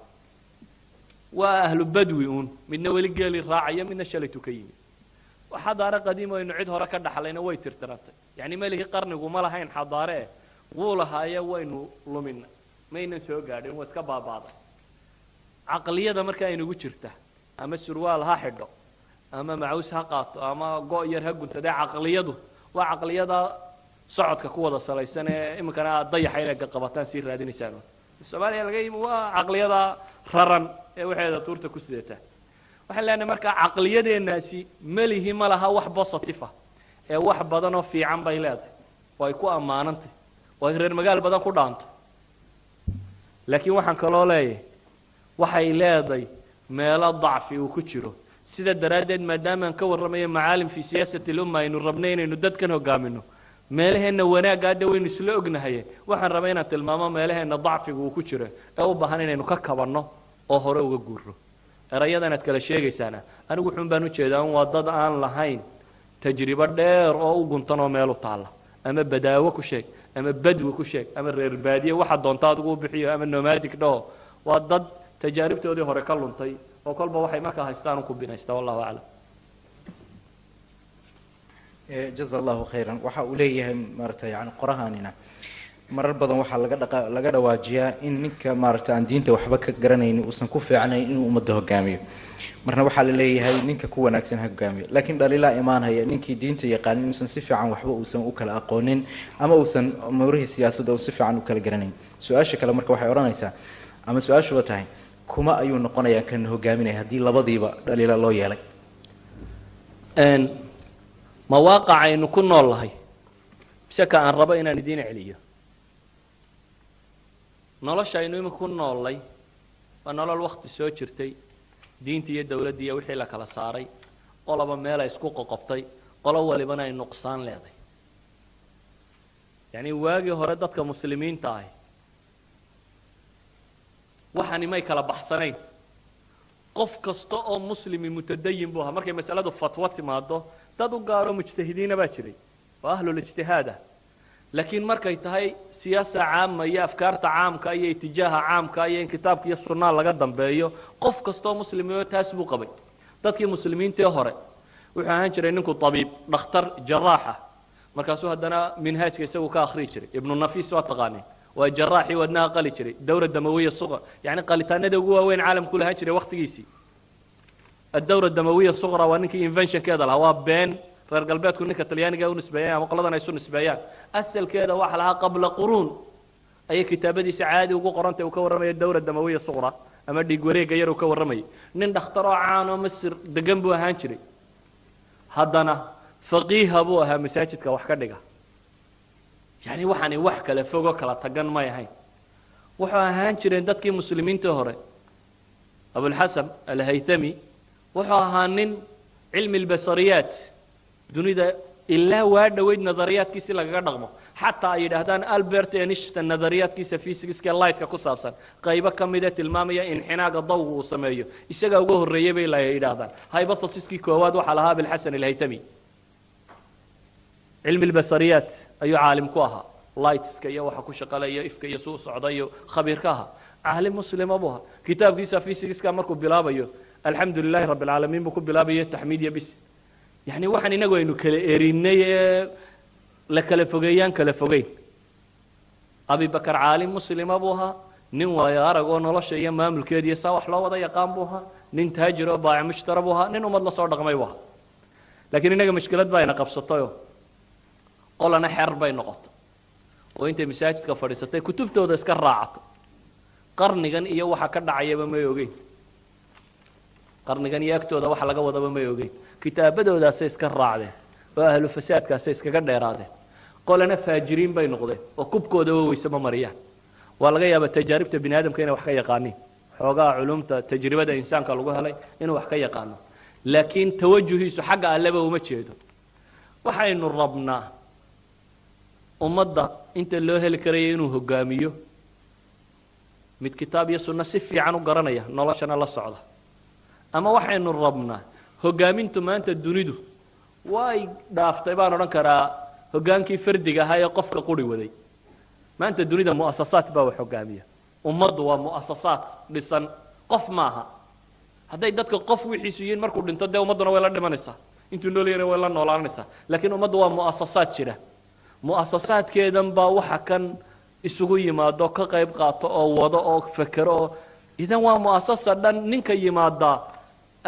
waa ahlu badwi uun midna weli geeli raacayo midna shalaytu ka yimid xadaaro qadiimo aynu cid hore ka dhaxlayna way tirtirantay yani melihi qarnigu ma lahayn xadaare eh wuu lahaaye waynu lumina maynan soo gaadhin waa iska baabaaday caqliyada marka aynugu jirta ama surwaal ha xidho ama macaws ha qaato ama go' yar ha guntadee caqliyadu waa caqliyada socodka ku wada salaysan ee iminkana aad dayaxa inay qabataan sii raadinaysaan soomaaliya laga yimi waa caqliyada raran ee waxeeda tuurta ku sidataa waxaan leenahay marka caqliyadeenaasi melihi ma laha wax positive ah ee wax badan oo fiican bay leedahay oo ay ku ammaanantay oo ay reer magaal badan ku dhaanto laakiin waxaan kaloo leeyahay waxay leedahay meelo dacfi uu ku jiro sida daraaddeed maadaamaan ka warramayo macaalim fii siyaasati lumma aynu rabnay inaynu dadkan hogaamino meelaheenna wanaagga hadda waynu isla ognahaye waxaan rabay inaan tilmaamo meelaheenna dacfiga uu ku jiro ee u baahan inaynu ka kabanno oo hore uga guurro erayadan aad kala sheegaysaana anigu xun baan ujeedaa waa dad aan lahayn tajribo dheer oo u guntan oo meel u taalla ama badaawo ku sheeg ama badwi ku sheeg ama reer baadiye waxa doonta adigu u bixiyo ama nomadic dhaho waa dad tajaaribtoodii hore ka luntay oo kolba waxay markaa haystaan u ku binaysta wallahu aclam jaza allahu khayran waxa uu leeyahay maaragtay yani qorahaanina marar badan waxaa laga dhawaajiyaa in ninka maaragtay aan diinta waxba ka garanaynin uusan ku fiicnayn inuu ummadda hogaamiyo marna waxaa la leeyahay ninka ku wanaagsan ha hogaamiyo laakiin dhaliilaa imaanaya ninkii diinta yaqaanin uusan si fiican waxba uusan u kala aqoonin ama uusan umuurihii siyaasadda uu si fiican u kala garanayn su-aasha kale marka waxay odhanaysaa ama su-aashuba tahay kuma ayuu noqonayaa kan hogaaminaya haddii labadiiba dhaliila loo yeelay mawaaqic aynu ku nool lahay mise ka aan rabo inaan idiin celiyo nolosha aynu imika ku noollay waa nolol wakti soo jirtay diinta iyo dawladda iyo wixii la kala saaray qoloba meel ay isku qoqobtay qolo walibana ay nuqsaan leedahay yacni waagii hore dadka muslimiinta ahi waxani may kala baxsanayn qof kasta oo muslimi mutadayin buu ahaa markay masaladu fatwo timaado dad u gaaro mujtahidiina baa jiray oo ahlulijtihaada laakiin markay tahay siyaasa caama iyo afkaarta caamka iyo itijaaha caamka iyo in kitaabka iyo sunnaa laga dambeeyo qof kastoo muslimiyo taas buu qabay dadkii muslimiintii hore wuxuu ahaan jiray ninku tabiib dhakhtar jaraaxa markaasuu haddana minhaajka isagu ka akhriyi jiray ibnu nafiis waa taqaaneen waa jaraaxii wadnaha qali jiray dawra damawiya suqra yani qalitaanada ugu waaweyn caalamku lahaan jiray waqtigiisii الدورة الدموية الصغرى وانك invention كذا لها بين reer galbeedku ninka talyaaniga u nisbeeyaan ama qoladan ay soo nisbeeyaan asalkeeda waxa lahaa qabla quruun ay kitaabadiisa caadi ugu qorantay uu ka warramay dawra damawiya suqra ama dhig wareega yar uu ka warramay nin dhakhtar oo caan oo Masir degan buu ahaan jiray haddana faqiih buu ahaa masaajidka wax ka dhiga yani waxani wax kale fogo kala tagan ma yahay wuxuu ahaan jiray dadkii muslimiinta hore Abu al-Hasan al-Haythami wuxuu ahaa nin cilmi albasariyaat dunida ilaa waa dhaweyd nadariyaadkiisi lagaga dhaqmo xataa ay yidhaahdaan albert einstein nadariyaadkiisa physics-ka light-ka ku saabsan qaybo ka mid ah tilmaamaya inxinaaga dawga uu sameeyo isaga ugu horeeyay bay la yidhaahdaan hypothesis-kii koowaad waxa lahaa bilxasan al-haytami cilmi albasariyaat ayuu caalim ku ahaa lights-ka iyo waxa ku shaqaleeya ifka iyo soo socdayo khabiirka ahaa caalim muslim abuha kitaabkiisa physics-ka markuu bilaabayo alxamdulilaahi rabbil caalamiin buu ku bilaabaya taxmiid iyo bis يعني waxaan inagu aynu kala erinay la kala fogeeyaan kala fogeyn Abi Bakar caalim muslim abuha nin waayo arag oo nolosha iyo maamulkeedii saa wax loo wada yaqaan buha nin taajir oo baac mushtari buha nin umad la soo dhaqmay buha laakiin inaga mushkilad baa ina qabsatay qolana xer bay noqotay oo intay masaajidka fadhiisatay kutubtooda iska raacato qarnigan iyo waxa ka dhacayaba ma ogeyn qarnigan iyo agtooda waxa laga wadaba ma ogeyn kitaabadoodaasay iska raacdeen oo ahlu fasaadkaasay iskaga dheeraadeen qolana faajiriin bay noqdeen oo kubkooda weyse ma mariyaan waa laga yaabaa tajaaribta bini aadamka inay wax ka yaqaaniin xoogaa culumta tajribada insaanka lagu helay inuu wax ka yaqaano laakiin tawajuhiisu xagga alleba uma jeedo waxaynu rabnaa ummadda inta loo heli karayo inuu hogaamiyo mid kitaab iyo sunno si fiican u garanaya noloshana la socda ama waxaynu rabnaa hogaamintu maanta dunidu way dhaaftay baan oran karaa hogaankii fardiga ahaa ee qofka quri waday maanta dunida muassasaad baa wax hogaamiya ummaddu waa muassasaad dhisan qof maaha hadday dadka qof wixiisu yihiin markuu dhinto dee ummadduna way la dhimanaysaa intuu nool yahay way la noolaanaysaa laakiin ummaddu waa muassasaad jira muassasaadkeedan baa waxa kan isugu yimaado ka qayb qaato oo wado oo fakero oo idan waa muassasa dhan ninka yimaada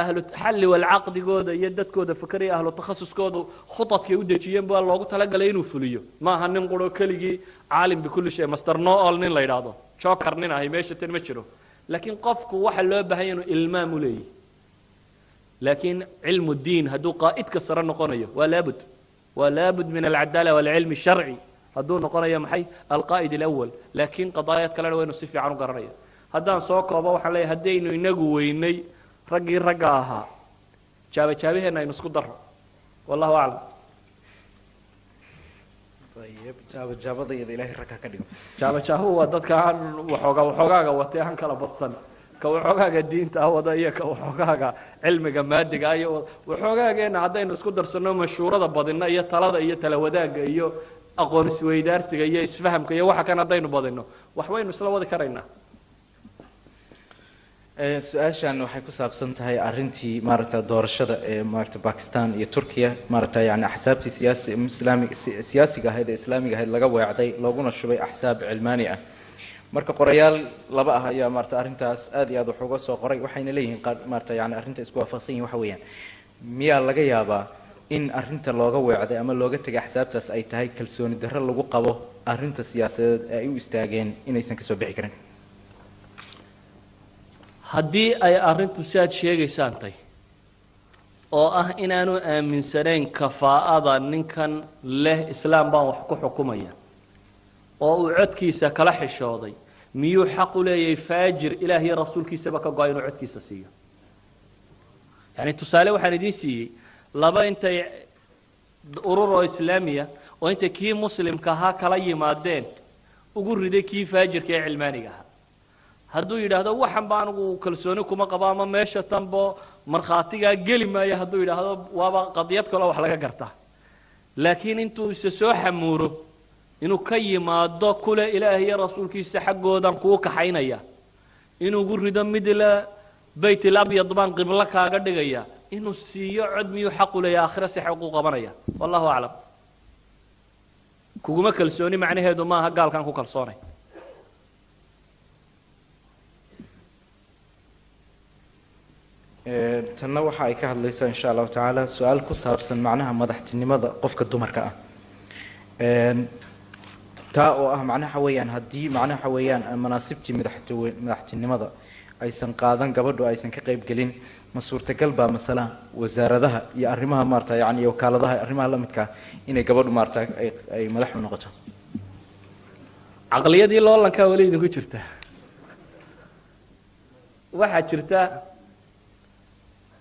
أهل الحل والعقد جوده يدت جوده فكري أهل التخصص جوده خطط كيودة جيم بالله قلت لك لينو فليو ما هنقوله كلجي عالم بكل شيء مستر ناقل نين لا يرادو شاكر نين هاي ماشية تنمشرو لكن قفك واحد لو بهينه إلمام لي لكن علم الدين هدو قائد كسر النقانية ولا بد من العدالة والعلم الشرعي هدو نقانية محي القائد الأول لكن قضايا كلا وين نصفي عنو قرنية هدان سوق وابا وحلا هدينو ينجو ويني رجي رجاها شابه هنا ينسكو ضر والله أعلم طيب جاب ضي إلهي ركع كديم شابه هو ضد كان وحوجا وتيهان كلا بتصن كوحوجا الدين تهو ضيق كوحوجا علم جماد جاي وحوجا جينا عدين نسكو در سنة مشهورة ضبضنا إيه ثلاثة إيه تلوداج إيه أقوم سويدار تجيه يسفهم كيه واحد كان عدين بضنا وحوين مثل وذا كرينا su-aashan waxay ku saabsan tahay arrintii maaragta doorashada ee maaragta Pakistan iyo Turkiya maaragta yani axsaabtii siyaasiga ahayd ee islaamiga ahayd laga weecday looguna shubay axsaab cilmaani ah marka qorayaal laba ah ayaa maaragta arrintaas aad iyo aad wax uga soo qoray waxayna leeyihiin maaragta yani arrinta isku waafaqsan yihiin waxa weeyaan miyaa laga yaabaa in arrinta looga weecday ama looga tagay axsaabtaas ay tahay kalsooni darro lagu qabo arrinta siyaasadeed ee ay u istaageen inaysan kasoo bixi karin haddii ay arrintu siaad sheegaysaan tay oo ah inaanu aaminsanayn kafaa'ada ninkan leh islaam baan wax ku xukumaya oo uu codkiisa kala xishooday miyuu xaq u leeyahay faajir ilaah iyo rasuulkiisaba ka go'ay inuu codkiisa siiyo yani tusaale waxaan idiin siiyey laba intay urur oo islaamiya oo intay kii muslimka ahaa kala yimaadeen ugu riday kii faajirka ee cilmaaniga ahaa hadduu yidhaahdo waxan baan ugu kalsooni kuma qabo ama meesha tanbo markhaatigaa geli maayo hadduu yidhaahdo waaba qadiyad kaloo wax laga gartaa laakiin intuu isa soo xamuuro inuu ka yimaado kule ilaahay iyo rasuulkiisa xaggoodan kuu kaxaynaya inuu ugu rido mid la bayt al-abyad baan qiblo kaaga dhigaya inuu siiyo cod miyuu xaq u leeyahay aakhira si xaq u qabanaya wallahu aclam kuguma kalsooni macnaheedu maaha gaalkan ku kalsoonay tanna waxa ay ka hadlaysaa insha allahu tacaala su-aal ku saabsan macnaha madaxtinimada qofka dumarka ah taa oo ah macnaha weeyaan haddii macnaha weeyaan manaasibtii madaxtinimada aysan qaadan gabadhu aysan ka qayb gelin ma suurtagal baa masala wasaaradaha iyo arrimaha maarta yani iyo wakaaladaha arrimaha la midka inay gabadhu maarta ay madax u noqoto aqliyadii loolanka wali idinku jirta waxa jirta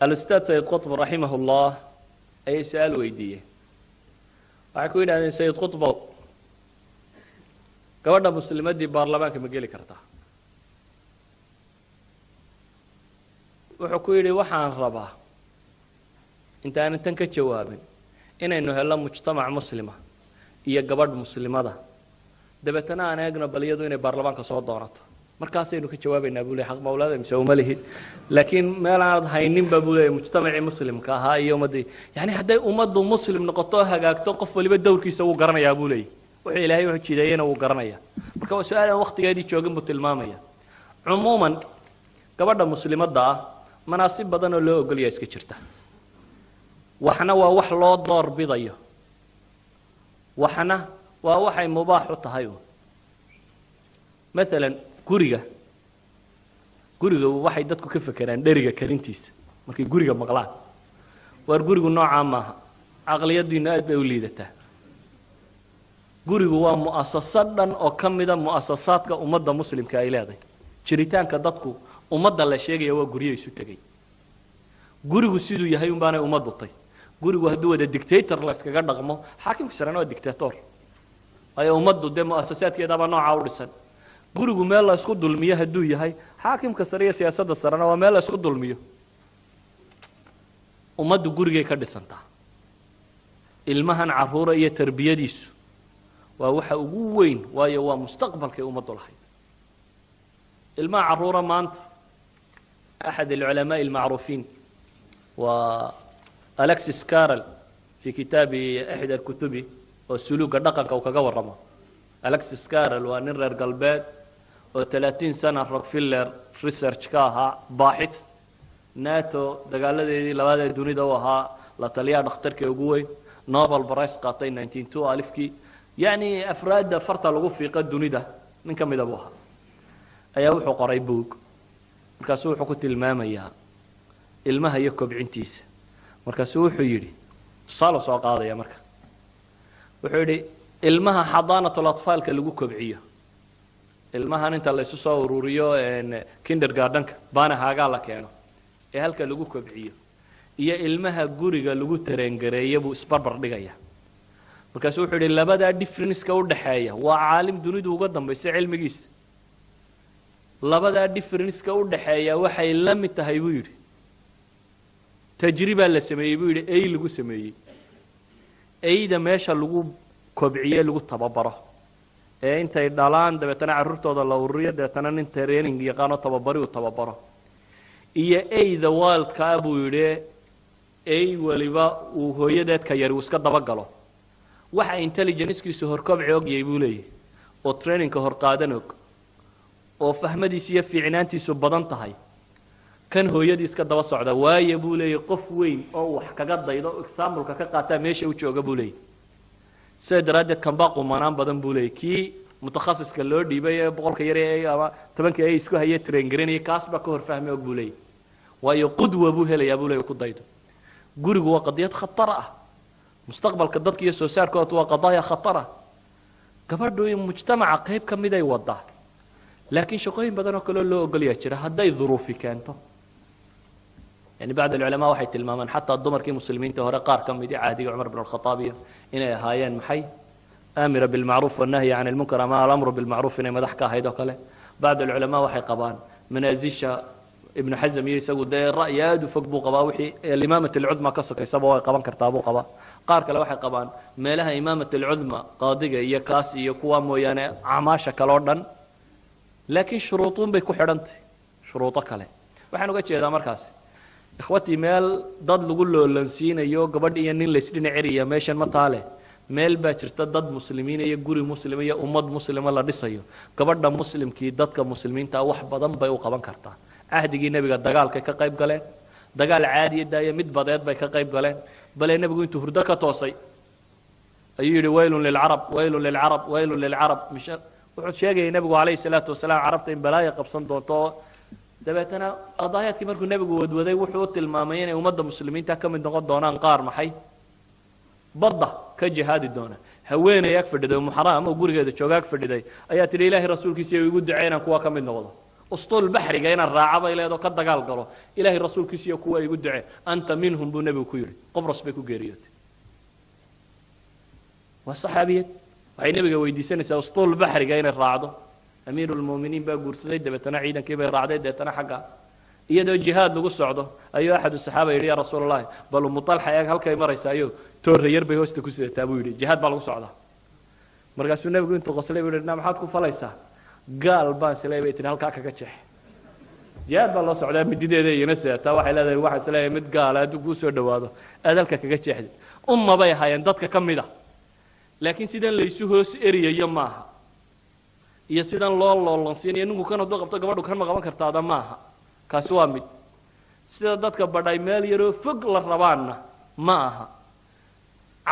al-ustaad Sayyid Qutb rahimahullah ay su'aal weydiiyay waxa ku yidhaahdeen Sayyid Qutb gabadha muslimadii baarlamaanka ma geli kartaa wuxuu ku yidhi waxaan rabaa intaan tan ka jawaabin inaynu helno mujtamac muslima iyo gabadh muslimada dabeetana aan eegno baliyadu inay baarlamaanka soo doonato markaasaynu ka jawaabaynaa buu leeyahay xaq mawlaada mise uma lihid laakiin meel aan haynin baa buu leeyahay mujtamacii muslimka ahaa iyo ummadii yani hadday ummaddu muslim noqoto hagaagto qof waliba dowrkiisa uu garanayaa buu leeyahay wuxuu ilaahay wuxuu jideeyayna uu garanayaa marka waa su'aalan waqtigeedii joogin buu tilmaamaya cumuuman gabadha muslimadda ah manaasib badan oo loo ogol yahay iska jirta waxna waa wax loo door bidayo waxna waa waxay mubaax u tahay مثلا guriga waxay dadku ka fakaraan dheriga karintiisa markay guriga maqlaan war gurigu nooca maaha aqliyadiina aad bay u liidataa gurigu waa mu'assasad dhan oo kamida mu'assasaadka ummadda muslimka ay leedahay jiritaanka dadku ummadda la sheegaya waa guriyo isu tagay gurigu siduu yahay un baanay ummaddu tay gurigu hadduu wada dictator la iskaga dhaqmo xaakimka sarena waa dictator ay ummaddu dee mu'assasaadkeedaba nooca u dhisan gurigu meel la isku dulmiyo hadduu yahay xaakimka sare iyo siyaasadda sarena waa meel la isku dulmiyo ummaddu gurigay ka dhisantaa ilmahan caruura iyo tarbiyadiisu waa waxa ugu weyn waayo waa mustaqbalkay ummaddu lahayd ilmaha caruura maanta أحد العلماء المعروفين وألكسيس كارل في كتاب إحدى الكتب والسلوك الدقق أو كجورمه ألكسيس كارل ونرر قلبات و30 سنة روكفيلر ريسيرش كاها باحث ناتو دقال الذي لوادي دوني دوها لطليا دختر كيوغوي نوبل برايس قاطين 1902 ألفكي يعني أفراد فرطة لغوف في قد دوني ده من كم يدبوها أيوحو قريبوك markaasuu wuxuu ku tilmaamayaa ilmaha iyo kobcintiisa markaasuu wuxuu yidhi tusaale soo qaadaya marka wuxuu yidhi ilmaha xadaanatul atfaalka lagu kobciyo ilmahan inta la isu soo ururiyo kindergartenka baana haagaa la keeno ee halka lagu kobciyo iyo ilmaha guriga lagu tareengareeyo buu isbarbar dhigaya markaasuu wuxuu yidhi labadaa difference-ka u dhaxeeya waa caalim dunidu uga dambaysa cilmigiisa labadaa difference-ka u dhaxeeya waxay la mid tahay buu yidhi tajriba la sameeyey buu yidhi ay lagu sameeyey ayda meesha lagu kobciye lagu tababaro ee intay dhalaan dabeetana carruurtooda la ururiyo dabeetana nin training yaqaano tababari uu tababaro iyo ayda waalidka buu yidhi ay waliba uu hooyadeed ka yari uu iska dabagalo waxa intelligence-kiisu horkobci ogyahay buu leeyahay oo training-ka hor qaadan og oo fahmadiisa iyo fiicnaantiisu badan tahay kan hooyadii iska daba socda waaye buu leeyahay qof weyn oo wax kaga daydo example-ka ka qaata meesha uu jooga buu leeyahay سيدرادة كم باقو منام بدن بولي كي متخصص كاللور دي بي بقول كيري أما تبان كي يسكو هي ترينجريني كاس بكور فهمي بولي ويا قدوة بوه لا يبولي وقضيته جورج قضية خطرة مستقبل كضد كي يسوسار كوت وقضايا خطرة كبردو مجتمع قريب كم يدا يوضح لكن شقين بدنا كلهم له قلية شرا هداي ظروفي كانتو يعني بعد العلماء واحد تلماما حتى الضمر كي مسلمين تهرى قار كم يدي عادي عمر بن الخطاب إن هايان محي آمر بالمعروف والنهي عن المنكر ما الأمر بالمعروف إن مدحكا هيدا كله بعد العلماء واحد قبان من أزيش ابن حزم يسوي ده الرأي ياد وفقبو قباوحي الإمامة العظمى قصك يسبوا قبان كرتابو قبا قار كلا واحد قبان ما لها إمامة العظمى قاضية هي كاس هي قوام ويانا عماشة كالوردن لكن شروطون بيكو حرنت شروطك له وحنا قلت هذا مركز إخوتي مال ضد لقول له لنسين يو قبل إني لسنا عريا ماشان مطالع meel baa jirta dad muslimiin iyo guri muslim iyo ummad muslima la dhisayo gabadha muslimkii dadka muslimiinta wax badan bay u qaban kartaa ahdigii nabiga dagaalka ka qayb galeen dagaal caadi ah mid badeed bay ka qayb galeen bal nabigu intuu hurdo ka toosay ayuu yiri waylun lil arab waylun lil arab waylun lil arab wuxuu sheegay nabigu kaleey salaatu wasalaam carabta in balaayo qabsan doonto dabeetana qadaayadkii markuu nabigu wadwaday wuxuu tilmaamay inay ummadda muslimiinta ka mid noqon doonaan qaar maxay badda ka jihaadi doona haweenay ag fadhiday muxaram oo gurigeeda jooga ag fadhiday ayaa tiri ilaahay rasuulkiisa igu duceeyna kuwa ka mid noqdo ustul bahriga ina raacaba ileedo ka dagaal galo ilaahay rasuulkiisa kuwa igu ducee anta minhum bu nabigu ku yiri qobros bay ku geeriyootay wasaxaabiyad waxay nabiga weydiisanaysaa ustul bahriga ina raacdo amiirul muuminiin baa guursaday dabeetana ciidankii bay raacday dabeetana xagga iyadoo jihaad lagu socdo ayuu axad saxaaba yiri ya rasuulullaahi bal mutalxa ay halkay maraysaayo toorayar bay hoosta ku sidataa buu yiri jihaad baa lagu socdaa markaasuu nabigu intuu qoslay buu yiri maxaad ku falaysaa gaal baan sleebay tiin halka kaga jeex jihaad baa loo socdaa midideeda iyana sidataa waxay leedahay waxa sleebay mid gaal aad ugu soo dhawaado aad halka kaga jeexday umma bay hayeen dadka kamida laakiin sidan la isu hoos eriyayo maaha iyo sidan loo loolansiinayo ninku kan haduu qabto gabadhu kan ma qaban kartaa maaha kaasi waa mid sida dadka badhay meel yaro fog la rabaana ma aha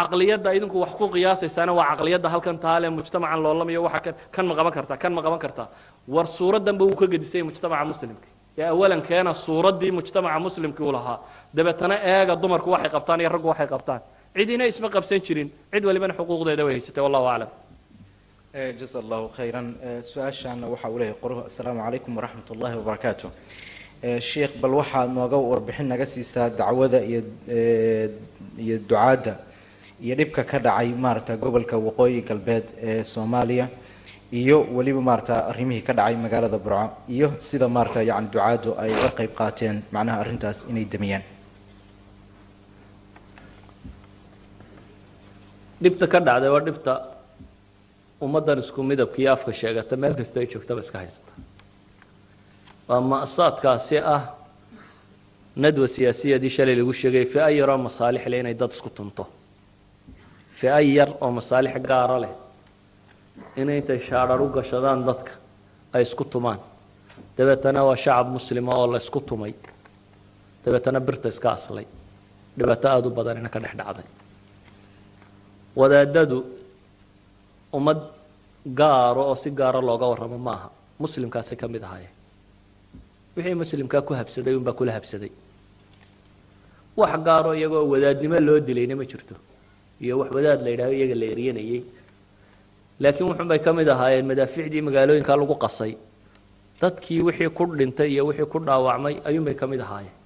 aqliyada idinku wax ku qiyaasaysana waa aqliyada halkan taale mujtamacan loolamayo waxa kan ma qaban kartaa war suuradan buu ka gadisay mujtamaca muslimka ya awalan kana suuradii mujtamaca muslimka uu lahaa dabeetana eega dumarku waxay qabtaan iyo raggu waxay qabtaan cidina isma qabsan jirin cid walibana xuquuqdeeda way haysatay wallahu a'lam جزا الله خيرا سؤاشنا waxa uu leeyahay qoruhu assalaamu alaykum wa rahmatullahi wa barakatuh sheekh bal waxa nooga warbixin naga siisaa dacwada iyo ducaada iyo dhibka ka dhacay maarta gobolka waqooyi galbeed ee Soomaaliya iyo waliba maarta arimihii ka dhacay magaalada Burco iyo sida maarta yacan ducaadu ay uga qayb qaateen macnaha arintaas inay damiyaan dhibta ka dhacday waa dhibta ummadan isku midabkii afka sheegata meel kasta ay joogtaba iska haysta waa maasaadkaasi ah nadwa siyaasiyadii shalay lagu sheegay fi ay yaro masaalix leh inay dad isku tunto fi ay yar oo masaalix gaar leh inay intay shaadar u gashadaan dadka ay isku tumaan dabeetana waa shacab muslim oo la isku tumay dabeetana birta iska aslay dhibaato aad u badan ina ka dhex dhacday wadaadadu ummad gaaro oo si gaar ah looga warramo maaha muslimkaasi ka mid ahaayeen wixii muslimka ku habsaday un baa kula habsaday wax gaaro iyagoo wadaadnimo loo dilayna ma jirto iyo wax wadaad la yiraahdo iyaga la eriyanayay laakiin wuxuu bay ka mid ahaayeen madaaficdii magaalooyinka lagu qasay dadkii wixii ku dhintay iyo wixii ku dhaawacmay ayuun bay ka mid ahaayeen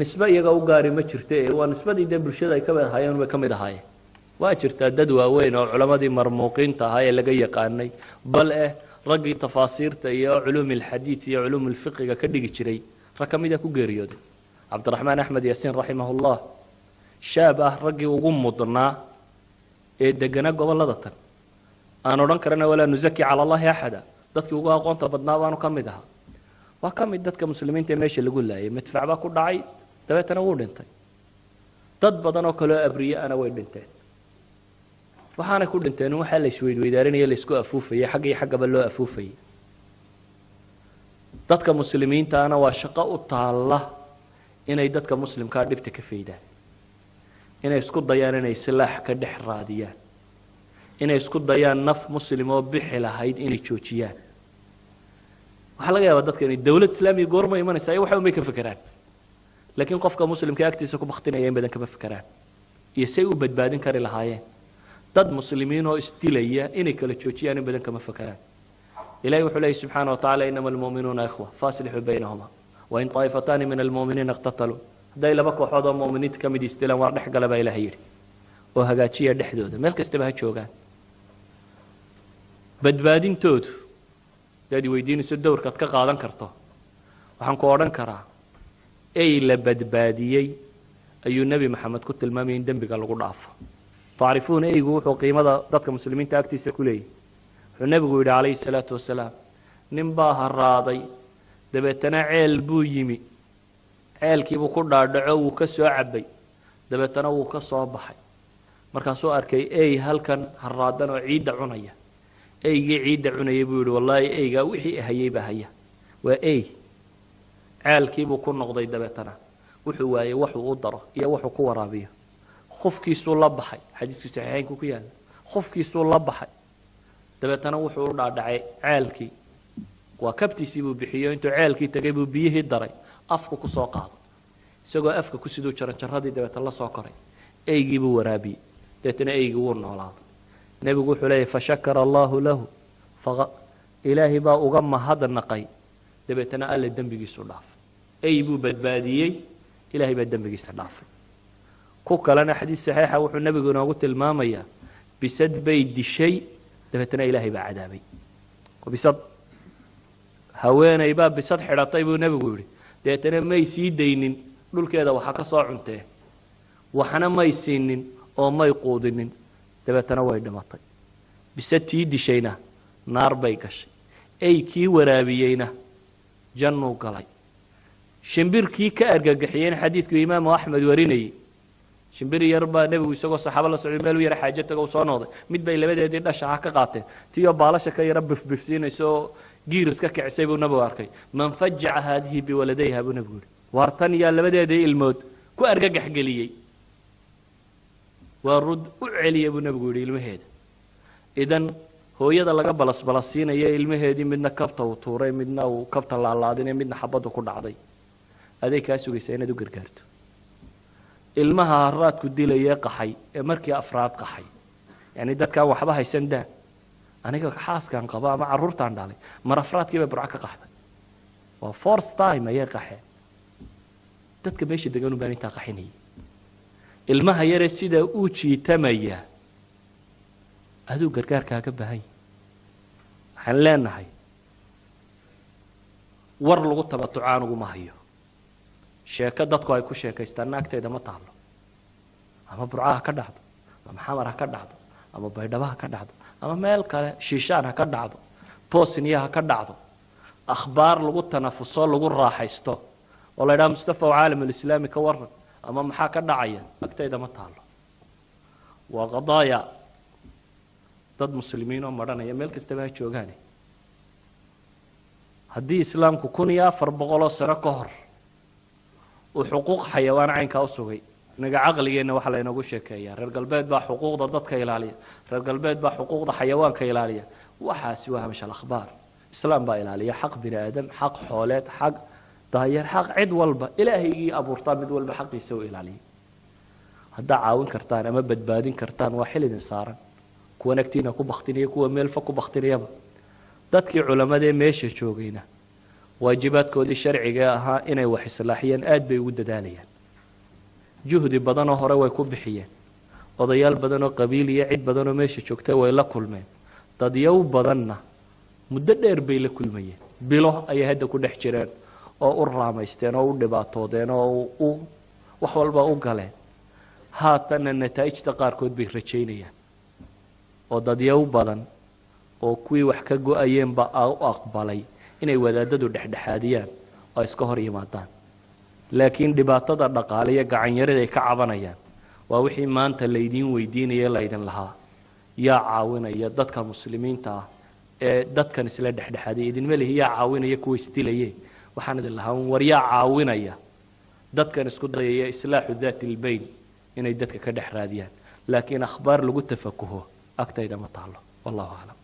nisba iyaga u gaari ma jirto waa nisbadii bulshada ay ka mid ahaayeen way ka mid ahaayeen waa jirtaa dad waaweyn oo culamadii marmuuqiinta ahaa ee laga yaqaanay bal raggii tafaasiirta iyo culuumul xadiid iyo culuumul fiqiga ka dhigi jiray rakamida ku geeriyooday cabdiraxmaan axmed yaasiin raximahullah shaab raggii ugu mudnaa ee degana gobolada tan aan odhan karana walaa nuzaki cala allahi axada dadkii ugu aqoonta badnaa baanu ka mid ahaa waa ka mid dadka muslimiinta ee meesha lagu laayay madfac baa ku dhacay dabeetana wuu dhintay dad badan oo kale oo abriye ana way dhinteen waxaana ku dhinteen waxa la isweydweydaarinaya la isku afuufayay xaq iyo xaqaba loo afuufayay dadka muslimiinta ana waa shaqo u taala inay dadka muslimka dhibta ka feedaan inay isku dayaan inay islaax ka dhex raadiyaan inay isku dayaan naf muslim oo bixi lahayd inay joojiyaan waxa laga yaabaa dadka inay dawlad islaamiga goorma imanaysaa waxa uma ka fikiraan laakiin qofka muslimka agtiisa ku baqtinaya in badan kama fikiraan iyo say u badbaadin kari lahaayeen dad muslimiin oo istilaya inay kala joojiyaan in badan kama fikiraan ilaahay wuxuu leeyahay subxaanahu wa ta'aala innamal mu'minuuna ikhwa faaslihu baynahuma wa in taa'ifataani min almu'miniina iqtatalu haday laba kooxood oo mu'miniinta ka mid istilaan war dhex galaba ilaahay yiri oo hagaajiya dhexdooda meel kastaba ha joogaan badbaadintoodu dad weydiinayso dowrkaad ka qaadan karto waxaan ku odhan karaa ay la badbaadiyay ayuu nabi maxamed ku tilmaamay in dambiga lagu dhaafo taarifuuna aygu wuxuu qiimada dadka muslimiinta agtiisa ku leeyahay wuxuu nabigu yidhi calayhi salaatu wasalaam nin baa haraaday dabeetana ceel buu yimi ceelkiibuu ku dhaadhaco wuu ka soo cabay dabeetana wuu ka soo baxay markaasuu arkay ey halkan haraadan oo ciidda cunaya eygii ciidda cunayay buu yidhi wallaahi eygaa wixii hayay baa haya waa ey caalkiibuu ku noqday dabeetana wuxuu waayey waxuu u daro iyo wuxuu ku waraabiyo khufkiisuu la baxay xadiisku saxiixaynku ku yaalla khufkiisuu la baxay dabeetana wuxuu u dhaadhacay caalkii waa kabtiisii buu bixiyo intuu caalkii tagay buu biyihii daray afku ku soo qaaday isagoo afka ku siduu jaranjaradii dabeetana la soo koray eygii buu waraabiyey dabeetana eygii wuu noolaaday nebigu wuxuu leeyahy fashakara allaahu lahu ilaahay baa uga mahadnaqay dabeetana alle dembigiisu dhaafay ey buu badbaadiyey ilaahay baa dembigiisa dhaafay ku kalena xadiis saxiixa wuxuu nebigu inoogu tilmaamayaa bisad bay dishay dabeetana ilaahay baa cadaabay bisad haweenay baa bisad xidhatay buu nebigu yidhi dabeetana may sii daynin dhulkeeda waxa ka soo cuntee waxna may siinin oo may quudinin dabeetana way dhimatay bisad tii dishayna naar bay gashay ey kii waraabiyeyna jannuu galay shimbirkii ka argagixiyeen xadiidku imaamu axmed warinayay shimbir yar baa nebigu isagoo saxaabo la socday meel u yara xaajo tago soo noqday mid bay labadeedii dhashaha ka qaateen tiyoo baalasha ka yara bifbifsiinaysa oo giiris ka kicisay buu nebigu arkay man fajaca haadihi biwaladayha buu nebigu yidhi waar tan yaa labadeedii ilmood ku argagax geliyey waa rud u celiyey buu nebigu yidhi ilmaheeda idan hooyada laga balasbalasiinaya ilmaheedii midna kabta uu tuuray midna uu kabta laalaadinay midna xabaddu ku dhacday aday kaa sugaysaa inaad u gargaarto ilmaha haraadku dilayee qaxay ee markii afraad qaxay yacni dadkaan waxba haysan daa aniga xaaskaan qabo ama carruurtaan dhalay mar afraadkii bay burco ka qaxday waa fourth time ayay qaxeen dadka meesha degan ubaan intaa qaxinayay ilmaha yaree sidaa uu jiitamaya aduu gargaarkaaga baahan yahay waxaan leenahay war lagu tabatuco aniguma hayo sheeko dadku ay ku sheekaystaan naagteeda ma taalo ama burca ha ka dhacdo ama xamar ha ka dhacdo ama baydhabo ha ka dhacdo ama meel kale shiishaan ha ka dhacdo bosniya ha ka dhacdo akhbaar lagu tanafuso lagu raaxaysto oo la yidhaha mustafa caalamulislaami ka waran ama maxaa ka dhacaya agtayda ma taalo waa qadaaya dad muslimiin oo madhanaya meel kastaba ha joogaane haddii islaamku 1400 sano ka hor uu xuquuq xayawaan caynkaa u sugay inaga caqligeenna waxaa laynoogu sheekeeyaa reer galbeed baa xuquuqda dadka ilaaliya reer galbeed baa xuquuqda xayawaanka ilaaliya waxaasi waa hamish alakhbaar islaam baa ilaaliya xaq bini aadam xaq xooleed xaq daayeer xaq cid walba ilaahaygii abuurtaa mid walba xaqiisa u ilaaliya haddaa caawin kartaan ama badbaadin kartaan waa xil idin saaran kuwan agtiina ku baktinaya kuwa meelfa ku baktinayaba dadkii culammadee meesha joogayna waajibaadkoodii sharciga ahaa inay wax islaaxiyeen aad bay ugu dadaalayaan juhdi badanoo hore way ku bixiyeen odayaal badanoo qabiil iyo cid badanoo meesha joogtay way la kulmeen dadyow badanna muddo dheer bay la kulmayeen bilo ayay hadda ku dhex jireen oo u raamaysteen oo u dhibaatoodeen oo wax walba u galeen haatanna nataa'ijta qaarkood bay rajaynayaan oo dadyow badan oo kuwii wax ka go-ayeenba u aqbalay inay wadaadadu dhexdhexaadiyaan oo iska hor yimaadaan laakiin dhibaatada dhaqaale iyo gacanyarada ay ka cabanayaan waa wixii maanta laydiin weydiinaya laydin lahaa yaa caawinaya dadka muslimiinta ah ee dadkan isla dhexdhexaadaya idinma lihi yaa caawinaya kuwa isdilaye waxaan idin lahaa war yaa caawinaya dadkan isku dayaya islaaxu daati ilbayn inay dadka ka dhex raadiyaan laakiin akhbaar lagu tafakuho agtayda ma taalo wallahu aclam